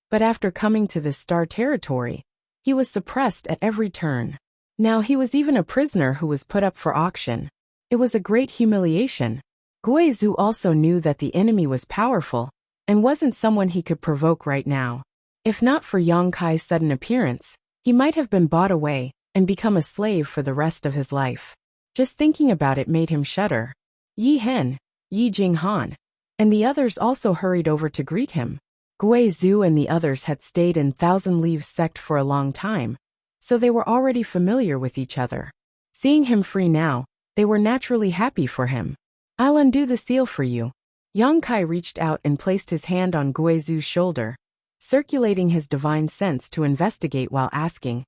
But after coming to this star territory, he was suppressed at every turn. Now he was even a prisoner who was put up for auction. It was a great humiliation. Guizhou also knew that the enemy was powerful, and wasn't someone he could provoke right now. If not for Yang Kai's sudden appearance, he might have been bought away and become a slave for the rest of his life. Just thinking about it made him shudder. Yi Hen, Yi Jinghan, and the others also hurried over to greet him. Guizhou and the others had stayed in Thousand Leaves sect for a long time, so they were already familiar with each other. Seeing him free now, they were naturally happy for him. I'll undo the seal for you. Yang Kai reached out and placed his hand on Guizhou's shoulder, circulating his divine sense to investigate while asking,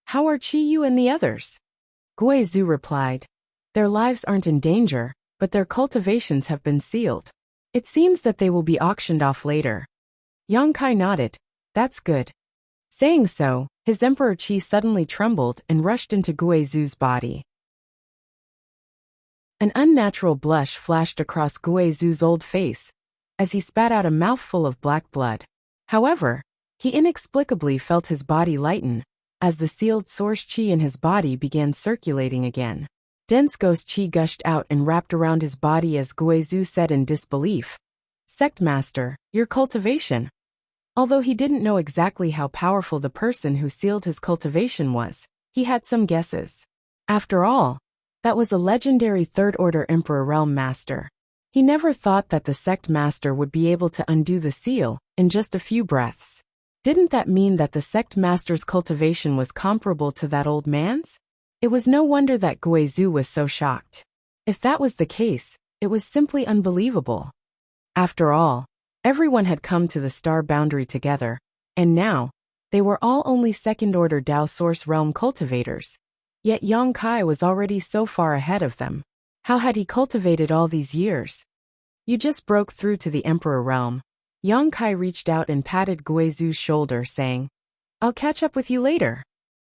"How are Qiyu and the others?" Guizhou replied, "Their lives aren't in danger, but their cultivations have been sealed. It seems that they will be auctioned off later." Yang Kai nodded. "That's good." Saying so, his Emperor Qi suddenly trembled and rushed into Guizhou's body. An unnatural blush flashed across Guizhou's old face as he spat out a mouthful of black blood. However, he inexplicably felt his body lighten as the sealed source qi in his body began circulating again. Dense ghost qi gushed out and wrapped around his body as Guizhou said in disbelief, "Sect Master, your cultivation." Although he didn't know exactly how powerful the person who sealed his cultivation was, he had some guesses. After all, that was a legendary third-order Emperor Realm Master. He never thought that the Sect Master would be able to undo the seal in just a few breaths. Didn't that mean that the Sect Master's cultivation was comparable to that old man's? It was no wonder that Guizhou was so shocked. If that was the case, it was simply unbelievable. After all, everyone had come to the star boundary together, and now, they were all only second-order Dao Source Realm cultivators. Yet Yang Kai was already so far ahead of them. How had he cultivated all these years? "You just broke through to the Emperor Realm." Yang Kai reached out and patted Guizhou's shoulder, saying, "I'll catch up with you later."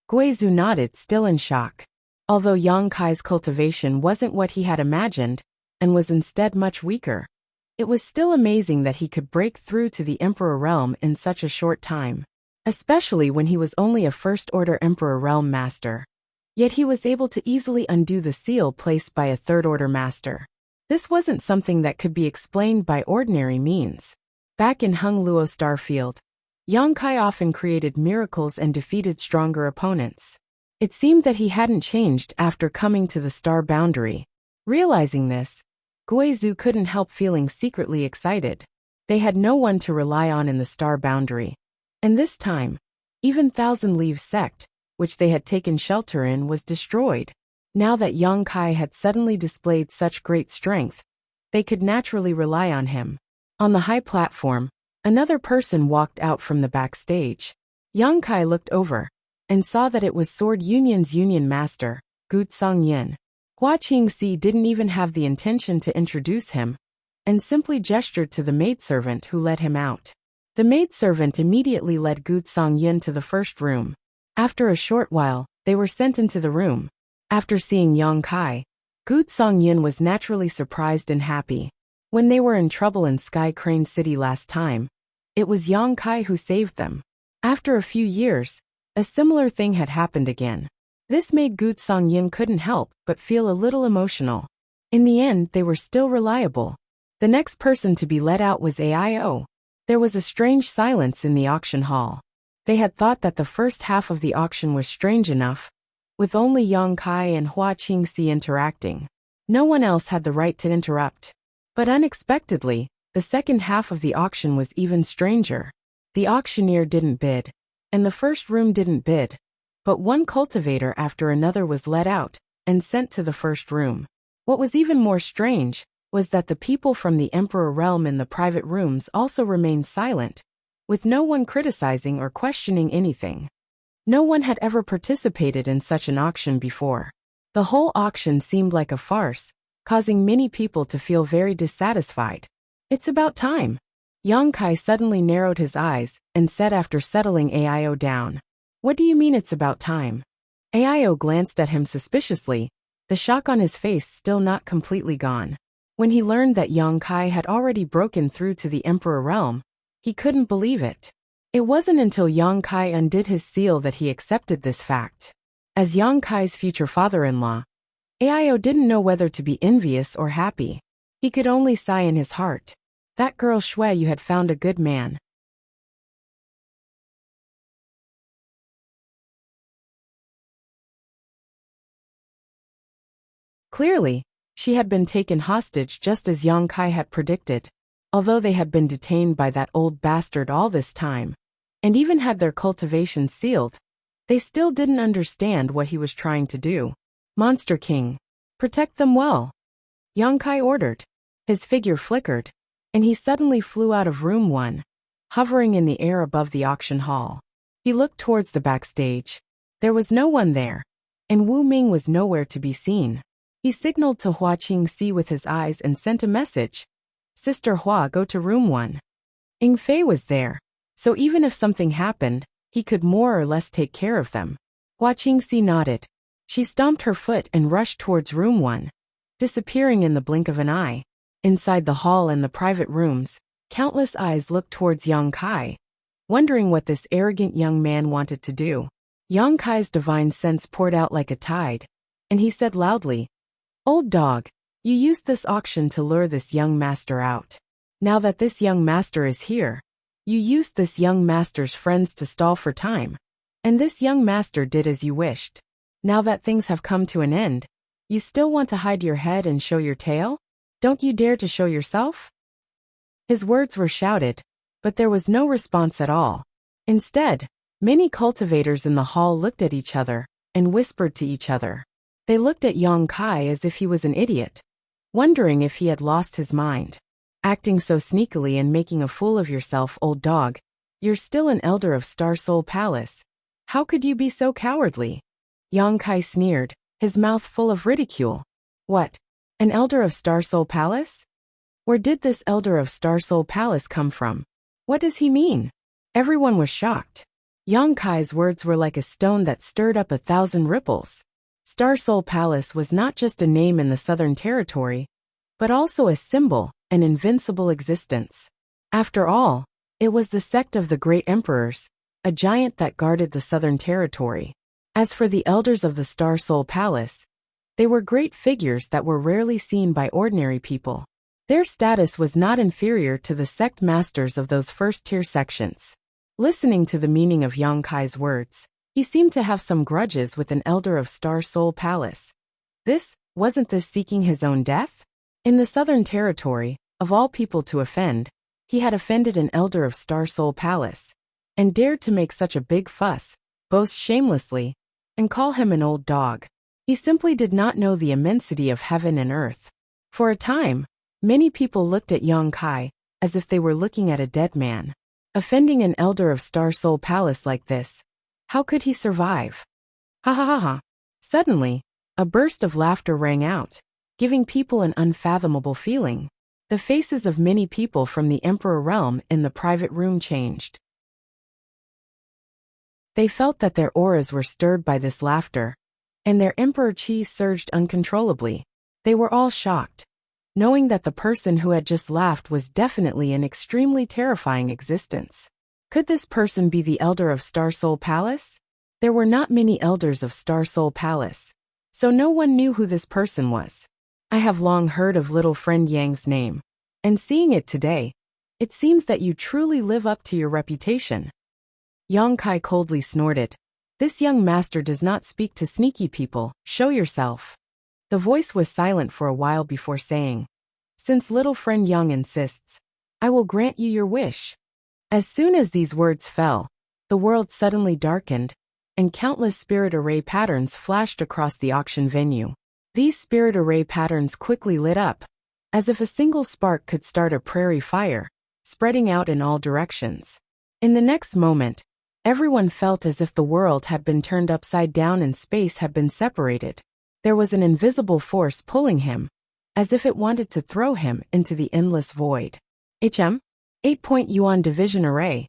Guizhou nodded, still in shock. Although Yang Kai's cultivation wasn't what he had imagined, and was instead much weaker, it was still amazing that he could break through to the Emperor Realm in such a short time, especially when he was only a first-order Emperor Realm Master. Yet he was able to easily undo the seal placed by a third-order master. This wasn't something that could be explained by ordinary means. Back in Hung Luo Starfield, Yang Kai often created miracles and defeated stronger opponents. It seemed that he hadn't changed after coming to the star boundary. Realizing this, Guizhou couldn't help feeling secretly excited. They had no one to rely on in the star boundary. And this time, even Thousand Leaves sect, which they had taken shelter in, was destroyed. Now that Yang Kai had suddenly displayed such great strength, they could naturally rely on him. On the high platform, another person walked out from the backstage. Yang Kai looked over and saw that it was Sword Union's Union Master, Gu Tsangyin. Hua Qingxi didn't even have the intention to introduce him, and simply gestured to the maidservant who led him out. The maidservant immediately led Gu Tsangyin to the first room. After a short while, they were sent into the room. After seeing Yang Kai, Gu Tsangyin was naturally surprised and happy. When they were in trouble in Sky Crane City last time, it was Yang Kai who saved them. After a few years, a similar thing had happened again. This made Gu Tsangyin couldn't help but feel a little emotional. In the end, they were still reliable. The next person to be let out was AIO. There was a strange silence in the auction hall. They had thought that the first half of the auction was strange enough, with only Yang Kai and Hua Qingxi interacting. No one else had the right to interrupt. But unexpectedly, the second half of the auction was even stranger. The auctioneer didn't bid, and the first room didn't bid, but one cultivator after another was let out and sent to the first room. What was even more strange was that the people from the Emperor Realm in the private rooms also remained silent, with no one criticizing or questioning anything. No one had ever participated in such an auction before. The whole auction seemed like a farce, causing many people to feel very dissatisfied. "It's about time." Yang Kai suddenly narrowed his eyes and said after settling AIO down, "What do you mean it's about time?" AIO glanced at him suspiciously, the shock on his face still not completely gone. When he learned that Yang Kai had already broken through to the Emperor realm, he couldn't believe it. It wasn't until Yang Kai undid his seal that he accepted this fact. As Yang Kai's future father-in-law, Aio didn't know whether to be envious or happy. He could only sigh in his heart. That girl Shui, you had found a good man. Clearly, she had been taken hostage just as Yang Kai had predicted. Although they had been detained by that old bastard all this time, and even had their cultivation sealed, they still didn't understand what he was trying to do. Monster King, protect them well, Yang Kai ordered. His figure flickered, and he suddenly flew out of room 1, hovering in the air above the auction hall. He looked towards the backstage. There was no one there, and Wu Ming was nowhere to be seen. He signaled to Hua Qingxi with his eyes and sent a message. Sister Hua, go to room 1. Ying Fei was there, so even if something happened, he could more or less take care of them. Hua Qingxi nodded. She stomped her foot and rushed towards room 1, disappearing in the blink of an eye. Inside the hall and the private rooms, countless eyes looked towards Yang Kai, wondering what this arrogant young man wanted to do. Yang Kai's divine sense poured out like a tide, and he said loudly, "Old dog, you used this auction to lure this young master out. Now that this young master is here, you used this young master's friends to stall for time, and this young master did as you wished. Now that things have come to an end, you still want to hide your head and show your tail? Don't you dare to show yourself?" His words were shouted, but there was no response at all. Instead, many cultivators in the hall looked at each other and whispered to each other. They looked at Yang Kai as if he was an idiot, wondering if he had lost his mind. Acting so sneakily and making a fool of yourself, old dog. You're still an elder of Star Soul Palace. How could you be so cowardly? Yang Kai sneered, his mouth full of ridicule. What? An elder of Star Soul Palace? Where did this elder of Star Soul Palace come from? What does he mean? Everyone was shocked. Yang Kai's words were like a stone that stirred up 1,000 ripples. Star Soul Palace was not just a name in the Southern Territory, but also a symbol, an invincible existence. After all, it was the sect of the Great Emperors, a giant that guarded the Southern Territory. As for the elders of the Star Soul Palace, they were great figures that were rarely seen by ordinary people. Their status was not inferior to the sect masters of those first-tier sections. Listening to the meaning of Yang Kai's words, he seemed to have some grudges with an elder of Star Soul Palace. Wasn't this seeking his own death? In the Southern Territory, of all people to offend, he had offended an elder of Star Soul Palace, and dared to make such a big fuss, boast shamelessly, and call him an old dog. He simply did not know the immensity of heaven and earth. For a time, many people looked at Yang Kai as if they were looking at a dead man. Offending an elder of Star Soul Palace like this, how could he survive? Ha ha ha ha. Suddenly, a burst of laughter rang out, giving people an unfathomable feeling. The faces of many people from the Emperor realm in the private room changed. They felt that their auras were stirred by this laughter, and their emperor chi surged uncontrollably. They were all shocked, knowing that the person who had just laughed was definitely an extremely terrifying existence. Could this person be the elder of Star Soul Palace? There were not many elders of Star Soul Palace, so no one knew who this person was. I have long heard of little friend Yang's name, and seeing it today, it seems that you truly live up to your reputation. Yang Kai coldly snorted. This young master does not speak to sneaky people, show yourself. The voice was silent for a while before saying, Since little friend Yang insists, I will grant you your wish. As soon as these words fell, the world suddenly darkened, and countless spirit array patterns flashed across the auction venue. These spirit array patterns quickly lit up, as if a single spark could start a prairie fire, spreading out in all directions. In the next moment, everyone felt as if the world had been turned upside down and space had been separated. There was an invisible force pulling him, as if it wanted to throw him into the endless void. 8-point Yuan Division Array.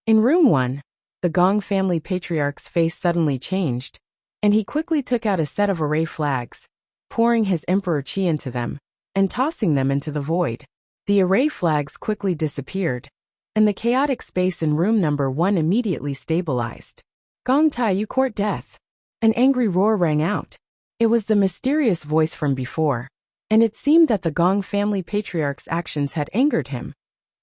In room 1, the Gong family patriarch's face suddenly changed, and he quickly took out a set of array flags, pouring his emperor chi into them. and tossing them into the void. The array flags quickly disappeared, and the chaotic space in room number 1 immediately stabilized. "Gong Tai, you court death." An angry roar rang out. It was the mysterious voice from before, and it seemed that the Gong family patriarch's actions had angered him.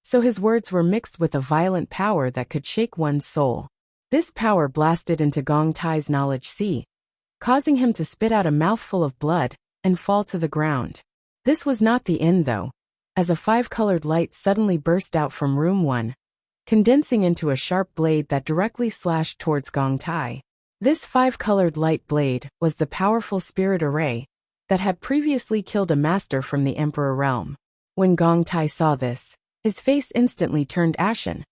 So his words were mixed with a violent power that could shake one's soul. This power blasted into Gong Tai's knowledge sea, causing him to spit out a mouthful of blood and fall to the ground. This was not the end though, as a 5-colored light suddenly burst out from room 1, condensing into a sharp blade that directly slashed towards Gong Tai. This 5-colored light blade was the powerful spirit array that had previously killed a master from the Emperor realm. When Gong Tai saw this, his face instantly turned ashen,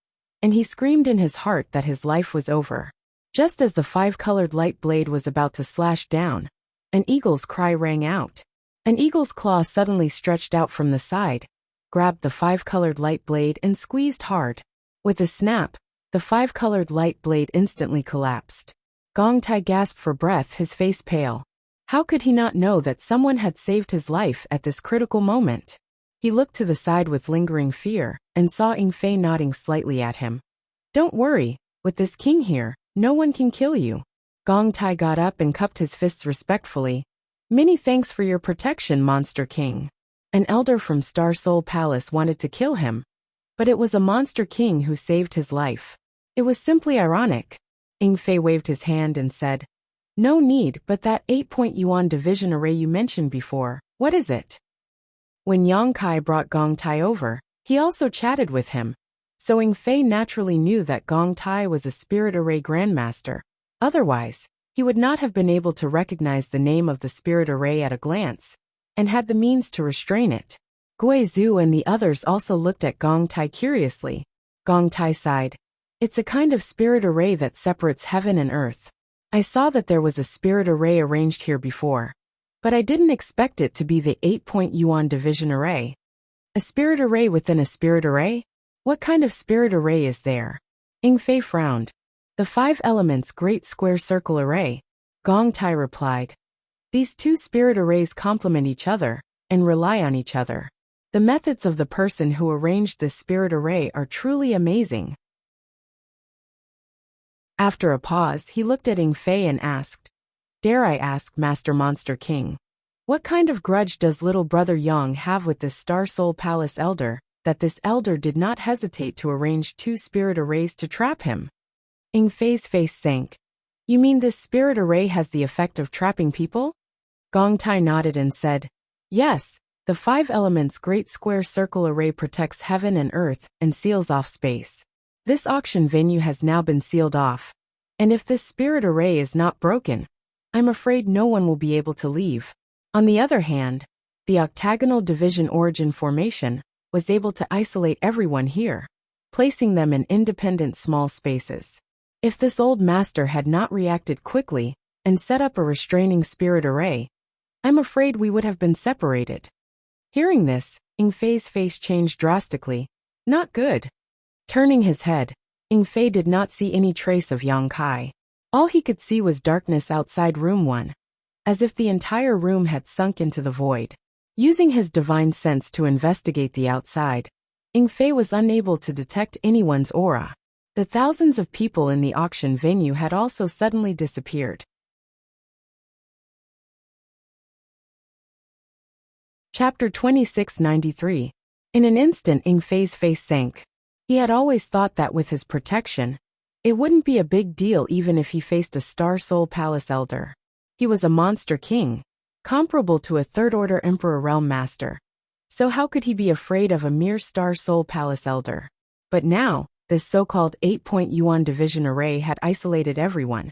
and he screamed in his heart that his life was over. Just as the 5-colored light blade was about to slash down, an eagle's cry rang out. An eagle's claw suddenly stretched out from the side, grabbed the 5-colored light blade and squeezed hard. With a snap, the 5-colored light blade instantly collapsed. Gong Tai gasped for breath, his face pale. How could he not know that someone had saved his life at this critical moment? He looked to the side with lingering fear, and saw Ying Fei nodding slightly at him. "Don't worry, with this king here, no one can kill you." Gong Tai got up and cupped his fists respectfully. "Many thanks for your protection, Monster King." An elder from Star Soul Palace wanted to kill him, but it was a Monster King who saved his life. It was simply ironic. Ying Fei waved his hand and said, "No need, but that 8-point yuan division array you mentioned before, what is it?" When Yang Kai brought Gong Tai over, he also chatted with him, so Ying Fei naturally knew that Gong Tai was a spirit array grandmaster. Otherwise, he would not have been able to recognize the name of the spirit array at a glance, and had the means to restrain it. Gui Zhu and the others also looked at Gong Tai curiously. Gong Tai sighed. "It's a kind of spirit array that separates heaven and earth. I saw that there was a spirit array arranged here before, but I didn't expect it to be the 8-point yuan division array." "A spirit array within a spirit array? What kind of spirit array is there?" Ying Fei frowned. "The 5 elements Great Square Circle Array," Gong Tai replied. "These 2 spirit arrays complement each other and rely on each other. The methods of the person who arranged this spirit array are truly amazing." After a pause, he looked at Ying Fei and asked, "Dare I ask, Master Monster King, what kind of grudge does little brother Yang have with this Star Soul Palace elder, that this elder did not hesitate to arrange 2 spirit arrays to trap him?" Ying Fei's face sank. "You mean this spirit array has the effect of trapping people?" Gong Tai nodded and said, "Yes, the 5 elements Great Square Circle Array protects heaven and earth and seals off space. This auction venue has now been sealed off, and if this spirit array is not broken, I'm afraid no one will be able to leave." On the other hand, the octagonal division origin formation was able to isolate everyone here, placing them in independent small spaces. If this old master had not reacted quickly and set up a restraining spirit array, I'm afraid we would have been separated. Hearing this, Ying Fei's face changed drastically. Not good. Turning his head, Ying Fei did not see any trace of Yang Kai. All he could see was darkness outside room 1, as if the entire room had sunk into the void. Using his divine sense to investigate the outside, Ying Fei was unable to detect anyone's aura. The thousands of people in the auction venue had also suddenly disappeared. Chapter 2693. In an instant, Ying Fei's face sank. He had always thought that with his protection, it wouldn't be a big deal even if he faced a Star Soul Palace elder. He was a Monster King, comparable to a third-order Emperor Realm Master. So how could he be afraid of a mere Star Soul Palace elder? But now, this so-called 8-point yuan division array had isolated everyone,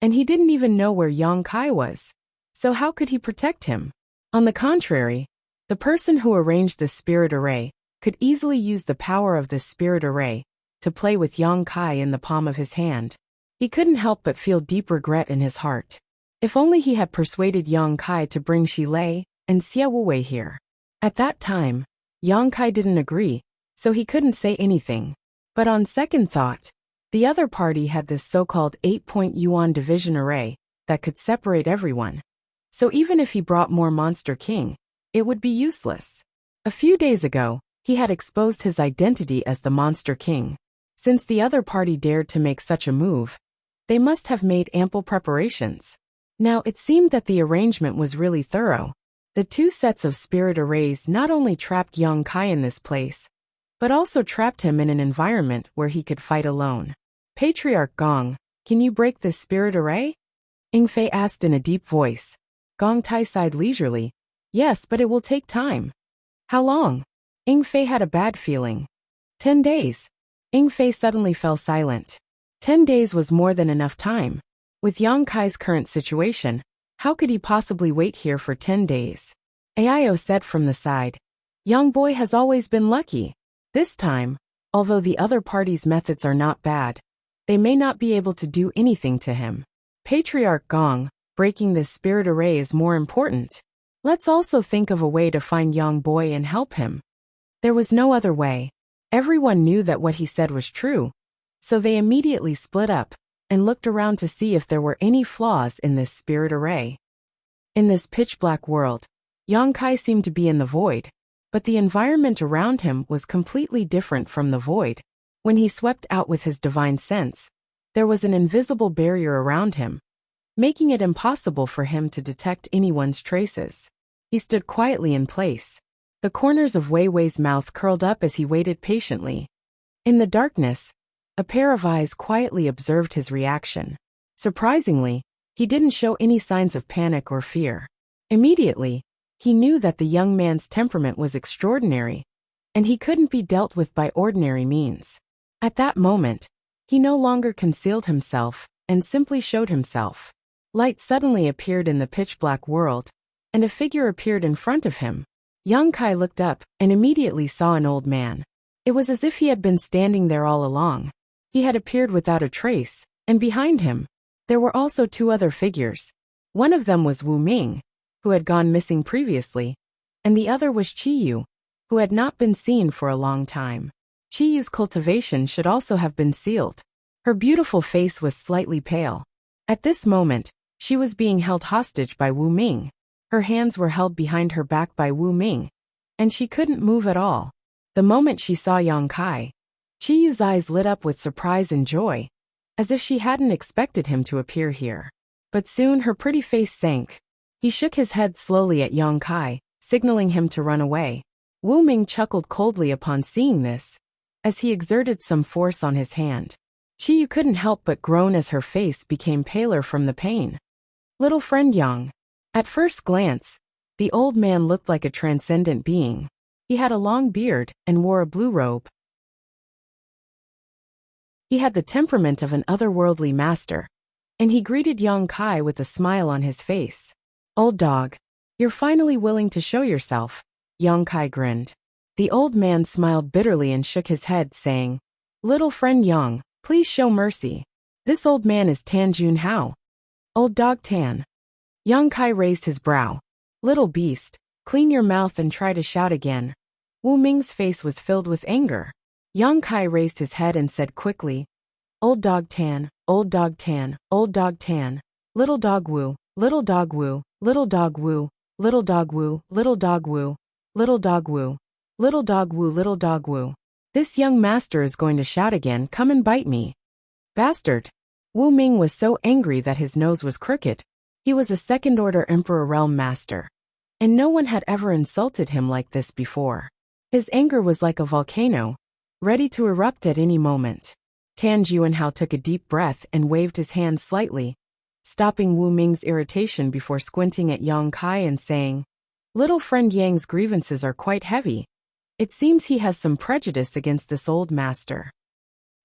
and he didn't even know where Yang Kai was. So how could he protect him? On the contrary, the person who arranged this spirit array could easily use the power of this spirit array to play with Yang Kai in the palm of his hand. He couldn't help but feel deep regret in his heart. If only he had persuaded Yang Kai to bring Shi Lei and Xia Wuwei here. At that time, Yang Kai didn't agree, so he couldn't say anything. But on second thought, the other party had this so-called 8-point yuan division array that could separate everyone. So even if he brought more Monster King, it would be useless. A few days ago, he had exposed his identity as the Monster King. Since the other party dared to make such a move, they must have made ample preparations. Now it seemed that the arrangement was really thorough. The two sets of spirit arrays not only trapped Yang Kai in this place, but also trapped him in an environment where he could fight alone. Patriarch Gong, can you break this spirit array? Ing Fei asked in a deep voice. Gong Tai sighed leisurely. Yes, but it will take time. How long? Ing Fei had a bad feeling. 10 days. Ing Fei suddenly fell silent. 10 days was more than enough time. With Yang Kai's current situation, how could he possibly wait here for 10 days? Aio said from the side. Young boy has always been lucky. This time, although the other party's methods are not bad, they may not be able to do anything to him. Patriarch Gong, breaking this spirit array is more important. Let's also think of a way to find Young boy and help him. There was no other way. Everyone knew that what he said was true, so they immediately split up and looked around to see if there were any flaws in this spirit array. In this pitch-black world, Yang Kai seemed to be in the void, but the environment around him was completely different from the void. When he swept out with his divine sense, there was an invisible barrier around him, making it impossible for him to detect anyone's traces. He stood quietly in place. The corners of Wei Wei's mouth curled up as he waited patiently. In the darkness, a pair of eyes quietly observed his reaction. Surprisingly, he didn't show any signs of panic or fear. Immediately, he knew that the young man's temperament was extraordinary, and he couldn't be dealt with by ordinary means. At that moment, he no longer concealed himself and simply showed himself. Light suddenly appeared in the pitch-black world, and a figure appeared in front of him. Yang Kai looked up and immediately saw an old man. It was as if he had been standing there all along. He had appeared without a trace, and behind him, there were also two other figures. One of them was Wu Ming, who had gone missing previously, and the other was Qiyu, who had not been seen for a long time. Qiyu's cultivation should also have been sealed. Her beautiful face was slightly pale. At this moment, she was being held hostage by Wu Ming. Her hands were held behind her back by Wu Ming, and she couldn't move at all. The moment she saw Yang Kai, Qiyu's eyes lit up with surprise and joy, as if she hadn't expected him to appear here. But soon her pretty face sank. He shook his head slowly at Yang Kai, signaling him to run away. Wu Ming chuckled coldly upon seeing this, as he exerted some force on his hand. Qiyu couldn't help but groan as her face became paler from the pain. Little friend Yang. At first glance, the old man looked like a transcendent being. He had a long beard and wore a blue robe. He had the temperament of an otherworldly master, and he greeted Yang Kai with a smile on his face. Old dog, you're finally willing to show yourself. Yang Kai grinned. The old man smiled bitterly and shook his head, saying, Little friend Yang, please show mercy. This old man is Tan Jun Hao. Old dog Tan. Yang Kai raised his brow. Little beast, clean your mouth and try to shout again. Wu Ming's face was filled with anger. Yang Kai raised his head and said quickly, Old dog Tan, old dog Tan, old dog Tan. Little dog Wu, little dog Wu, little dog Wu, little dog Wu, little dog Wu, little dog Wu, little dog Wu, little dog Wu. This young master is going to shout again, come and bite me. Bastard. Wu Ming was so angry that his nose was crooked. He was a second-order Emperor Realm Master, and no one had ever insulted him like this before. His anger was like a volcano, ready to erupt at any moment. Tan Juanhao took a deep breath and waved his hand slightly, stopping Wu Ming's irritation before squinting at Yang Kai and saying, Little friend Yang's grievances are quite heavy. It seems he has some prejudice against this old master.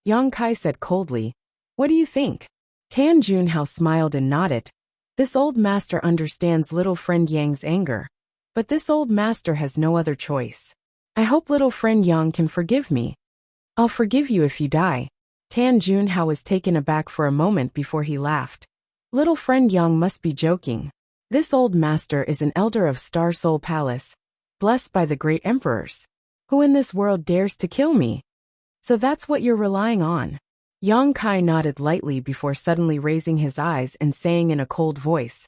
Yang Kai said coldly, What do you think? Tan Junhao smiled and nodded. This old master understands little friend Yang's anger, but this old master has no other choice. I hope little friend Yang can forgive me. I'll forgive you if you die. Tan Junhao was taken aback for a moment before he laughed. Little friend Yang must be joking. This old master is an elder of Star Soul Palace, blessed by the great emperors. Who in this world dares to kill me? So that's what you're relying on. Yang Kai nodded lightly before suddenly raising his eyes and saying in a cold voice,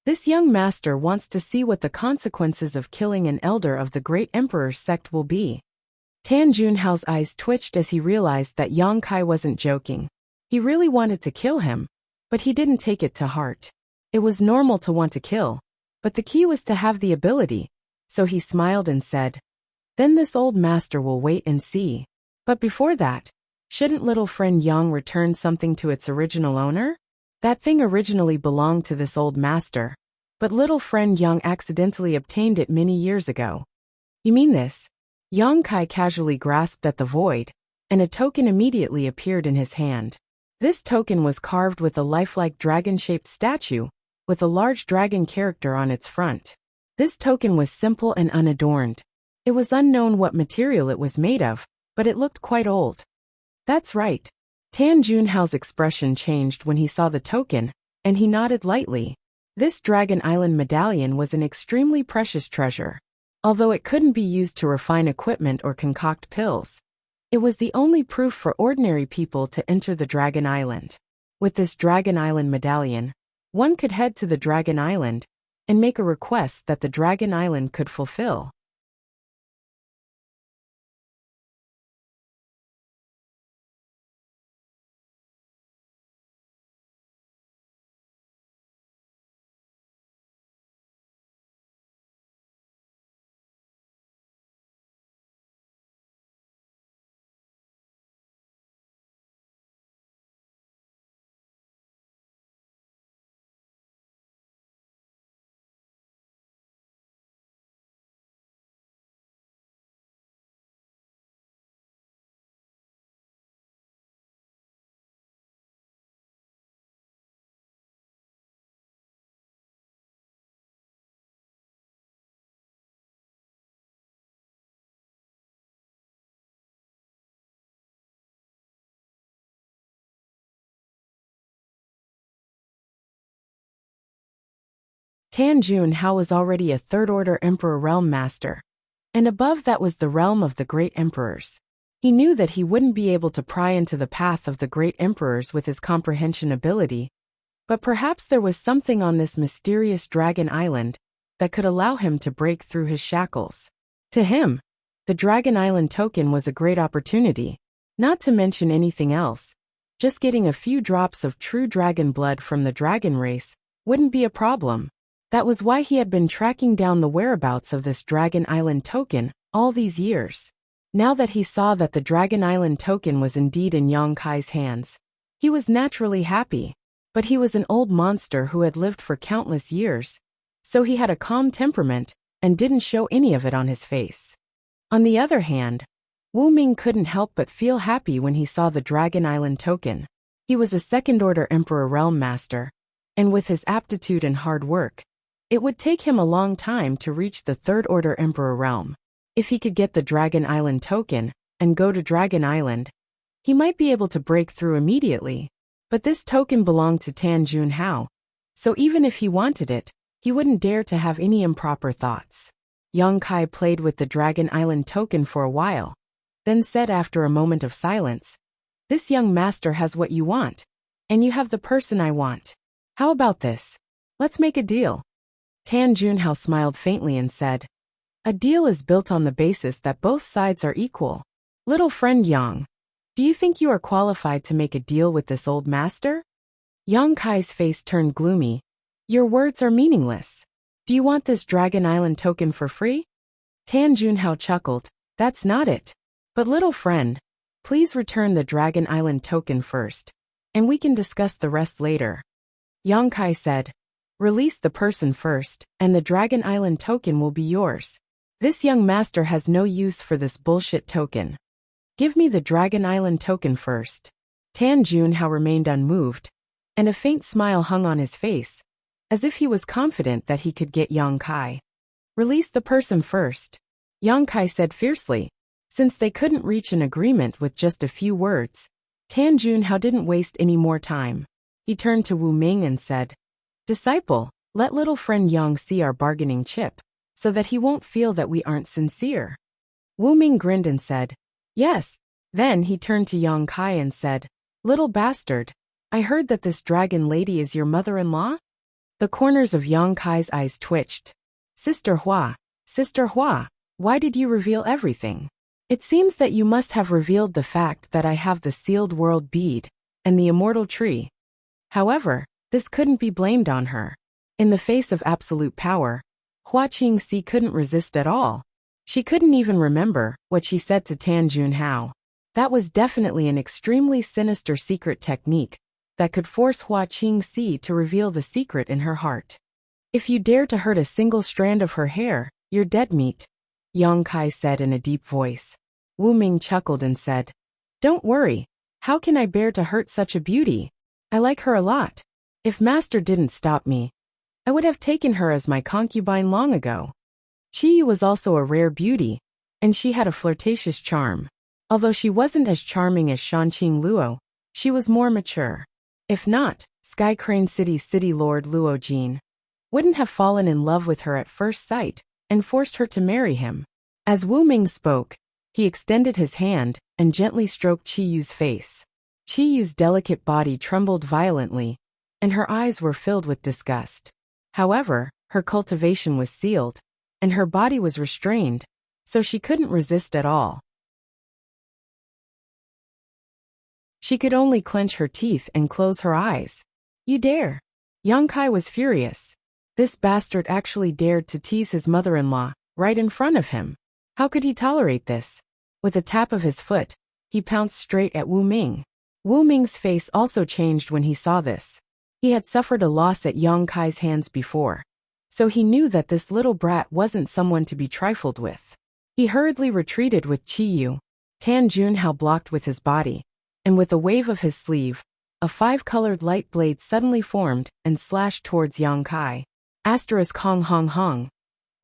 This young master wants to see what the consequences of killing an elder of the great emperor's sect will be. Tan Junhao's eyes twitched as he realized that Yang Kai wasn't joking. He really wanted to kill him, but he didn't take it to heart. It was normal to want to kill, but the key was to have the ability, so he smiled and said, "Then this old master will wait and see. But before that, shouldn't little friend Yang return something to its original owner? That thing originally belonged to this old master, but little friend Yang accidentally obtained it many years ago." "You mean this?" Yang Kai casually grasped at the void, and a token immediately appeared in his hand. This token was carved with a lifelike dragon-shaped statue, with a large dragon character on its front. This token was simple and unadorned. It was unknown what material it was made of, but it looked quite old. "That's right." Tan Junhao's expression changed when he saw the token, and he nodded lightly. This Dragon Island medallion was an extremely precious treasure. Although it couldn't be used to refine equipment or concoct pills, it was the only proof for ordinary people to enter the Dragon Island. With this Dragon Island medallion, one could head to the Dragon Island and make a request that the Dragon Island could fulfill. Tan Junhao was already a third-order Emperor Realm Master, and above that was the realm of the Great Emperors. He knew that he wouldn't be able to pry into the path of the Great Emperors with his comprehension ability, but perhaps there was something on this mysterious Dragon Island that could allow him to break through his shackles. To him, the Dragon Island token was a great opportunity, not to mention anything else. Just getting a few drops of true dragon blood from the dragon race wouldn't be a problem. That was why he had been tracking down the whereabouts of this Dragon Island token all these years. Now that he saw that the Dragon Island token was indeed in Yang Kai's hands, he was naturally happy. But he was an old monster who had lived for countless years, so he had a calm temperament and didn't show any of it on his face. On the other hand, Wu Ming couldn't help but feel happy when he saw the Dragon Island token. He was a second-order Emperor Realm Master, and with his aptitude and hard work, it would take him a long time to reach the third-order Emperor Realm. If he could get the Dragon Island token and go to Dragon Island, he might be able to break through immediately. But this token belonged to Tan Junhao, so even if he wanted it, he wouldn't dare to have any improper thoughts. Yang Kai played with the Dragon Island token for a while, then said after a moment of silence, "This young master has what you want, and you have the person I want. How about this? Let's make a deal." Tan Junhao smiled faintly and said, "A deal is built on the basis that both sides are equal. Little friend Yang, do you think you are qualified to make a deal with this old master?" Yang Kai's face turned gloomy. "Your words are meaningless. Do you want this Dragon Island token for free?" Tan Junhao chuckled. "That's not it. But little friend, please return the Dragon Island token first, and we can discuss the rest later." Yang Kai said, "Release the person first, and the Dragon Island token will be yours. This young master has no use for this bullshit token. Give me the Dragon Island token first." Tan Junhao remained unmoved, and a faint smile hung on his face, as if he was confident that he could get Yang Kai. "Release the person first," Yang Kai said fiercely. Since they couldn't reach an agreement with just a few words, Tan Junhao didn't waste any more time. He turned to Wu Ming and said, "Disciple, let little friend Yang see our bargaining chip, so that he won't feel that we aren't sincere." Wu Ming grinned and said, "Yes." Then he turned to Yang Kai and said, "Little bastard, I heard that this dragon lady is your mother-in-law?" The corners of Yang Kai's eyes twitched. Sister Hua, why did you reveal everything? It seems that you must have revealed the fact that I have the sealed world bead and the immortal tree. However, this couldn't be blamed on her. In the face of absolute power, Hua Qingxi couldn't resist at all. She couldn't even remember what she said to Tan Junhao. That was definitely an extremely sinister secret technique that could force Hua Qingxi to reveal the secret in her heart. If you dare to hurt a single strand of her hair, you're dead meat, Yang Kai said in a deep voice. Wu Ming chuckled and said, Don't worry, how can I bear to hurt such a beauty? I like her a lot. If Master didn't stop me, I would have taken her as my concubine long ago. She was also a rare beauty, and she had a flirtatious charm. Although she wasn't as charming as Shanqing Luo, she was more mature. If not, Sky Crane City's city lord Luo Jin wouldn't have fallen in love with her at first sight and forced her to marry him. As Wu Ming spoke, he extended his hand and gently stroked Qi Yu's face. Qi Yu's delicate body trembled violently, and her eyes were filled with disgust. However, her cultivation was sealed, and her body was restrained, so she couldn't resist at all. She could only clench her teeth and close her eyes. You dare? Yang Kai was furious. This bastard actually dared to tease his mother-in-law, right in front of him. How could he tolerate this? With a tap of his foot, he pounced straight at Wu Ming. Wu Ming's face also changed when he saw this. He had suffered a loss at Yang Kai's hands before, so he knew that this little brat wasn't someone to be trifled with. He hurriedly retreated with Qi Yu. Tan Junhao blocked with his body, and with a wave of his sleeve, a 5-colored light blade suddenly formed and slashed towards Yang Kai. Asterisk hong hong hong.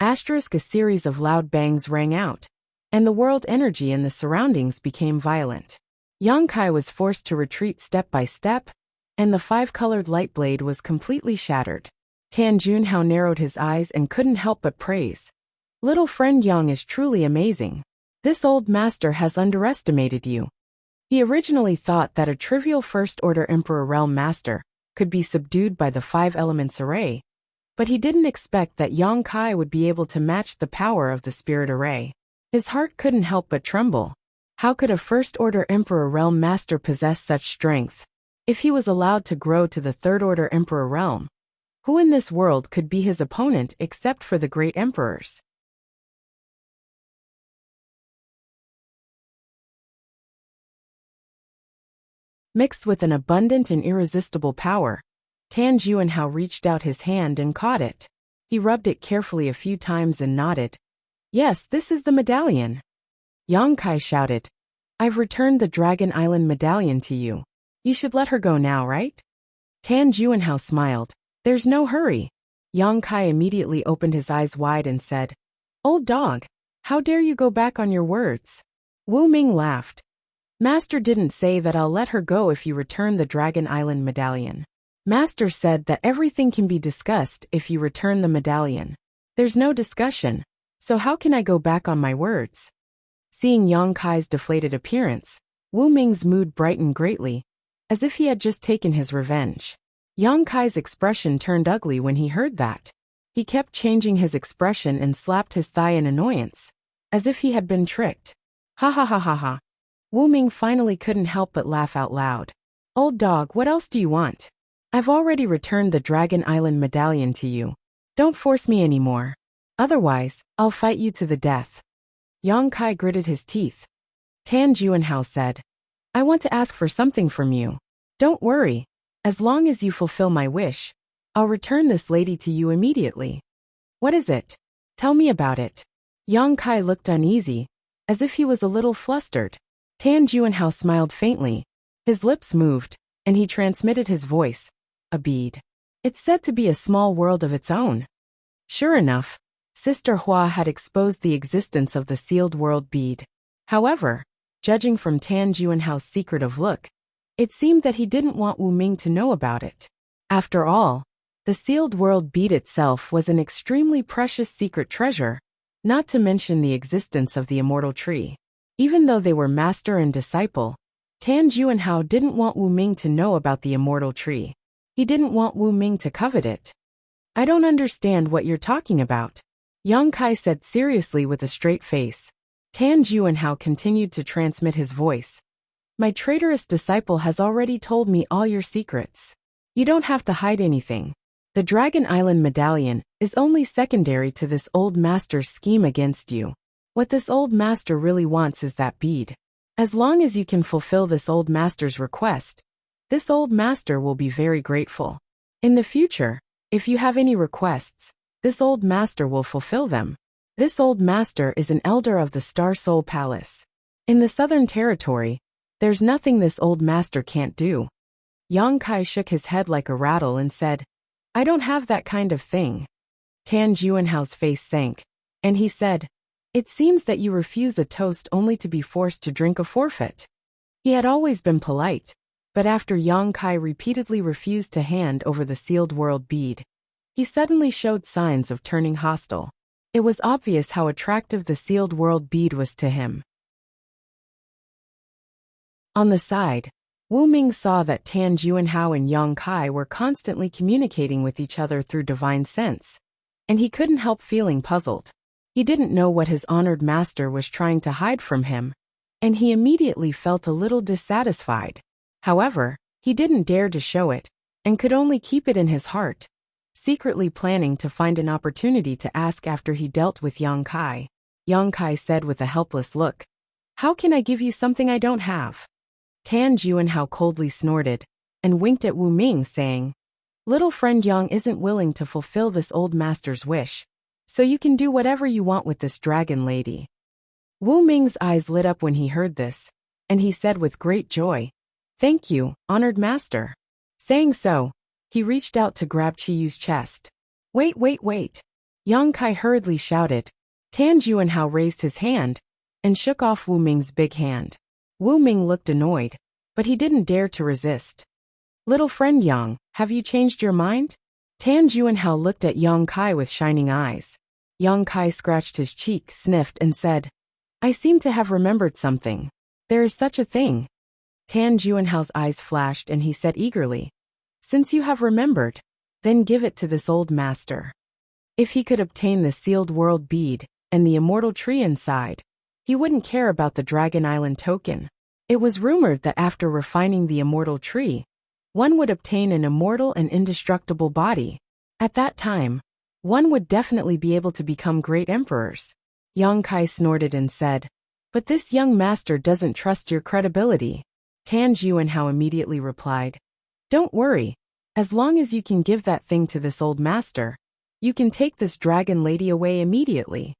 Asterisk a series of loud bangs rang out, and the world energy in the surroundings became violent. Yang Kai was forced to retreat step by step, and the 5-colored light blade was completely shattered. Tan Junhao narrowed his eyes and couldn't help but praise. Little friend Yang is truly amazing. This old master has underestimated you. He originally thought that a trivial First-Order Emperor Realm Master could be subdued by the 5 Elements Array, but he didn't expect that Yang Kai would be able to match the power of the Spirit Array. His heart couldn't help but tremble. How could a First-Order Emperor Realm Master possess such strength? If he was allowed to grow to the Third-Order Emperor Realm, who in this world could be his opponent except for the great emperors? Mixed with an abundant and irresistible power, Tan Junhao reached out his hand and caught it. He rubbed it carefully a few times and nodded. Yes, this is the medallion. Yang Kai shouted. I've returned the Dragon Island medallion to you. You should let her go now, right? Tan Junhao smiled. There's no hurry. Yang Kai immediately opened his eyes wide and said, Old dog, how dare you go back on your words? Wu Ming laughed. Master didn't say that I'll let her go if you return the Dragon Island medallion. Master said that everything can be discussed if you return the medallion. There's no discussion, so how can I go back on my words? Seeing Yang Kai's deflated appearance, Wu Ming's mood brightened greatly, as if he had just taken his revenge. Yang Kai's expression turned ugly when he heard that. He kept changing his expression and slapped his thigh in annoyance, as if he had been tricked. Ha ha ha ha ha. Wu Ming finally couldn't help but laugh out loud. Old dog, what else do you want? I've already returned the Dragon Island medallion to you. Don't force me anymore. Otherwise, I'll fight you to the death. Yang Kai gritted his teeth. Tan Junhao said, I want to ask for something from you. Don't worry. As long as you fulfill my wish, I'll return this lady to you immediately. What is it? Tell me about it. Yang Kai looked uneasy, as if he was a little flustered. Tan Junhao smiled faintly. His lips moved, and he transmitted his voice. A bead. It's said to be a small world of its own. Sure enough, Sister Hua had exposed the existence of the sealed world bead. However, judging from Tan Junhao's secretive look, it seemed that he didn't want Wu Ming to know about it. After all, the sealed world bead itself was an extremely precious secret treasure, not to mention the existence of the immortal tree. Even though they were master and disciple, Tan Junhao didn't want Wu Ming to know about the immortal tree. He didn't want Wu Ming to covet it. I don't understand what you're talking about, Yang Kai said seriously with a straight face. Tan Juanhao continued to transmit his voice. My traitorous disciple has already told me all your secrets. You don't have to hide anything. The Dragon Island medallion is only secondary to this old master's scheme against you. What this old master really wants is that bead. As long as you can fulfill this old master's request, this old master will be very grateful. In the future, if you have any requests, this old master will fulfill them. This old master is an elder of the Star Soul Palace. In the Southern Territory, there's nothing this old master can't do. Yang Kai shook his head like a rattle and said, I don't have that kind of thing. Tan Juanhao's face sank, and he said, It seems that you refuse a toast only to be forced to drink a forfeit. He had always been polite, but after Yang Kai repeatedly refused to hand over the sealed world bead, he suddenly showed signs of turning hostile. It was obvious how attractive the sealed world bead was to him. On the side, Wu Ming saw that Tan Juanhao and Yang Kai were constantly communicating with each other through divine sense, and he couldn't help feeling puzzled. He didn't know what his honored master was trying to hide from him, and he immediately felt a little dissatisfied. However, he didn't dare to show it, and could only keep it in his heart, secretly planning to find an opportunity to ask after he dealt with Yang Kai. Yang Kai said with a helpless look, How can I give you something I don't have? Tan Juanhao coldly snorted, and winked at Wu Ming saying, Little friend Yang isn't willing to fulfill this old master's wish, so you can do whatever you want with this dragon lady. Wu Ming's eyes lit up when he heard this, and he said with great joy, Thank you, honored master. Saying so, he reached out to grab Chiyu's chest. Wait. Yang Kai hurriedly shouted. Tan Juanhao raised his hand, and shook off Wu Ming's big hand. Wu Ming looked annoyed, but he didn't dare to resist. Little friend Yang, have you changed your mind? Tan Juanhao looked at Yang Kai with shining eyes. Yang Kai scratched his cheek, sniffed, and said, I seem to have remembered something. There is such a thing. Tan Juanhao's eyes flashed and he said eagerly, Since you have remembered, then give it to this old master. If he could obtain the sealed world bead and the immortal tree inside, he wouldn't care about the Dragon Island token. It was rumored that after refining the immortal tree, one would obtain an immortal and indestructible body. At that time, one would definitely be able to become great emperors. Yang Kai snorted and said, But this young master doesn't trust your credibility. Tan Juanhao immediately replied, Don't worry, as long as you can give that thing to this old master, you can take this dragon lady away immediately.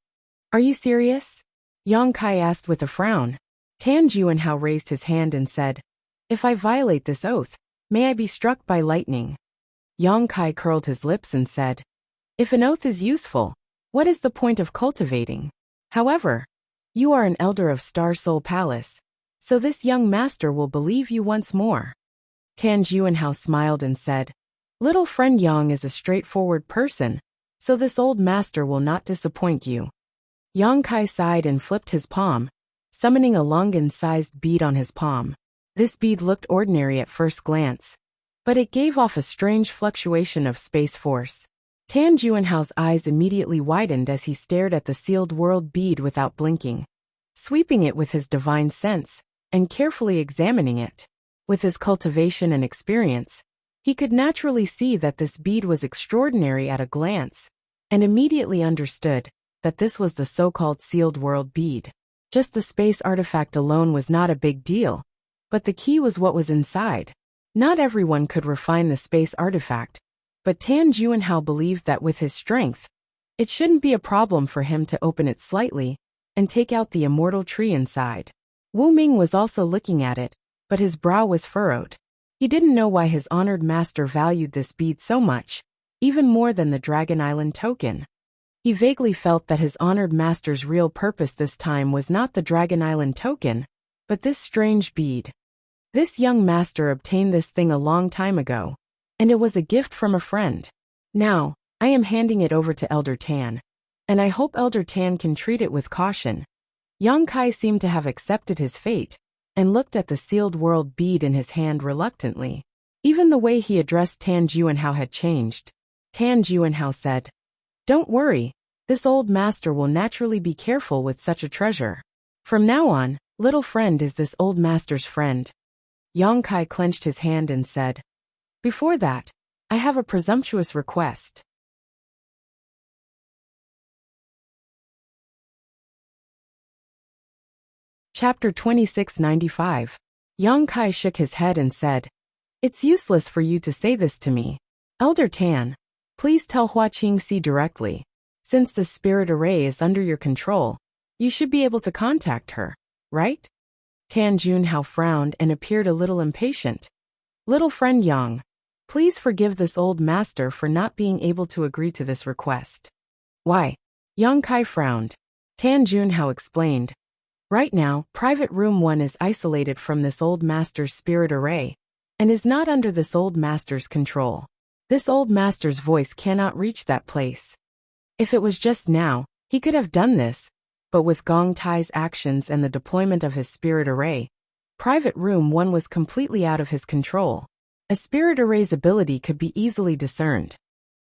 Are you serious? Yang Kai asked with a frown. Tan Juanhao raised his hand and said, If I violate this oath, may I be struck by lightning. Yang Kai curled his lips and said, If an oath is useful, what is the point of cultivating? However, you are an elder of Star Soul Palace, so this young master will believe you once more. Tan Juanhao smiled and said, Little friend Yang is a straightforward person, so this old master will not disappoint you. Yang Kai sighed and flipped his palm, summoning a Longan-sized bead on his palm. This bead looked ordinary at first glance, but it gave off a strange fluctuation of space force. Tan Juanhao's eyes immediately widened as he stared at the sealed world bead without blinking, sweeping it with his divine sense, and carefully examining it. With his cultivation and experience, he could naturally see that this bead was extraordinary at a glance, and immediately understood that this was the so-called sealed world bead. Just the space artifact alone was not a big deal, but the key was what was inside. Not everyone could refine the space artifact, but Tan Juanhao believed that with his strength, it shouldn't be a problem for him to open it slightly and take out the immortal tree inside. Wu Ming was also looking at it, but his brow was furrowed. He didn't know why his honored master valued this bead so much, even more than the Dragon Island token. He vaguely felt that his honored master's real purpose this time was not the Dragon Island token, but this strange bead. This young master obtained this thing a long time ago, and it was a gift from a friend. Now, I am handing it over to Elder Tan, and I hope Elder Tan can treat it with caution. Yang Kai seemed to have accepted his fate, and looked at the sealed world bead in his hand reluctantly. Even the way he addressed Tan Juanhao had changed. Tan Juanhao said. Don't worry, this old master will naturally be careful with such a treasure. From now on, little friend is this old master's friend. Yang Kai clenched his hand and said, Before that, I have a presumptuous request. Chapter 2695. Yang Kai shook his head and said, It's useless for you to say this to me. Elder Tan, please tell Hua Qingxi directly. Since the spirit array is under your control, you should be able to contact her, right? Tan Junhao frowned and appeared a little impatient. Little friend Yang, please forgive this old master for not being able to agree to this request. Why? Yang Kai frowned. Tan Junhao explained. Right now, Private Room 1 is isolated from this old master's spirit array, and is not under this old master's control. This old master's voice cannot reach that place. If it was just now, he could have done this, but with Gong Tai's actions and the deployment of his spirit array, Private Room 1 was completely out of his control. A spirit array's ability could be easily discerned.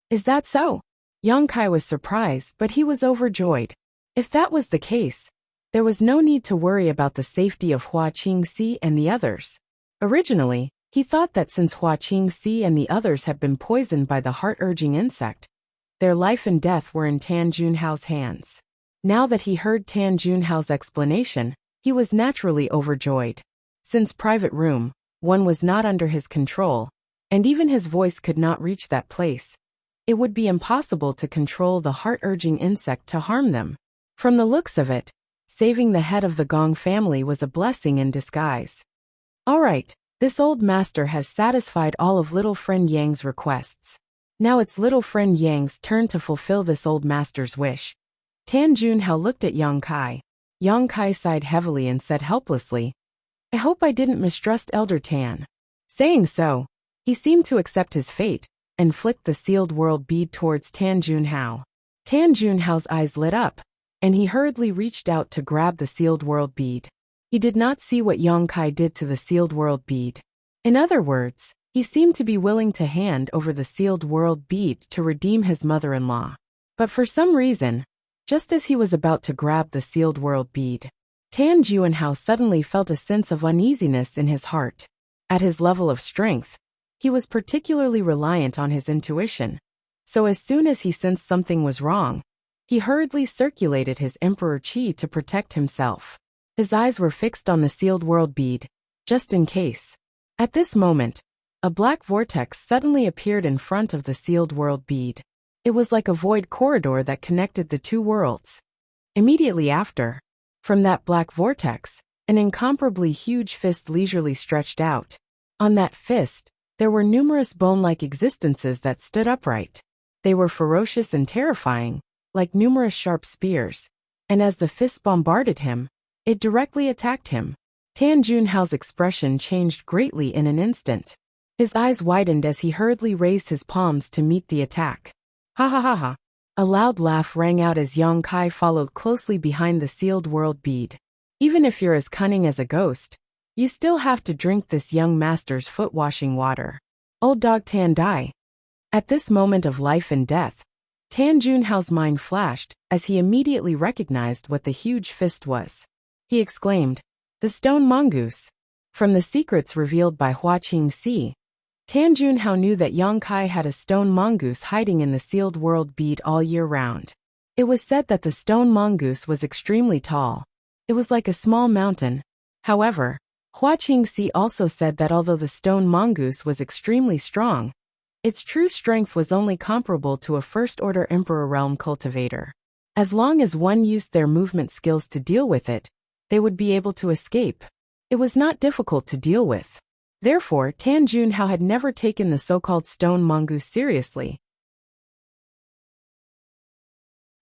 Is that so? Yang Kai was surprised, but he was overjoyed. If that was the case, there was no need to worry about the safety of Hua Qingxi and the others. Originally, he thought that since Hua Qingxi and the others had been poisoned by the heart-urging insect, their life and death were in Tan Junhao's hands. Now that he heard Tan Junhao's explanation, he was naturally overjoyed. Since Private Room 1 was not under his control, and even his voice could not reach that place, it would be impossible to control the heart-urging insect to harm them. From the looks of it, saving the head of the Gong family was a blessing in disguise. All right, this old master has satisfied all of little friend Yang's requests. Now it's little friend Yang's turn to fulfill this old master's wish. Tan Junhao looked at Yang Kai. Yang Kai sighed heavily and said helplessly, I hope I didn't mistrust Elder Tan. Saying so, he seemed to accept his fate, and flicked the sealed world bead towards Tan Junhao. Tan Junhao's eyes lit up, and he hurriedly reached out to grab the sealed world bead. He did not see what Yang Kai did to the sealed world bead. In other words, he seemed to be willing to hand over the sealed world bead to redeem his mother-in-law. But for some reason, just as he was about to grab the sealed world bead, Tan Juanhao suddenly felt a sense of uneasiness in his heart. At his level of strength, he was particularly reliant on his intuition, so as soon as he sensed something was wrong, he hurriedly circulated his Emperor Qi to protect himself. His eyes were fixed on the sealed world bead, just in case. At this moment, a black vortex suddenly appeared in front of the sealed world bead. It was like a void corridor that connected the two worlds. Immediately after, from that black vortex, an incomparably huge fist leisurely stretched out. On that fist, there were numerous bone-like existences that stood upright. They were ferocious and terrifying, like numerous sharp spears, and as the fist bombarded him, it directly attacked him. Tan Junhao's expression changed greatly in an instant. His eyes widened as he hurriedly raised his palms to meet the attack. Ha ha ha ha. A loud laugh rang out as Yang Kai followed closely behind the sealed world bead. Even if you're as cunning as a ghost, you still have to drink this young master's foot-washing water. Old dog Tan Dai. At this moment of life and death, Tan Junhao's mind flashed as he immediately recognized what the huge fist was. He exclaimed, The stone mongoose. From the secrets revealed by Hua Qingxi, Tan Junhao knew that Yang Kai had a stone mongoose hiding in the sealed world bead all year round. It was said that the stone mongoose was extremely tall. It was like a small mountain. However, Hua Qingxi also said that although the stone mongoose was extremely strong, its true strength was only comparable to a first-order Emperor Realm cultivator. As long as one used their movement skills to deal with it, they would be able to escape. It was not difficult to deal with. Therefore, Tan Junhao had never taken the so-called stone mongoose seriously.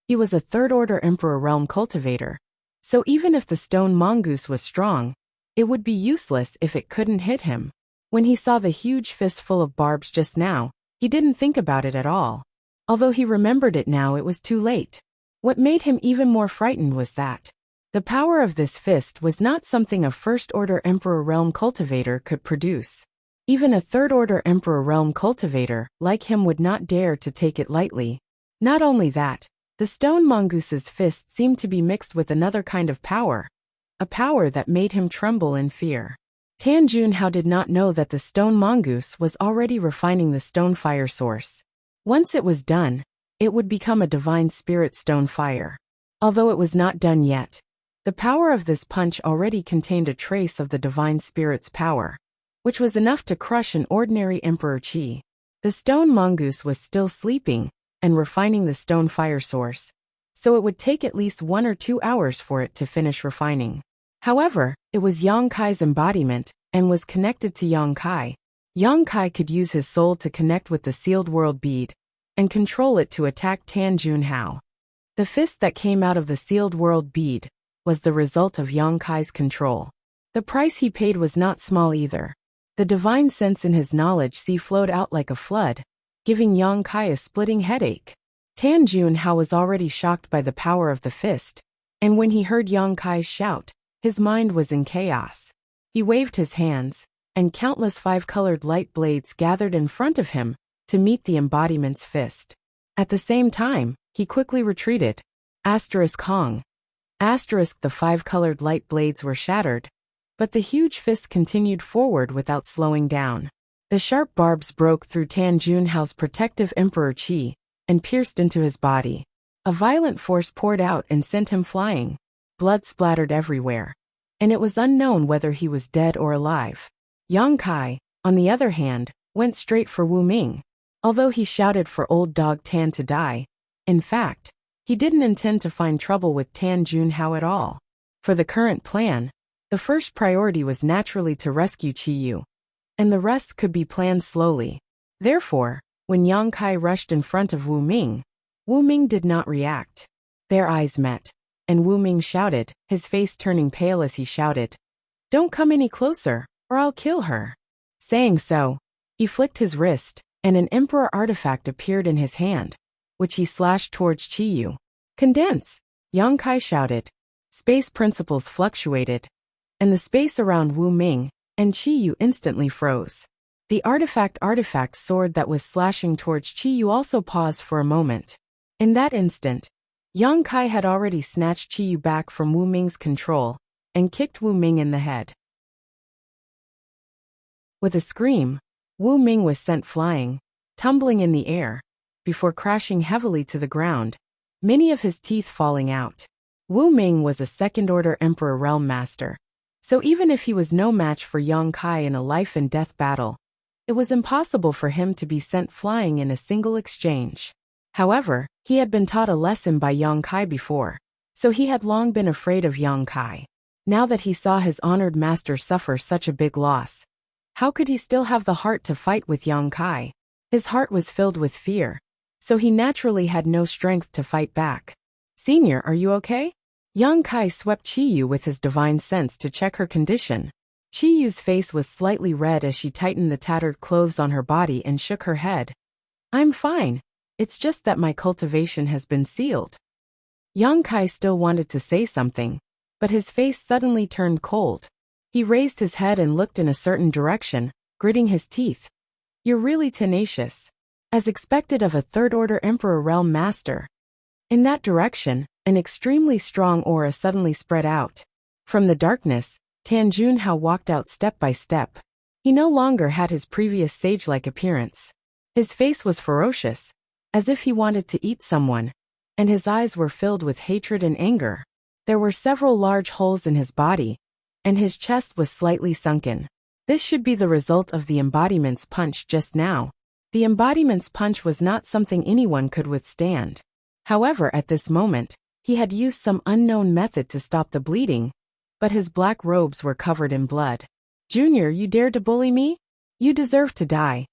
He was a third-order Emperor Realm cultivator, so even if the stone mongoose was strong, it would be useless if it couldn't hit him. When he saw the huge fist full of barbs just now, he didn't think about it at all. Although he remembered it now, it was too late. What made him even more frightened was that the power of this fist was not something a first-order Emperor Realm cultivator could produce. Even a third-order Emperor realm cultivator like him would not dare to take it lightly. Not only that, the stone mongoose's fist seemed to be mixed with another kind of power, a power that made him tremble in fear. Tan Junhao did not know that the stone mongoose was already refining the stone fire source. Once it was done, it would become a divine spirit stone fire. Although it was not done yet, the power of this punch already contained a trace of the divine spirit's power, which was enough to crush an ordinary emperor chi. The stone mongoose was still sleeping and refining the stone fire source, so it would take at least 1 or 2 hours for it to finish refining. However, it was Yang Kai's embodiment and was connected to Yang Kai. Yang Kai could use his soul to connect with the sealed world bead and control it to attack Tan Junhao. The fist that came out of the sealed world bead was the result of Yang Kai's control. The price he paid was not small either. The divine sense in his knowledge sea flowed out like a flood, giving Yang Kai a splitting headache. Tan Junhao was already shocked by the power of the fist, and when he heard Yang Kai's shout, his mind was in chaos. He waved his hands, and countless 5-colored light blades gathered in front of him to meet the embodiment's fist. At the same time, he quickly retreated. Hong. The 5-colored light blades were shattered, but the huge fist continued forward without slowing down. The sharp barbs broke through Tan Junhao's protective emperor chi and pierced into his body. A violent force poured out and sent him flying. Blood splattered everywhere, and it was unknown whether he was dead or alive. Yang Kai, on the other hand, went straight for Wu Ming. Although he shouted for old dog Tan to die, in fact, he didn't intend to find trouble with Tan Junhao at all. For the current plan, the first priority was naturally to rescue Qiyu, and the rest could be planned slowly. Therefore, when Yang Kai rushed in front of Wu Ming did not react. Their eyes met, and Wu Ming shouted, his face turning pale as he shouted, "Don't come any closer, or I'll kill her." Saying so, he flicked his wrist, and an emperor artifact appeared in his hand, which he slashed towards Qiyu. "Condense!" Yang Kai shouted. Space principles fluctuated, and the space around Wu Ming and Qiyu instantly froze. The artifact sword that was slashing towards Qiyu also paused for a moment. In that instant, Yang Kai had already snatched Qiyu back from Wu Ming's control and kicked Wu Ming in the head. With a scream, Wu Ming was sent flying, tumbling in the air, before crashing heavily to the ground, many of his teeth falling out. Wu Ming was a second-order Emperor Realm Master, so even if he was no match for Yang Kai in a life-and-death battle, it was impossible for him to be sent flying in a single exchange. However, he had been taught a lesson by Yang Kai before, so he had long been afraid of Yang Kai. Now that he saw his honored master suffer such a big loss, how could he still have the heart to fight with Yang Kai? His heart was filled with fear, so he naturally had no strength to fight back. "Senior, are you okay?" Yang Kai swept Qiyu with his divine sense to check her condition. Qiyu's face was slightly red as she tightened the tattered clothes on her body and shook her head. "I'm fine. It's just that my cultivation has been sealed." Yang Kai still wanted to say something, but his face suddenly turned cold. He raised his head and looked in a certain direction, gritting his teeth. "You're really tenacious." As expected of a third-order Emperor Realm Master. In that direction, an extremely strong aura suddenly spread out. From the darkness, Tan Junhao walked out step by step. He no longer had his previous sage-like appearance. His face was ferocious, as if he wanted to eat someone, and his eyes were filled with hatred and anger. There were several large holes in his body, and his chest was slightly sunken. This should be the result of the embodiment's punch just now. The embodiment's punch was not something anyone could withstand. However, at this moment, he had used some unknown method to stop the bleeding, but his black robes were covered in blood. "Junior, you dared to bully me? You deserve to die."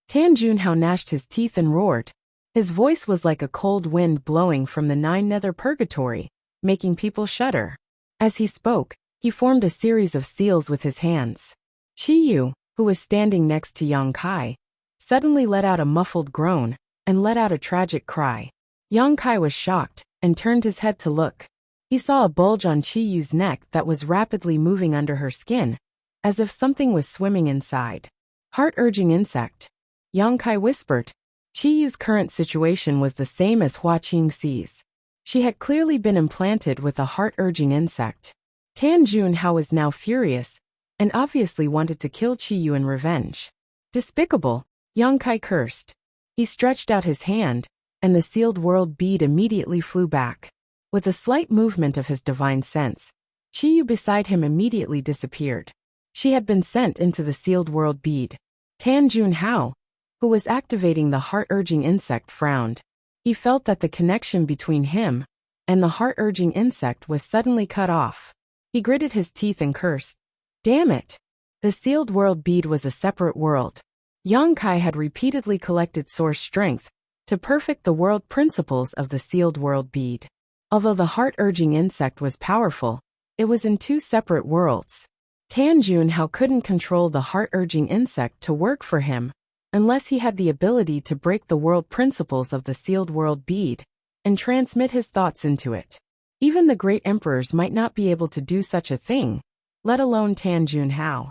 Tan Junhao gnashed his teeth and roared. His voice was like a cold wind blowing from the 9 nether purgatory, making people shudder. As he spoke, he formed a series of seals with his hands. Qiyu, who was standing next to Yang Kai, suddenly let out a muffled groan and let out a tragic cry. Yang Kai was shocked and turned his head to look. He saw a bulge on Qiyu's neck that was rapidly moving under her skin, as if something was swimming inside. Heart-urging insect. Yang Kai whispered. Qi Yu's current situation was the same as Hua Qingxi's. She had clearly been implanted with a heart-urging insect. Tan Junhao was now furious, and obviously wanted to kill Qi Yu in revenge. Despicable, Yang Kai cursed. He stretched out his hand, and the sealed world bead immediately flew back. With a slight movement of his divine sense, Qi Yu beside him immediately disappeared. She had been sent into the sealed world bead. Tan Junhao, who was activating the heart-urging insect, frowned. He felt that the connection between him and the heart-urging insect was suddenly cut off. He gritted his teeth and cursed. Damn it! The sealed world bead was a separate world. Yang Kai had repeatedly collected source strength to perfect the world principles of the sealed world bead. Although the heart-urging insect was powerful, it was in two separate worlds. Tan Junhao couldn't control the heart-urging insect to work for him unless he had the ability to break the world principles of the sealed world bead and transmit his thoughts into it. Even the great emperors might not be able to do such a thing, let alone Tan Junhao.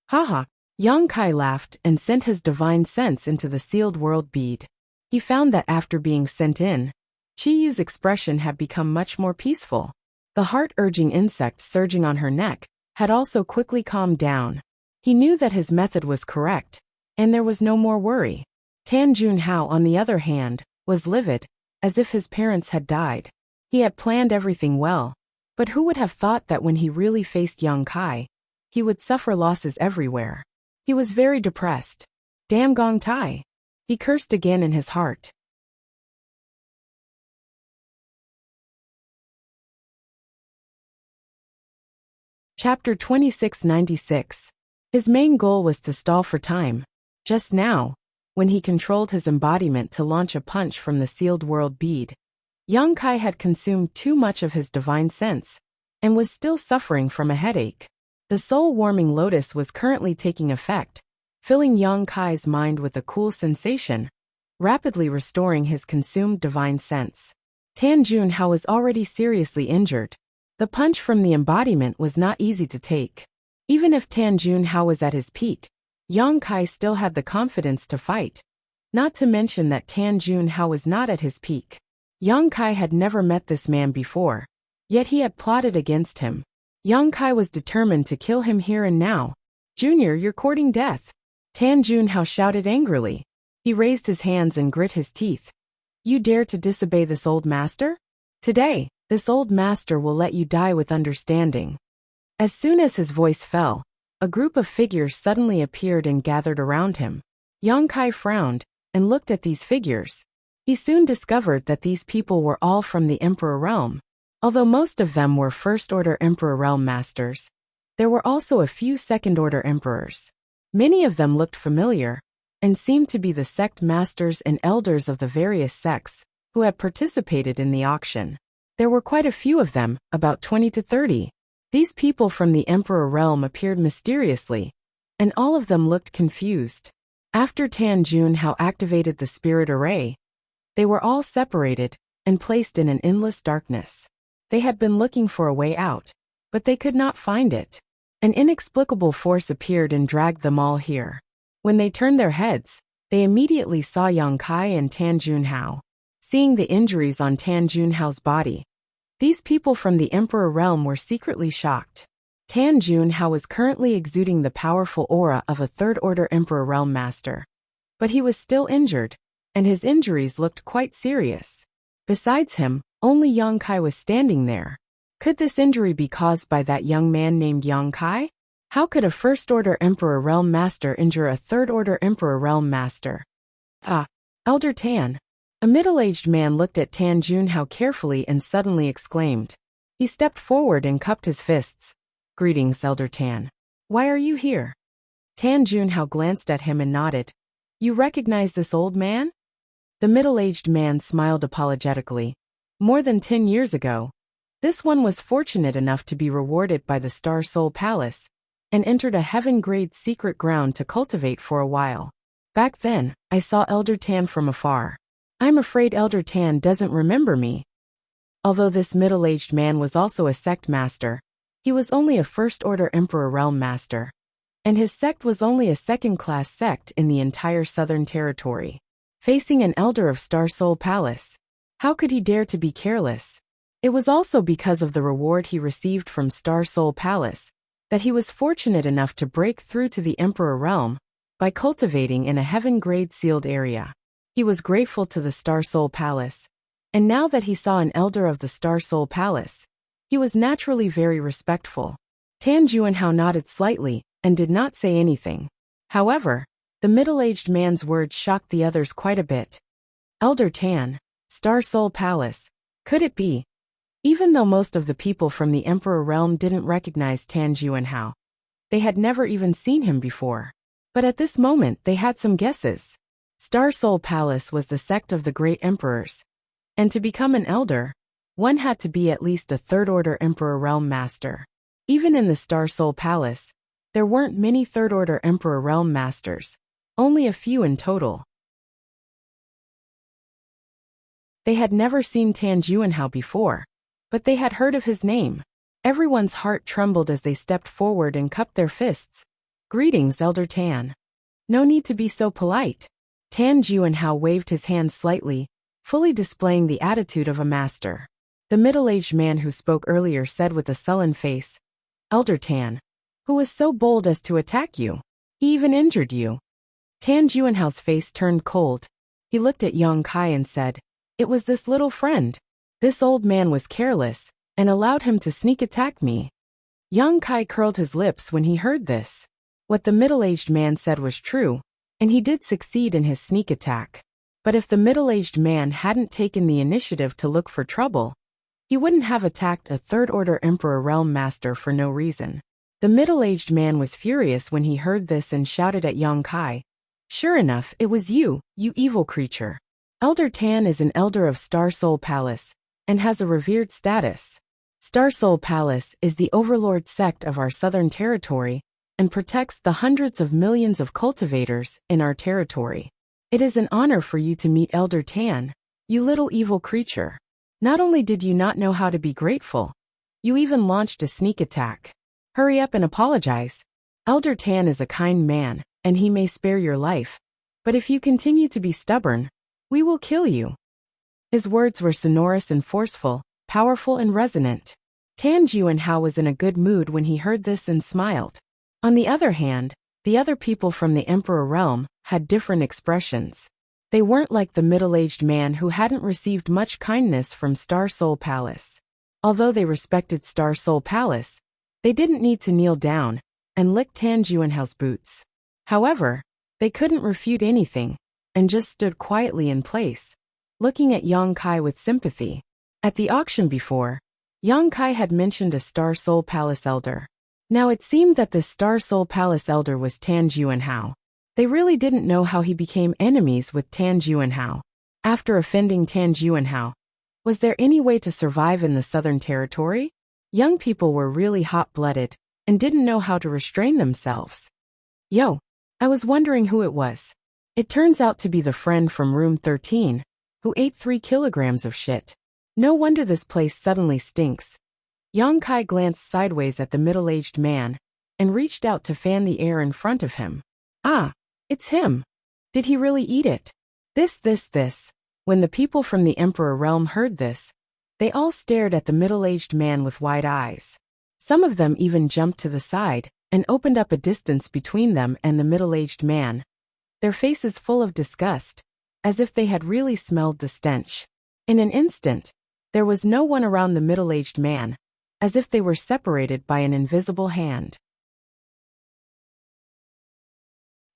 Haha, Yang Kai laughed and sent his divine sense into the sealed world bead. He found that after being sent in, Qi Yu's expression had become much more peaceful. The heart-urging insect surging on her neck had also quickly calmed down. He knew that his method was correct, and there was no more worry. Tan Junhao, on the other hand, was livid, as if his parents had died. He had planned everything well, but who would have thought that when he really faced Yang Kai, he would suffer losses everywhere. He was very depressed. Damn Gong Tai! He cursed again in his heart. Chapter 2696. His main goal was to stall for time. Just now, when he controlled his embodiment to launch a punch from the sealed world bead, Yang Kai had consumed too much of his divine sense and was still suffering from a headache. The soul-warming lotus was currently taking effect, filling Yang Kai's mind with a cool sensation, rapidly restoring his consumed divine sense. Tan Junhao was already seriously injured. The punch from the embodiment was not easy to take. Even if Tan Junhao was at his peak, Yang Kai still had the confidence to fight. Not to mention that Tan Junhao was not at his peak. Yang Kai had never met this man before, yet he had plotted against him. Yang Kai was determined to kill him here and now. Junior, you're courting death. Tan Junhao shouted angrily. He raised his hands and grit his teeth. You dare to disobey this old master? Today, this old master will let you die with understanding. As soon as his voice fell, a group of figures suddenly appeared and gathered around him. Yang Kai frowned and looked at these figures. He soon discovered that these people were all from the Emperor Realm. Although most of them were First-Order Emperor Realm Masters, there were also a few Second-Order Emperors. Many of them looked familiar and seemed to be the sect masters and elders of the various sects who had participated in the auction. There were quite a few of them, about 20 to 30. These people from the Emperor Realm appeared mysteriously, and all of them looked confused. After Tan Junhao activated the spirit array, they were all separated and placed in an endless darkness. They had been looking for a way out, but they could not find it. An inexplicable force appeared and dragged them all here. When they turned their heads, they immediately saw Yang Kai and Tan Junhao. Seeing the injuries on Tan Junhao's body, these people from the Emperor Realm were secretly shocked. Tan Junhao was currently exuding the powerful aura of a Third-Order Emperor Realm Master. But he was still injured, and his injuries looked quite serious. Besides him, only Yang Kai was standing there. Could this injury be caused by that young man named Yang Kai? How could a First-Order Emperor Realm Master injure a Third-Order Emperor Realm Master? Ah, Elder Tan. A middle-aged man looked at Tan Junhao carefully and suddenly exclaimed. He stepped forward and cupped his fists. Greetings, Elder Tan. Why are you here? Tan Junhao glanced at him and nodded. You recognize this old man? The middle-aged man smiled apologetically. More than 10 years ago, this one was fortunate enough to be rewarded by the Star Soul Palace and entered a heaven-grade secret ground to cultivate for a while. Back then, I saw Elder Tan from afar. I'm afraid Elder Tan doesn't remember me. Although this middle-aged man was also a sect master, he was only a First-Order Emperor Realm Master. and his sect was only a second-class sect in the entire Southern Territory. Facing an elder of Star Soul Palace, how could he dare to be careless? It was also because of the reward he received from Star Soul Palace that he was fortunate enough to break through to the Emperor realm by cultivating in a heaven-grade sealed area. He was grateful to the Star Soul Palace, and now that he saw an elder of the Star Soul Palace, he was naturally very respectful. Tan Juanhao nodded slightly and did not say anything. However, the middle-aged man's words shocked the others quite a bit. Elder Tan, Star Soul Palace, could it be? Even though most of the people from the Emperor realm didn't recognize Tan Juanhao, they had never even seen him before. But at this moment they had some guesses. Star Soul Palace was the sect of the great emperors, and to become an elder, one had to be at least a third-order Emperor Realm Master. Even in the Star Soul Palace, there weren't many third-order Emperor Realm Masters, only a few in total. They had never seen Tan Juanhao before, but they had heard of his name. Everyone's heart trembled as they stepped forward and cupped their fists. Greetings, Elder Tan. No need to be so polite. Tan Juanhao waved his hand slightly, fully displaying the attitude of a master. The middle-aged man who spoke earlier said with a sullen face, Elder Tan, who was so bold as to attack you? He even injured you. Tan Juanhao's face turned cold. He looked at Yang Kai and said, It was this little friend. This old man was careless, and allowed him to sneak attack me. Yang Kai curled his lips when he heard this. What the middle-aged man said was true, and he did succeed in his sneak attack. But if the middle-aged man hadn't taken the initiative to look for trouble, he wouldn't have attacked a third-order Emperor Realm Master for no reason. The middle-aged man was furious when he heard this and shouted at Yang Kai, Sure enough, it was you, you evil creature. Elder Tan is an elder of Star Soul Palace, and has a revered status. Star Soul Palace is the overlord sect of our Southern Territory, and protects the hundreds of millions of cultivators in our territory. It is an honor for you to meet Elder Tan, you little evil creature. Not only did you not know how to be grateful, you even launched a sneak attack. Hurry up and apologize. Elder Tan is a kind man, and he may spare your life. But if you continue to be stubborn, we will kill you. His words were sonorous and forceful, powerful and resonant. Tan Juanhao was in a good mood when he heard this and smiled. On the other hand, the other people from the Emperor realm had different expressions. They weren't like the middle-aged man who hadn't received much kindness from Star Soul Palace. Although they respected Star Soul Palace, they didn't need to kneel down and lick Tan Juanhao's boots. However, they couldn't refute anything, and just stood quietly in place, looking at Yang Kai with sympathy. At the auction before, Yang Kai had mentioned a Star Soul Palace elder. Now it seemed that the Star Soul Palace elder was Tan Juanhao. They really didn't know how he became enemies with Tan Juanhao. After offending Tan Juanhao, was there any way to survive in the Southern Territory? Young people were really hot-blooded and didn't know how to restrain themselves. Yo, I was wondering who it was. It turns out to be the friend from room 13, who ate 3 kilograms of shit. No wonder this place suddenly stinks. Yang Kai glanced sideways at the middle-aged man and reached out to fan the air in front of him. Ah, it's him. Did he really eat it? This. When the people from the Emperor realm heard this, they all stared at the middle-aged man with wide eyes. Some of them even jumped to the side and opened up a distance between them and the middle-aged man, their faces full of disgust, as if they had really smelled the stench. In an instant, there was no one around the middle-aged man, as if they were separated by an invisible hand.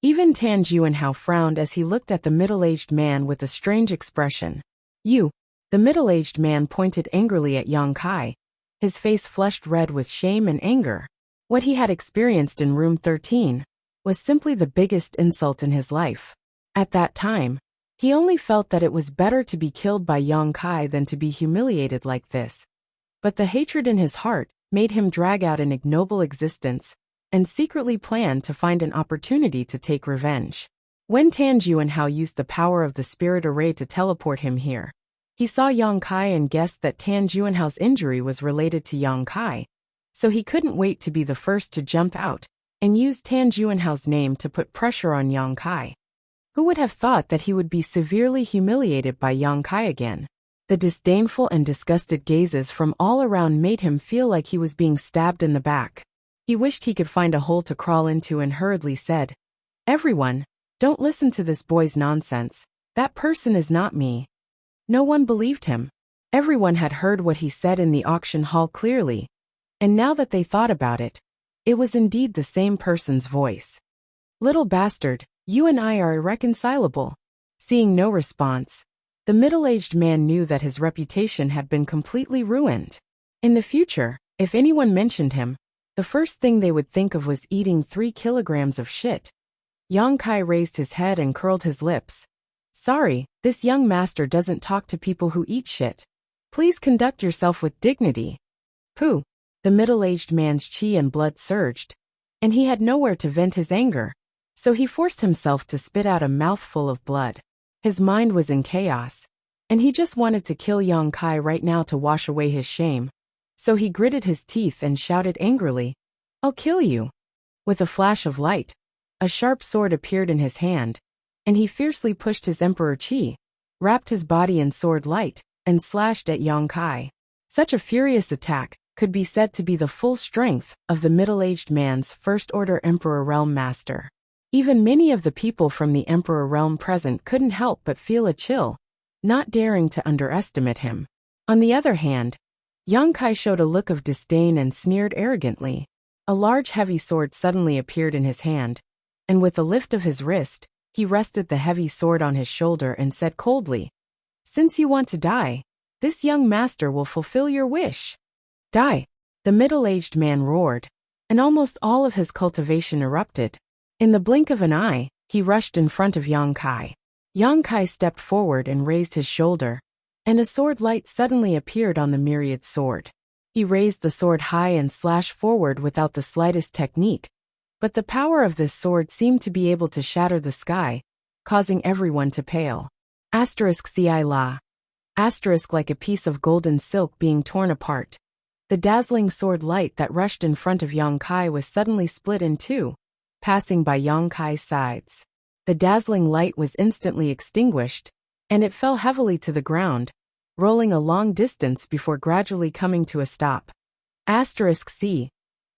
Even Tan Juanhao frowned as he looked at the middle-aged man with a strange expression. You. The middle-aged man pointed angrily at Yang Kai, his face flushed red with shame and anger. What he had experienced in room 13 was simply the biggest insult in his life. At that time, he only felt that it was better to be killed by Yang Kai than to be humiliated like this. But the hatred in his heart made him drag out an ignoble existence and secretly plan to find an opportunity to take revenge. When Tan Juanhao used the power of the spirit array to teleport him here, he saw Yang Kai and guessed that Tan Juanhao's injury was related to Yang Kai, so he couldn't wait to be the first to jump out and used Tan Juanhao's name to put pressure on Yang Kai. Who would have thought that he would be severely humiliated by Yang Kai again? The disdainful and disgusted gazes from all around made him feel like he was being stabbed in the back. He wished he could find a hole to crawl into and hurriedly said, "Everyone, don't listen to this boy's nonsense. That person is not me." No one believed him. Everyone had heard what he said in the auction hall clearly, and now that they thought about it, it was indeed the same person's voice. "Little bastard, you and I are irreconcilable." Seeing no response, the middle-aged man knew that his reputation had been completely ruined. In the future, if anyone mentioned him, the first thing they would think of was eating 3 kilograms of shit. Yang Kai raised his head and curled his lips. "Sorry, this young master doesn't talk to people who eat shit. Please conduct yourself with dignity." Pooh! The middle-aged man's chi and blood surged, and he had nowhere to vent his anger, so he forced himself to spit out a mouthful of blood. His mind was in chaos, and he just wanted to kill Yang Kai right now to wash away his shame. So he gritted his teeth and shouted angrily, "I'll kill you." With a flash of light, a sharp sword appeared in his hand, and he fiercely pushed his emperor chi, wrapped his body in sword light, and slashed at Yang Kai. Such a furious attack could be said to be the full strength of the middle-aged man's first-order Emperor Realm Master. Even many of the people from the Emperor Realm present couldn't help but feel a chill, not daring to underestimate him. On the other hand, Yang Kai showed a look of disdain and sneered arrogantly. A large heavy sword suddenly appeared in his hand, and with a lift of his wrist, he rested the heavy sword on his shoulder and said coldly, "Since you want to die, this young master will fulfill your wish." "Die!" the middle-aged man roared, and almost all of his cultivation erupted. In the blink of an eye, he rushed in front of Yang Kai. Yang Kai stepped forward and raised his shoulder, and a sword light suddenly appeared on the myriad sword. He raised the sword high and slashed forward without the slightest technique, but the power of this sword seemed to be able to shatter the sky, causing everyone to pale. Ci la. Like a piece of golden silk being torn apart. The dazzling sword light that rushed in front of Yang Kai was suddenly split in two, passing by Yang Kai's sides. The dazzling light was instantly extinguished, and it fell heavily to the ground, rolling a long distance before gradually coming to a stop. C.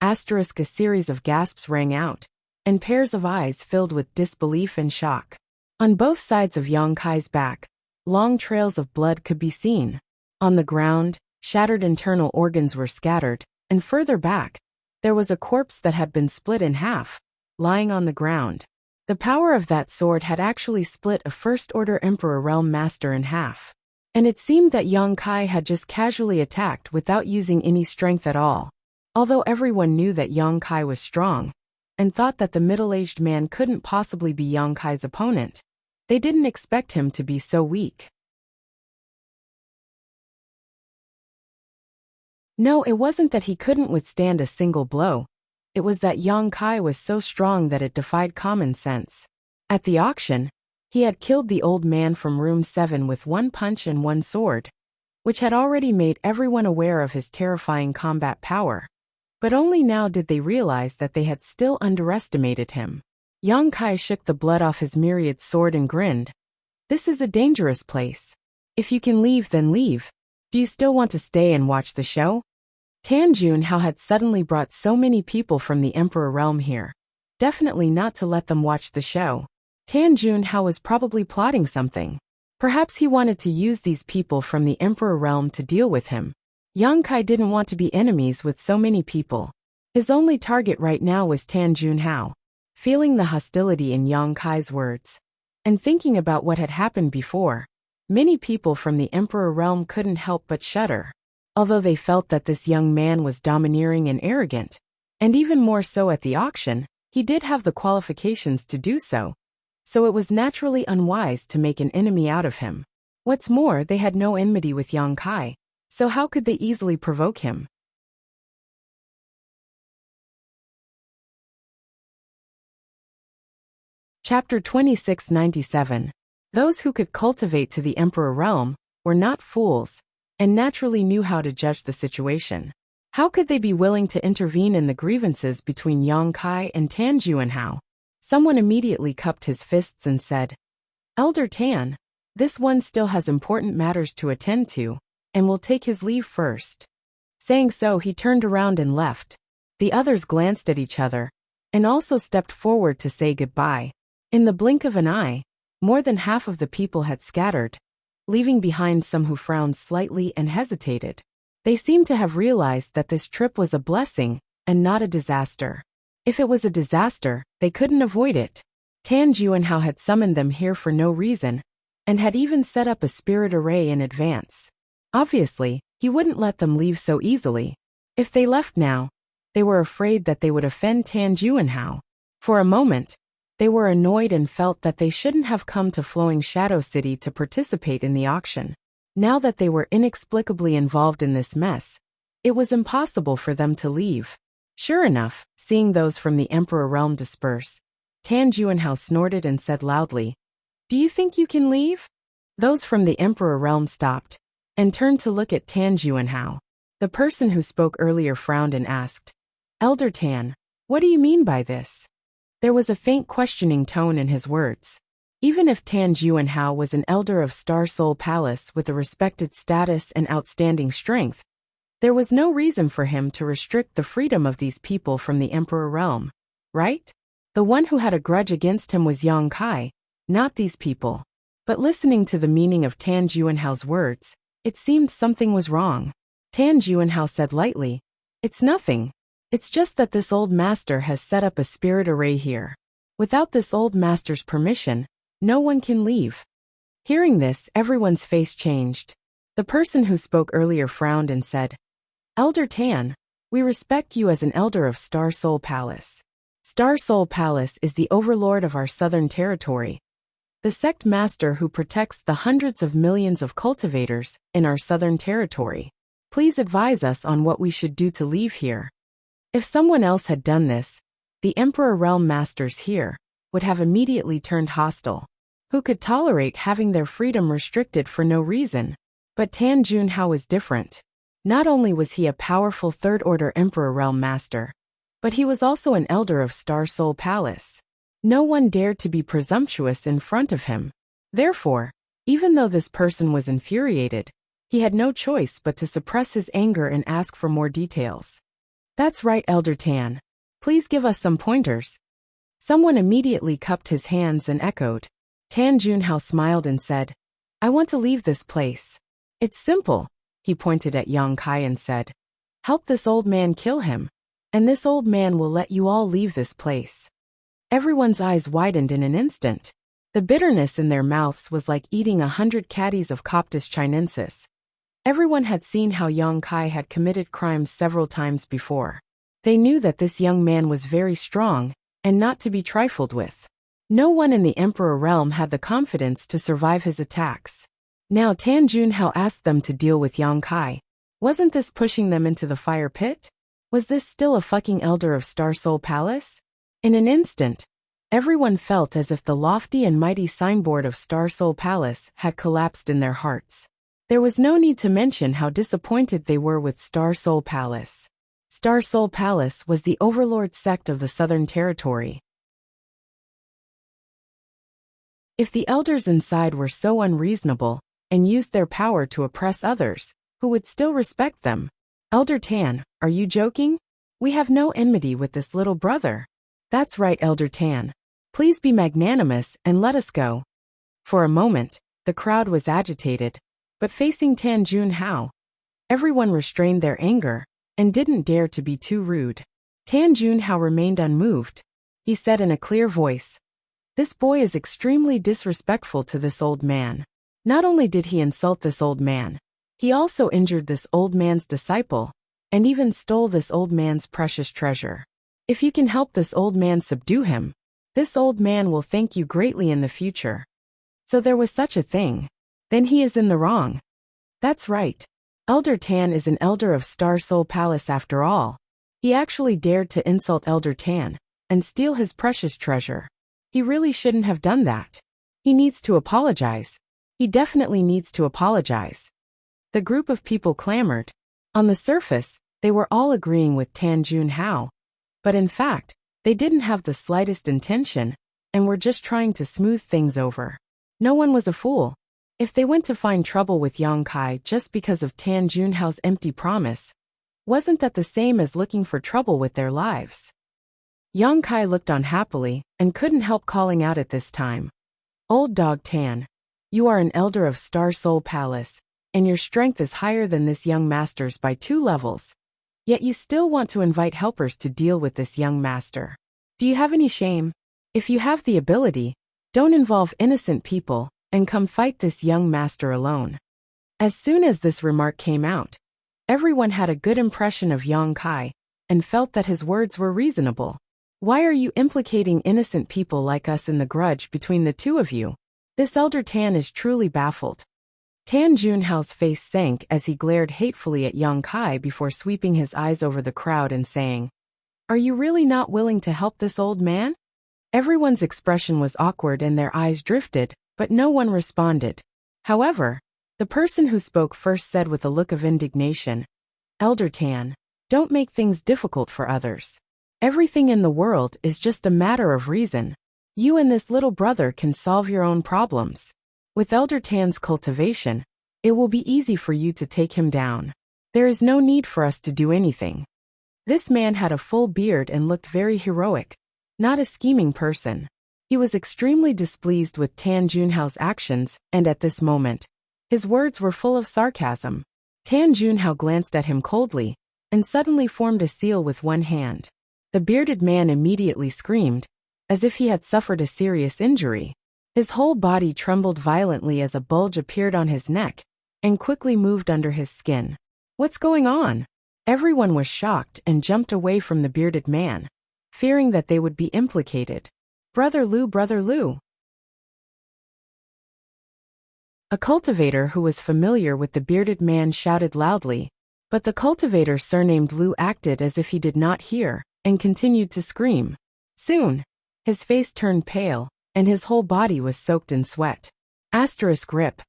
A series of gasps rang out, and pairs of eyes filled with disbelief and shock. On both sides of Yang Kai's back, long trails of blood could be seen. On the ground, shattered internal organs were scattered, and further back, there was a corpse that had been split in half, lying on the ground. The power of that sword had actually split a first-order Emperor Realm Master in half. And it seemed that Yang Kai had just casually attacked without using any strength at all. Although everyone knew that Yang Kai was strong, and thought that the middle-aged man couldn't possibly be Yang Kai's opponent, they didn't expect him to be so weak. No, it wasn't that he couldn't withstand a single blow. It was that Yang Kai was so strong that it defied common sense. At the auction, he had killed the old man from room 7 with one punch and one sword, which had already made everyone aware of his terrifying combat power. But only now did they realize that they had still underestimated him. Yang Kai shook the blood off his myriad sword and grinned. "This is a dangerous place. If you can leave, then leave. Do you still want to stay and watch the show?" Tan Junhao had suddenly brought so many people from the Emperor Realm here. Definitely not to let them watch the show. Tan Junhao was probably plotting something. Perhaps he wanted to use these people from the Emperor Realm to deal with him. Yang Kai didn't want to be enemies with so many people. His only target right now was Tan Junhao. Feeling the hostility in Yang Kai's words, and thinking about what had happened before, many people from the Emperor Realm couldn't help but shudder. Although they felt that this young man was domineering and arrogant, and even more so at the auction, he did have the qualifications to do so. So it was naturally unwise to make an enemy out of him. What's more, they had no enmity with Yang Kai, so how could they easily provoke him? Chapter 2697. Those who could cultivate to the Emperor Realm were not fools, and naturally knew how to judge the situation. How could they be willing to intervene in the grievances between Yang Kai and Tan Juanhao? Someone immediately cupped his fists and said, Elder Tan, this one still has important matters to attend to, and will take his leave first. Saying so, he turned around and left. The others glanced at each other, and also stepped forward to say goodbye. In the blink of an eye, more than half of the people had scattered, leaving behind some who frowned slightly and hesitated. They seemed to have realized that this trip was a blessing, and not a disaster. If it was a disaster, they couldn't avoid it. Tan Juanhao had summoned them here for no reason, and had even set up a spirit array in advance. Obviously, he wouldn't let them leave so easily. If they left now, they were afraid that they would offend Tan Juanhao. For a moment, they were annoyed and felt that they shouldn't have come to Flowing Shadow City to participate in the auction. Now that they were inexplicably involved in this mess, it was impossible for them to leave. Sure enough, seeing those from the Emperor Realm disperse, Tan Juanhao snorted and said loudly, Do you think you can leave? Those from the Emperor Realm stopped, and turned to look at Tan Juanhao. The person who spoke earlier frowned and asked, Elder Tan, what do you mean by this? There was a faint questioning tone in his words. Even if Tan Juanhao was an elder of Star Soul Palace with a respected status and outstanding strength, there was no reason for him to restrict the freedom of these people from the Emperor Realm, right? The one who had a grudge against him was Yang Kai, not these people. But listening to the meaning of Tan Juanhao's words, it seemed something was wrong. Tan Juanhao said lightly, It's nothing. It's just that this old master has set up a spirit array here. Without this old master's permission, no one can leave. Hearing this, everyone's face changed. The person who spoke earlier frowned and said, Elder Tan, we respect you as an elder of Star Soul Palace. Star Soul Palace is the overlord of our southern territory, the sect master who protects the hundreds of millions of cultivators in our southern territory. Please advise us on what we should do to leave here. If someone else had done this, the Emperor Realm masters here would have immediately turned hostile. Who could tolerate having their freedom restricted for no reason? But Tan Juanhao was different. Not only was he a powerful third-order Emperor Realm master, but he was also an elder of Star Soul Palace. No one dared to be presumptuous in front of him. Therefore, even though this person was infuriated, he had no choice but to suppress his anger and ask for more details. That's right, Elder Tan. Please give us some pointers. Someone immediately cupped his hands and echoed. Tan Juanhao smiled and said, I want to leave this place. It's simple. He pointed at Yang Kai and said, Help this old man kill him, and this old man will let you all leave this place. Everyone's eyes widened in an instant. The bitterness in their mouths was like eating 100 caddies of Coptis chinensis. Everyone had seen how Yang Kai had committed crimes several times before. They knew that this young man was very strong, and not to be trifled with. No one in the Emperor Realm had the confidence to survive his attacks. Now Tan Juanhao asked them to deal with Yang Kai. Wasn't this pushing them into the fire pit? Was this still a fucking elder of Star Soul Palace? In an instant, everyone felt as if the lofty and mighty signboard of Star Soul Palace had collapsed in their hearts. There was no need to mention how disappointed they were with Star Soul Palace. Star Soul Palace was the overlord sect of the Southern Territory. If the elders inside were so unreasonable and used their power to oppress others, who would still respect them? Elder Tan, are you joking? We have no enmity with this little brother. That's right, Elder Tan. Please be magnanimous and let us go. For a moment, the crowd was agitated, but facing Tan Juanhao, everyone restrained their anger and didn't dare to be too rude. Tan Juanhao remained unmoved. He said in a clear voice, This boy is extremely disrespectful to this old man. Not only did he insult this old man, he also injured this old man's disciple, and even stole this old man's precious treasure. If you can help this old man subdue him, this old man will thank you greatly in the future. So there was such a thing. Then he is in the wrong. That's right. Elder Tan is an elder of Star Soul Palace after all. He actually dared to insult Elder Tan and steal his precious treasure. He really shouldn't have done that. He needs to apologize. He definitely needs to apologize. The group of people clamored. On the surface, They were all agreeing with Tan Junhao. But in fact, they didn't have the slightest intention, and were just trying to smooth things over. No one was a fool. If they went to find trouble with Yang Kai just because of Tan Junhao's empty promise, wasn't that the same as looking for trouble with their lives? Yang Kai looked on happily, and couldn't help calling out at this time. Old dog Tan, you are an elder of Star Soul Palace, and your strength is higher than this young master's by 2 levels. Yet you still want to invite helpers to deal with this young master. Do you have any shame? If you have the ability, don't involve innocent people, and come fight this young master alone. As soon as this remark came out, everyone had a good impression of Yang Kai, and felt that his words were reasonable. Why are you implicating innocent people like us in the grudge between the two of you? This elder Tan is truly baffled. Tan Junhao's face sank as he glared hatefully at Yang Kai before sweeping his eyes over the crowd and saying, "Are you really not willing to help this old man?" Everyone's expression was awkward and their eyes drifted, but no one responded. However, the person who spoke first said with a look of indignation, "Elder Tan, don't make things difficult for others. Everything in the world is just a matter of reason. You and this little brother can solve your own problems. With Elder Tan's cultivation, it will be easy for you to take him down. There is no need for us to do anything." This man had a full beard and looked very heroic, not a scheming person. He was extremely displeased with Tan Junhao's actions, and at this moment, his words were full of sarcasm. Tan Junhao glanced at him coldly, and suddenly formed a seal with one hand. The bearded man immediately screamed, as if he had suffered a serious injury. His whole body trembled violently as a bulge appeared on his neck, and quickly moved under his skin. What's going on? Everyone was shocked and jumped away from the bearded man, fearing that they would be implicated. Brother Lu. A cultivator who was familiar with the bearded man shouted loudly, but the cultivator surnamed Lu acted as if he did not hear, and continued to scream. Soon, his face turned pale, and his whole body was soaked in sweat. Rip.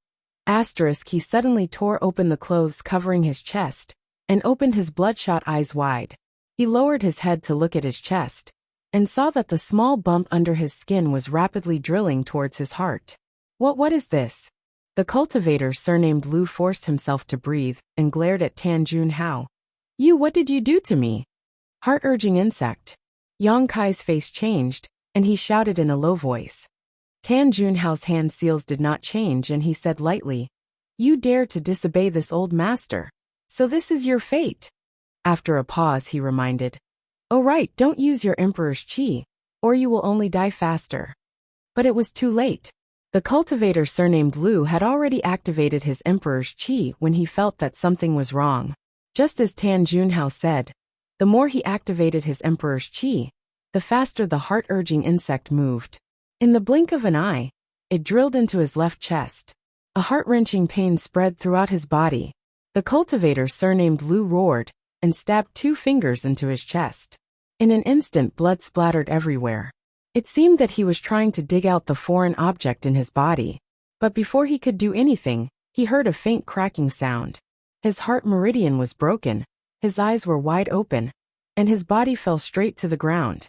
He suddenly tore open the clothes covering his chest, and opened his bloodshot eyes wide. He lowered his head to look at his chest, and saw that the small bump under his skin was rapidly drilling towards his heart. What is this? The cultivator surnamed Lu forced himself to breathe, and glared at Tan Junhao. What did you do to me? Heart-urging insect. Yang Kai's face changed, and he shouted in a low voice. Tan Junhao's hand seals did not change, and he said lightly, "You dare to disobey this old master. So this is your fate." After a pause, he reminded, "Oh right, don't use your emperor's qi, or you will only die faster." But it was too late. The cultivator surnamed Lu had already activated his emperor's qi when he felt that something was wrong. Just as Tan Junhao said, the more he activated his emperor's qi, the faster the heart-urging insect moved. In the blink of an eye, it drilled into his left chest. A heart-wrenching pain spread throughout his body. The cultivator surnamed Lu roared, and stabbed 2 fingers into his chest. In an instant, blood splattered everywhere. It seemed that he was trying to dig out the foreign object in his body. But before he could do anything, he heard a faint cracking sound. His heart meridian was broken, his eyes were wide open, and his body fell straight to the ground.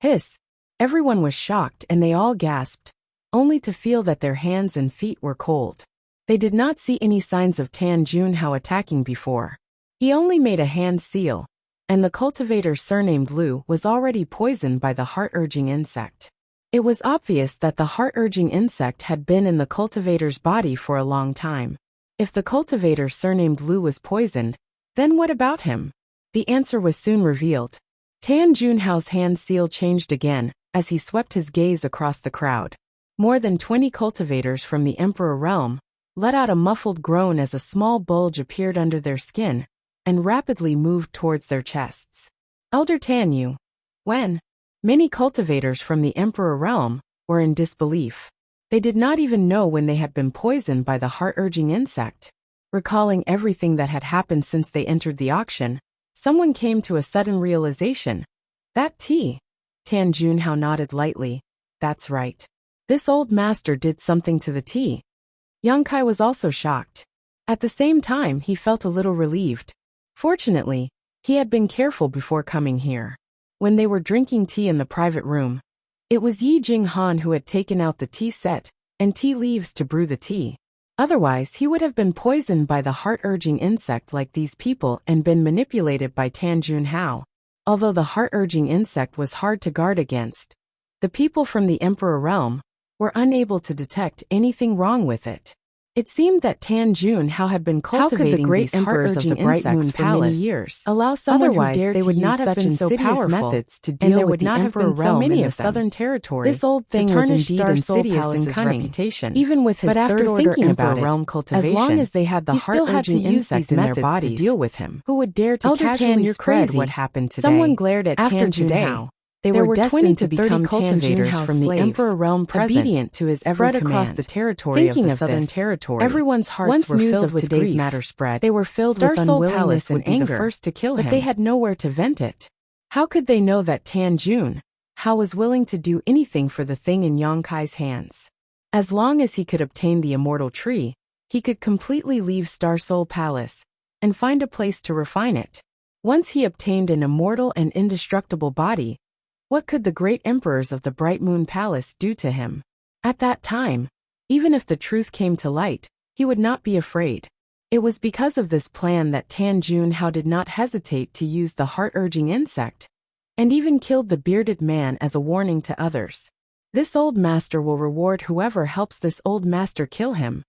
Hiss! Everyone was shocked and they all gasped, only to feel that their hands and feet were cold. They did not see any signs of Tan Junhao attacking before. He only made a hand seal, and the cultivator surnamed Lu was already poisoned by the heart-urging insect. It was obvious that the heart-urging insect had been in the cultivator's body for a long time. If the cultivator surnamed Lu was poisoned, then what about him? The answer was soon revealed. Tan Junhao's hand seal changed again, as he swept his gaze across the crowd. More than 20 cultivators from the Emperor realm let out a muffled groan as a small bulge appeared under their skin, and rapidly moved towards their chests. Elder Tan, when? Many cultivators from the Emperor realm were in disbelief. They did not even know when they had been poisoned by the heart-urging insect. Recalling everything that had happened since they entered the auction, someone came to a sudden realization. That tea. Tan Junhao nodded lightly. That's right. This old master did something to the tea. Yang Kai was also shocked. At the same time, he felt a little relieved. Fortunately, He had been careful before coming here. When they were drinking tea in the private room, it was Yi Jinghan who had taken out the tea set and tea leaves to brew the tea. Otherwise, he would have been poisoned by the heart-urging insect like these people and been manipulated by Tan Junhao. Although the heart-urging insect was hard to guard against, the people from the Emperor realm were unable to detect anything wrong with it. It seemed that Tan Junhao had been cultivating these emperors of the Bright Moon Palace for many years. Allow someone Otherwise, who dared they to would use not have such been so insidious powerful, methods to and deal there with would the not have Emperor been so realm many in the of them. southern territory. This old thing to was tarnish indeed Star Soul insidious in Palace's his cunning. reputation. Even with his But after third-order thinking Emperor about it, realm as cultivation, long as they had the he still had to heart-urging use insect these methods methods to to deal with him, Who would dare to Elder Tan, casually you're spread crazy. what happened today? Someone glared at After Tan today, Junhao. They There were were 20 to 20 to 30 become cultivators Tan from the slaves, Emperor realm present, obedient to his every spread across command. the territory Thinking of the of southern this, territory. everyone's hearts Once were news filled of with today's grief. matter spread, They were filled Star with Soul unwillingness Palace and would be the anger, first to kill but him. they had nowhere to vent it. How could they know that Tan Junhao was willing to do anything for the thing in Yongkai's hands? As long as he could obtain the immortal tree, he could completely leave Star Soul Palace and find a place to refine it. Once he obtained an immortal and indestructible body, what could the great emperors of the Bright Moon Palace do to him? At that time, even if the truth came to light, he would not be afraid. It was because of this plan that Tan Junhao did not hesitate to use the heart-urging insect, and even killed the bearded man as a warning to others. This old master will reward whoever helps this old master kill him.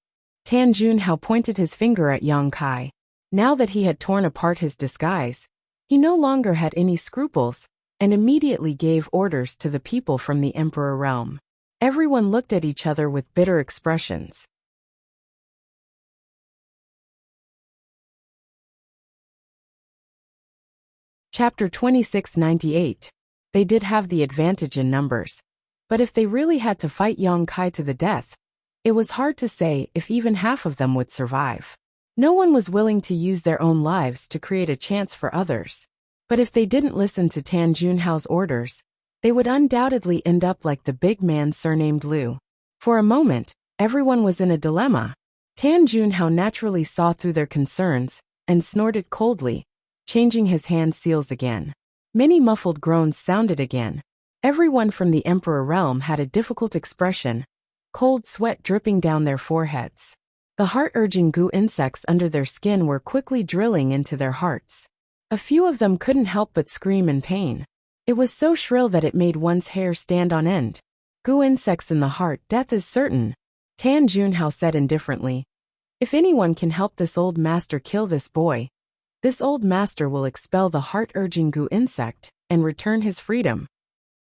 Tan Junhao pointed his finger at Yang Kai. Now that he had torn apart his disguise, he no longer had any scruples, and immediately gave orders to the people from the Emperor realm. Everyone looked at each other with bitter expressions. Chapter 2698. They did have the advantage in numbers, but if they really had to fight Yang Kai to the death, it was hard to say if even half of them would survive. No one was willing to use their own lives to create a chance for others. But if they didn't listen to Tan Junhao's orders, they would undoubtedly end up like the big man surnamed Liu. For a moment, everyone was in a dilemma. Tan Junhao naturally saw through their concerns and snorted coldly, changing his hand seals again. Many muffled groans sounded again. Everyone from the Emperor realm had a difficult expression, cold sweat dripping down their foreheads. The heart-urging goo insects under their skin were quickly drilling into their hearts. A few of them couldn't help but scream in pain. It was so shrill that it made one's hair stand on end. Goo insects in the heart, death is certain, Tan Junhao said indifferently. If anyone can help this old master kill this boy, this old master will expel the heart-urging goo insect and return his freedom.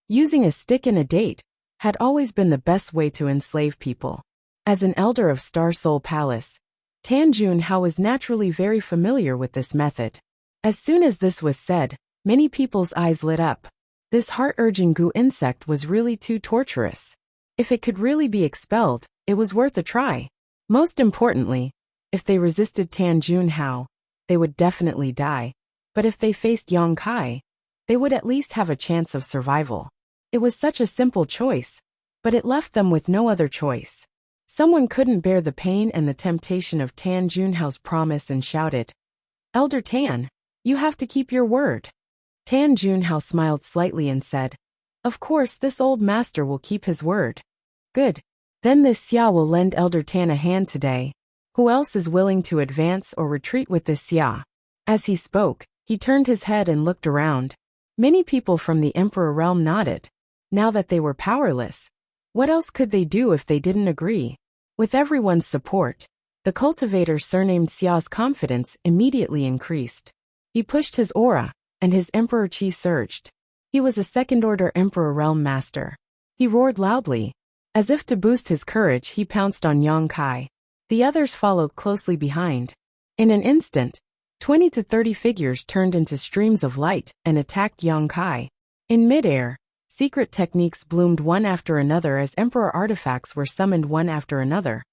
Using a stick and a date had always been the best way to enslave people. As an elder of Star Soul Palace, Tan Junhao was naturally very familiar with this method. As soon as this was said, many people's eyes lit up. This heart-urging goo insect was really too torturous. If it could really be expelled, it was worth a try. Most importantly, if they resisted Tan Junhao, they would definitely die. But if they faced Yang Kai, they would at least have a chance of survival. It was such a simple choice, but it left them with no other choice. Someone couldn't bear the pain and the temptation of Tan Junhao's promise and shouted, "Elder Tan, you have to keep your word." Tan Junhao smiled slightly and said, "Of course this old master will keep his word." "Good. Then this Xia will lend Elder Tan a hand today. Who else is willing to advance or retreat with this Xia?" As he spoke, he turned his head and looked around. Many people from the Emperor realm nodded. Now that they were powerless, what else could they do if they didn't agree? With everyone's support, the cultivator surnamed Xia's confidence immediately increased. He pushed his aura, and his Emperor Qi surged. He was a second-order Emperor realm master. He roared loudly. As if to boost his courage, he pounced on Yang Kai. The others followed closely behind. In an instant, 20 to 30 figures turned into streams of light and attacked Yang Kai. In midair, secret techniques bloomed one after another as Emperor artifacts were summoned one after another,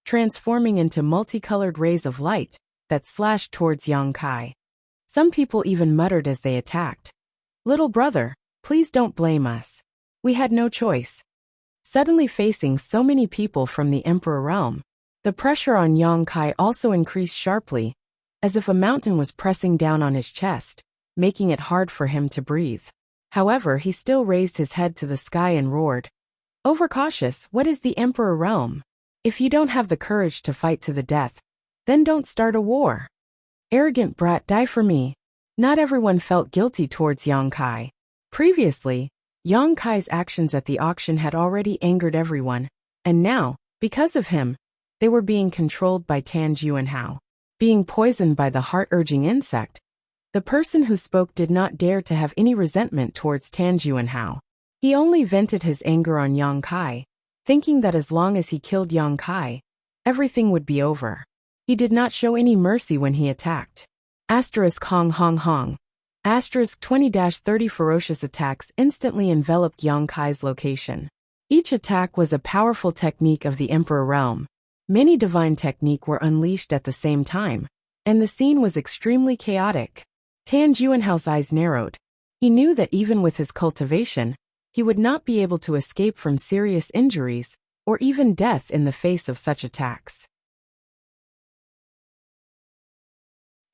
transforming into multicolored rays of light that slashed towards Yang Kai. Some people even muttered as they attacked, "Little brother, please don't blame us. We had no choice." Suddenly facing so many people from the Emperor realm, the pressure on Yang Kai also increased sharply, as if a mountain was pressing down on his chest. making it hard for him to breathe. However, he still raised his head to the sky and roared, "Overcautious, what is the Emperor realm? If you don't have the courage to fight to the death, then don't start a war. Arrogant brat, die for me." Not everyone felt guilty towards Yang Kai. Previously, Yang Kai's actions at the auction had already angered everyone, and now, because of him, they were being controlled by Tan Juanhao. Being poisoned by the heart-urging insect, the person who spoke did not dare to have any resentment towards Tan Juanhao. He only vented his anger on Yang Kai, thinking that as long as he killed Yang Kai, everything would be over. He did not show any mercy when he attacked. Hong Hong Hong. 20-30 ferocious attacks instantly enveloped Yang Kai's location. Each attack was a powerful technique of the Emperor realm. Many divine techniques were unleashed at the same time, and the scene was extremely chaotic. Tan Juanhao's eyes narrowed. He knew that even with his cultivation, he would not be able to escape from serious injuries or even death in the face of such attacks.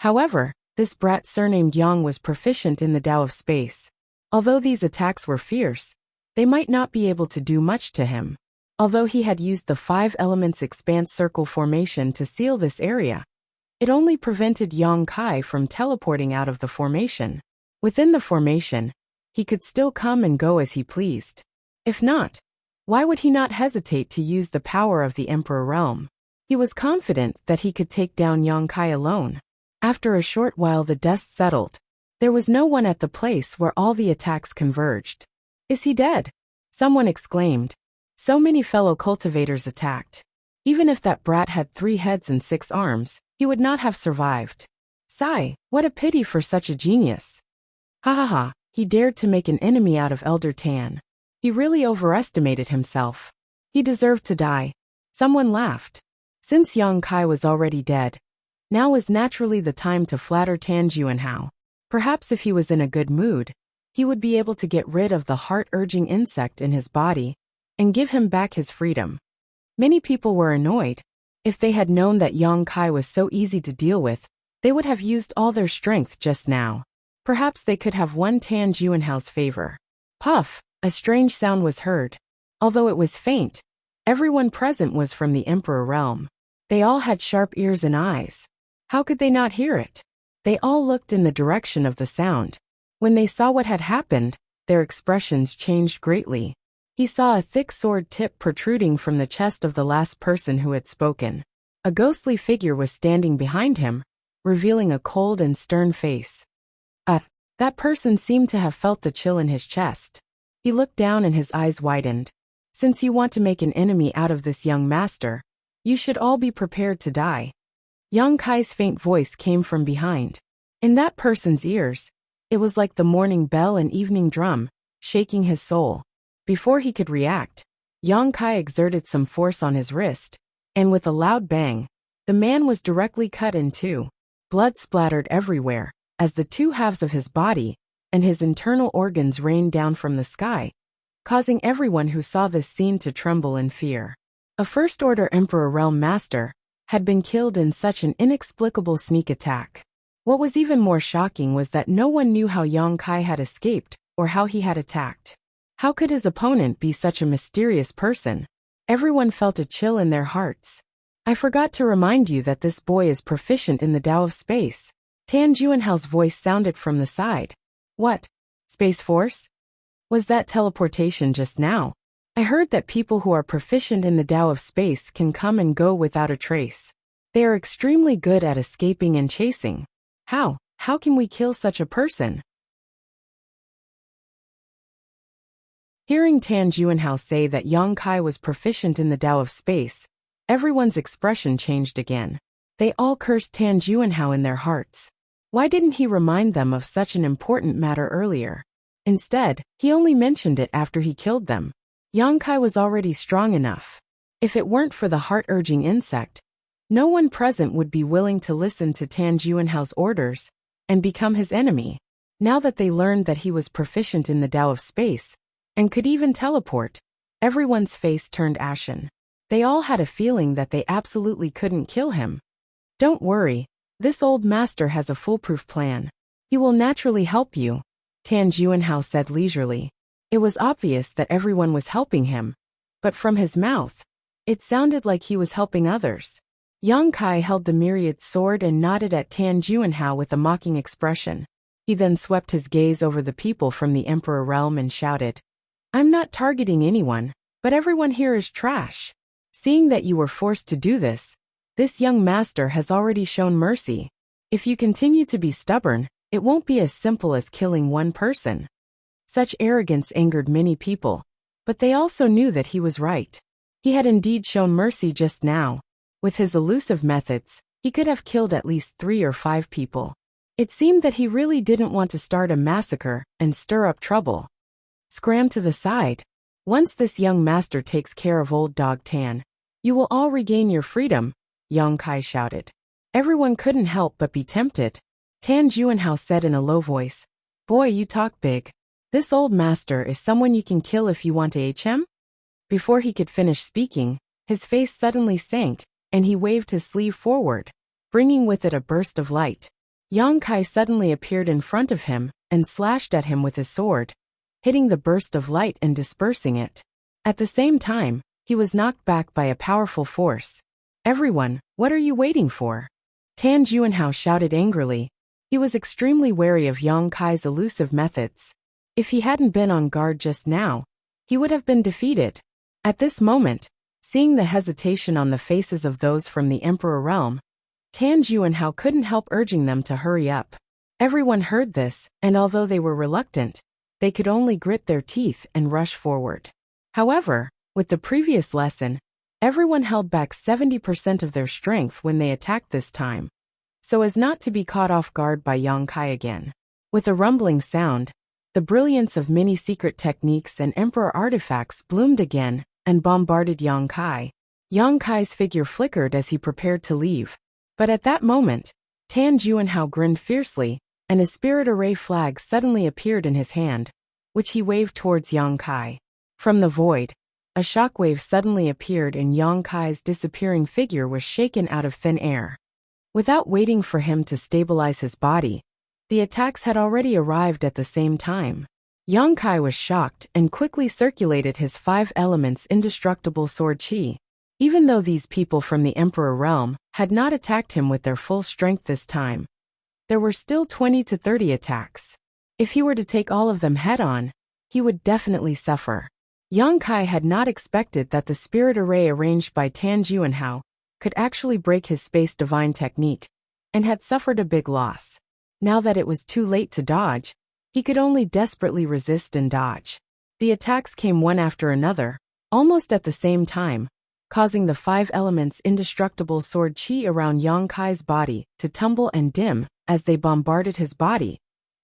However, this brat surnamed Yang was proficient in the Tao of space. Although these attacks were fierce, they might not be able to do much to him. Although he had used the 5 elements expanse circle formation to seal this area, it only prevented Yang Kai from teleporting out of the formation. Within the formation, he could still come and go as he pleased. If not, why would he not hesitate to use the power of the Emperor realm? He was confident that he could take down Yang Kai alone. After a short while the dust settled. There was no one at the place where all the attacks converged. "Is he dead?" someone exclaimed. So many fellow cultivators attacked. Even if that brat had 3 heads and 6 arms, he would not have survived. Sigh, what a pity for such a genius. Ha ha ha, he dared to make an enemy out of Elder Tan. He really overestimated himself. He deserved to die. Someone laughed. Since Yang Kai was already dead, now was naturally the time to flatter Tan Juanhao. Perhaps if he was in a good mood, he would be able to get rid of the heart-urging insect in his body and give him back his freedom. Many people were annoyed. If they had known that Yang Kai was so easy to deal with, they would have used all their strength just now. Perhaps they could have won Tan Juanhao's favor. Puff, a strange sound was heard. Although it was faint, everyone present was from the Emperor realm. They all had sharp ears and eyes. How could they not hear it? They all looked in the direction of the sound. When they saw what had happened, their expressions changed greatly. He saw a thick sword tip protruding from the chest of the last person who had spoken. A ghostly figure was standing behind him, revealing a cold and stern face. That person seemed to have felt the chill in his chest. He looked down and his eyes widened. "Since you want to make an enemy out of this young master, you should all be prepared to die." Yang Kai's faint voice came from behind. In that person's ears, it was like the morning bell and evening drum, shaking his soul. Before he could react, Yang Kai exerted some force on his wrist, and with a loud bang, the man was directly cut in 2. Blood splattered everywhere, as the 2 halves of his body and his internal organs rained down from the sky, causing everyone who saw this scene to tremble in fear. A First-Order Emperor Realm Master had been killed in such an inexplicable sneak attack. What was even more shocking was that no one knew how Yang Kai had escaped or how he had attacked. How could his opponent be such a mysterious person? Everyone felt a chill in their hearts. "I forgot to remind you that this boy is proficient in the Tao of space." Tan Juanhao's voice sounded from the side. "What? Space Force? Was that teleportation just now? I heard that people who are proficient in the Tao of space can come and go without a trace. They are extremely good at escaping and chasing. How can we kill such a person?" Hearing Tan Juanhao say that Yang Kai was proficient in the Tao of space, everyone's expression changed again. They all cursed Tan Juanhao in their hearts. Why didn't he remind them of such an important matter earlier? Instead, he only mentioned it after he killed them. Yang Kai was already strong enough. If it weren't for the heart-urging insect, no one present would be willing to listen to Tan Juanhao's orders and become his enemy. Now that they learned that he was proficient in the Tao of space and could even teleport, everyone's face turned ashen. They all had a feeling that they absolutely couldn't kill him. "Don't worry, this old master has a foolproof plan. He will naturally help you, Tan Juanhao said leisurely. It was obvious that everyone was helping him, but from his mouth, it sounded like he was helping others. Yang Kai held the myriad sword and nodded at Tan Juanhao with a mocking expression. He then swept his gaze over the people from the Emperor realm and shouted, "I'm not targeting anyone, but everyone here is trash. Seeing that you were forced to do this young master has already shown mercy. If you continue to be stubborn, it won't be as simple as killing one person." Such arrogance angered many people, but they also knew that he was right. He had indeed shown mercy just now. With his elusive methods, he could have killed at least 3 or 5 people. It seemed that he really didn't want to start a massacre and stir up trouble. "Scram to the side. Once this young master takes care of old dog Tan, you will all regain your freedom," Yang Kai shouted. Everyone couldn't help but be tempted. Tan Juanhao said in a low voice, "Boy, you talk big. This old master is someone you can kill if you want to HM?" Before he could finish speaking, his face suddenly sank, and he waved his sleeve forward, bringing with it a burst of light. Yang Kai suddenly appeared in front of him and slashed at him with his sword, hitting the burst of light and dispersing it. At the same time, he was knocked back by a powerful force. "Everyone, what are you waiting for?" Tan Juanhao shouted angrily. He was extremely wary of Yang Kai's elusive methods. If he hadn't been on guard just now, he would have been defeated. At this moment, seeing the hesitation on the faces of those from the Emperor realm, Tan Juanhao couldn't help urging them to hurry up. Everyone heard this, and although they were reluctant, they could only grit their teeth and rush forward. However, with the previous lesson, everyone held back 70% of their strength when they attacked this time, so as not to be caught off guard by Yang Kai again. With a rumbling sound, the brilliance of many secret techniques and Emperor artifacts bloomed again and bombarded Yang Kai. Yang Kai's figure flickered as he prepared to leave. But at that moment, Tan Juanhao grinned fiercely, and a spirit array flag suddenly appeared in his hand, which he waved towards Yang Kai. From the void, a shockwave suddenly appeared and Yang Kai's disappearing figure was shaken out of thin air. Without waiting for him to stabilize his body, the attacks had already arrived at the same time. Yang Kai was shocked and quickly circulated his 5 elements indestructible sword chi. Even though these people from the Emperor realm had not attacked him with their full strength this time, there were still 20 to 30 attacks. If he were to take all of them head-on, he would definitely suffer. Yang Kai had not expected that the spirit array arranged by Tan Juanhao could actually break his space divine technique, and had suffered a big loss. Now that it was too late to dodge, he could only desperately resist and dodge. The attacks came one after another, almost at the same time, causing the 5 elements indestructible sword chi around Yang Kai's body to tumble and dim as they bombarded his body,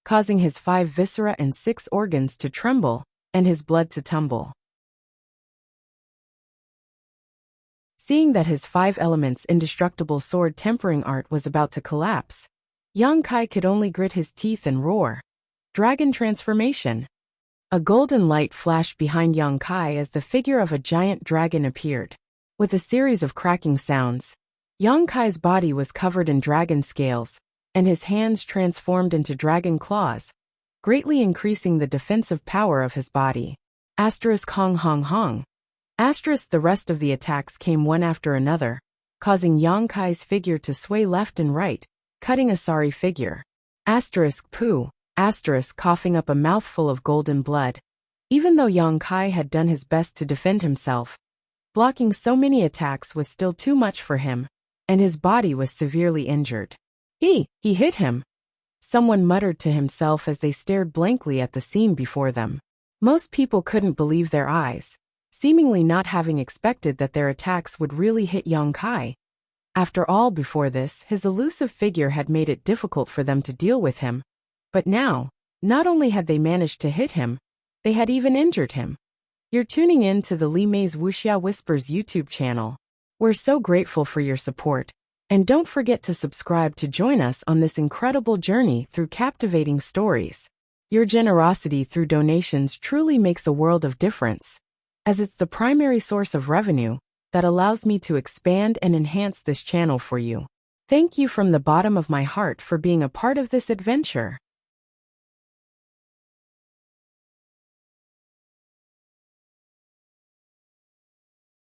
causing his 5 viscera and 6 organs to tremble, and his blood to tumble. Seeing that his 5 elements indestructible sword tempering art was about to collapse, Yang Kai could only grit his teeth and roar. Dragon transformation. A golden light flashed behind Yang Kai as the figure of a giant dragon appeared. With a series of cracking sounds, Yang Kai's body was covered in dragon scales, and his hands transformed into dragon claws, greatly increasing the defensive power of his body. Asterisk hong hong hong. Asterisk the rest of the attacks came one after another, causing Yang Kai's figure to sway left and right, cutting a sorry figure. Asterisk poo. Asterisk coughing up a mouthful of golden blood. Even though Yang Kai had done his best to defend himself, blocking so many attacks was still too much for him, and his body was severely injured. He hit him. Someone muttered to himself as they stared blankly at the scene before them. Most people couldn't believe their eyes, seemingly not having expected that their attacks would really hit Yang Kai. After all, before this, his elusive figure had made it difficult for them to deal with him. But now, not only had they managed to hit him, they had even injured him. You're tuning in to the Li Mei's Wuxia Whispers YouTube channel. We're so grateful for your support, and don't forget to subscribe to join us on this incredible journey through captivating stories. Your generosity through donations truly makes a world of difference, as it's the primary source of revenue that allows me to expand and enhance this channel for you. Thank you from the bottom of my heart for being a part of this adventure.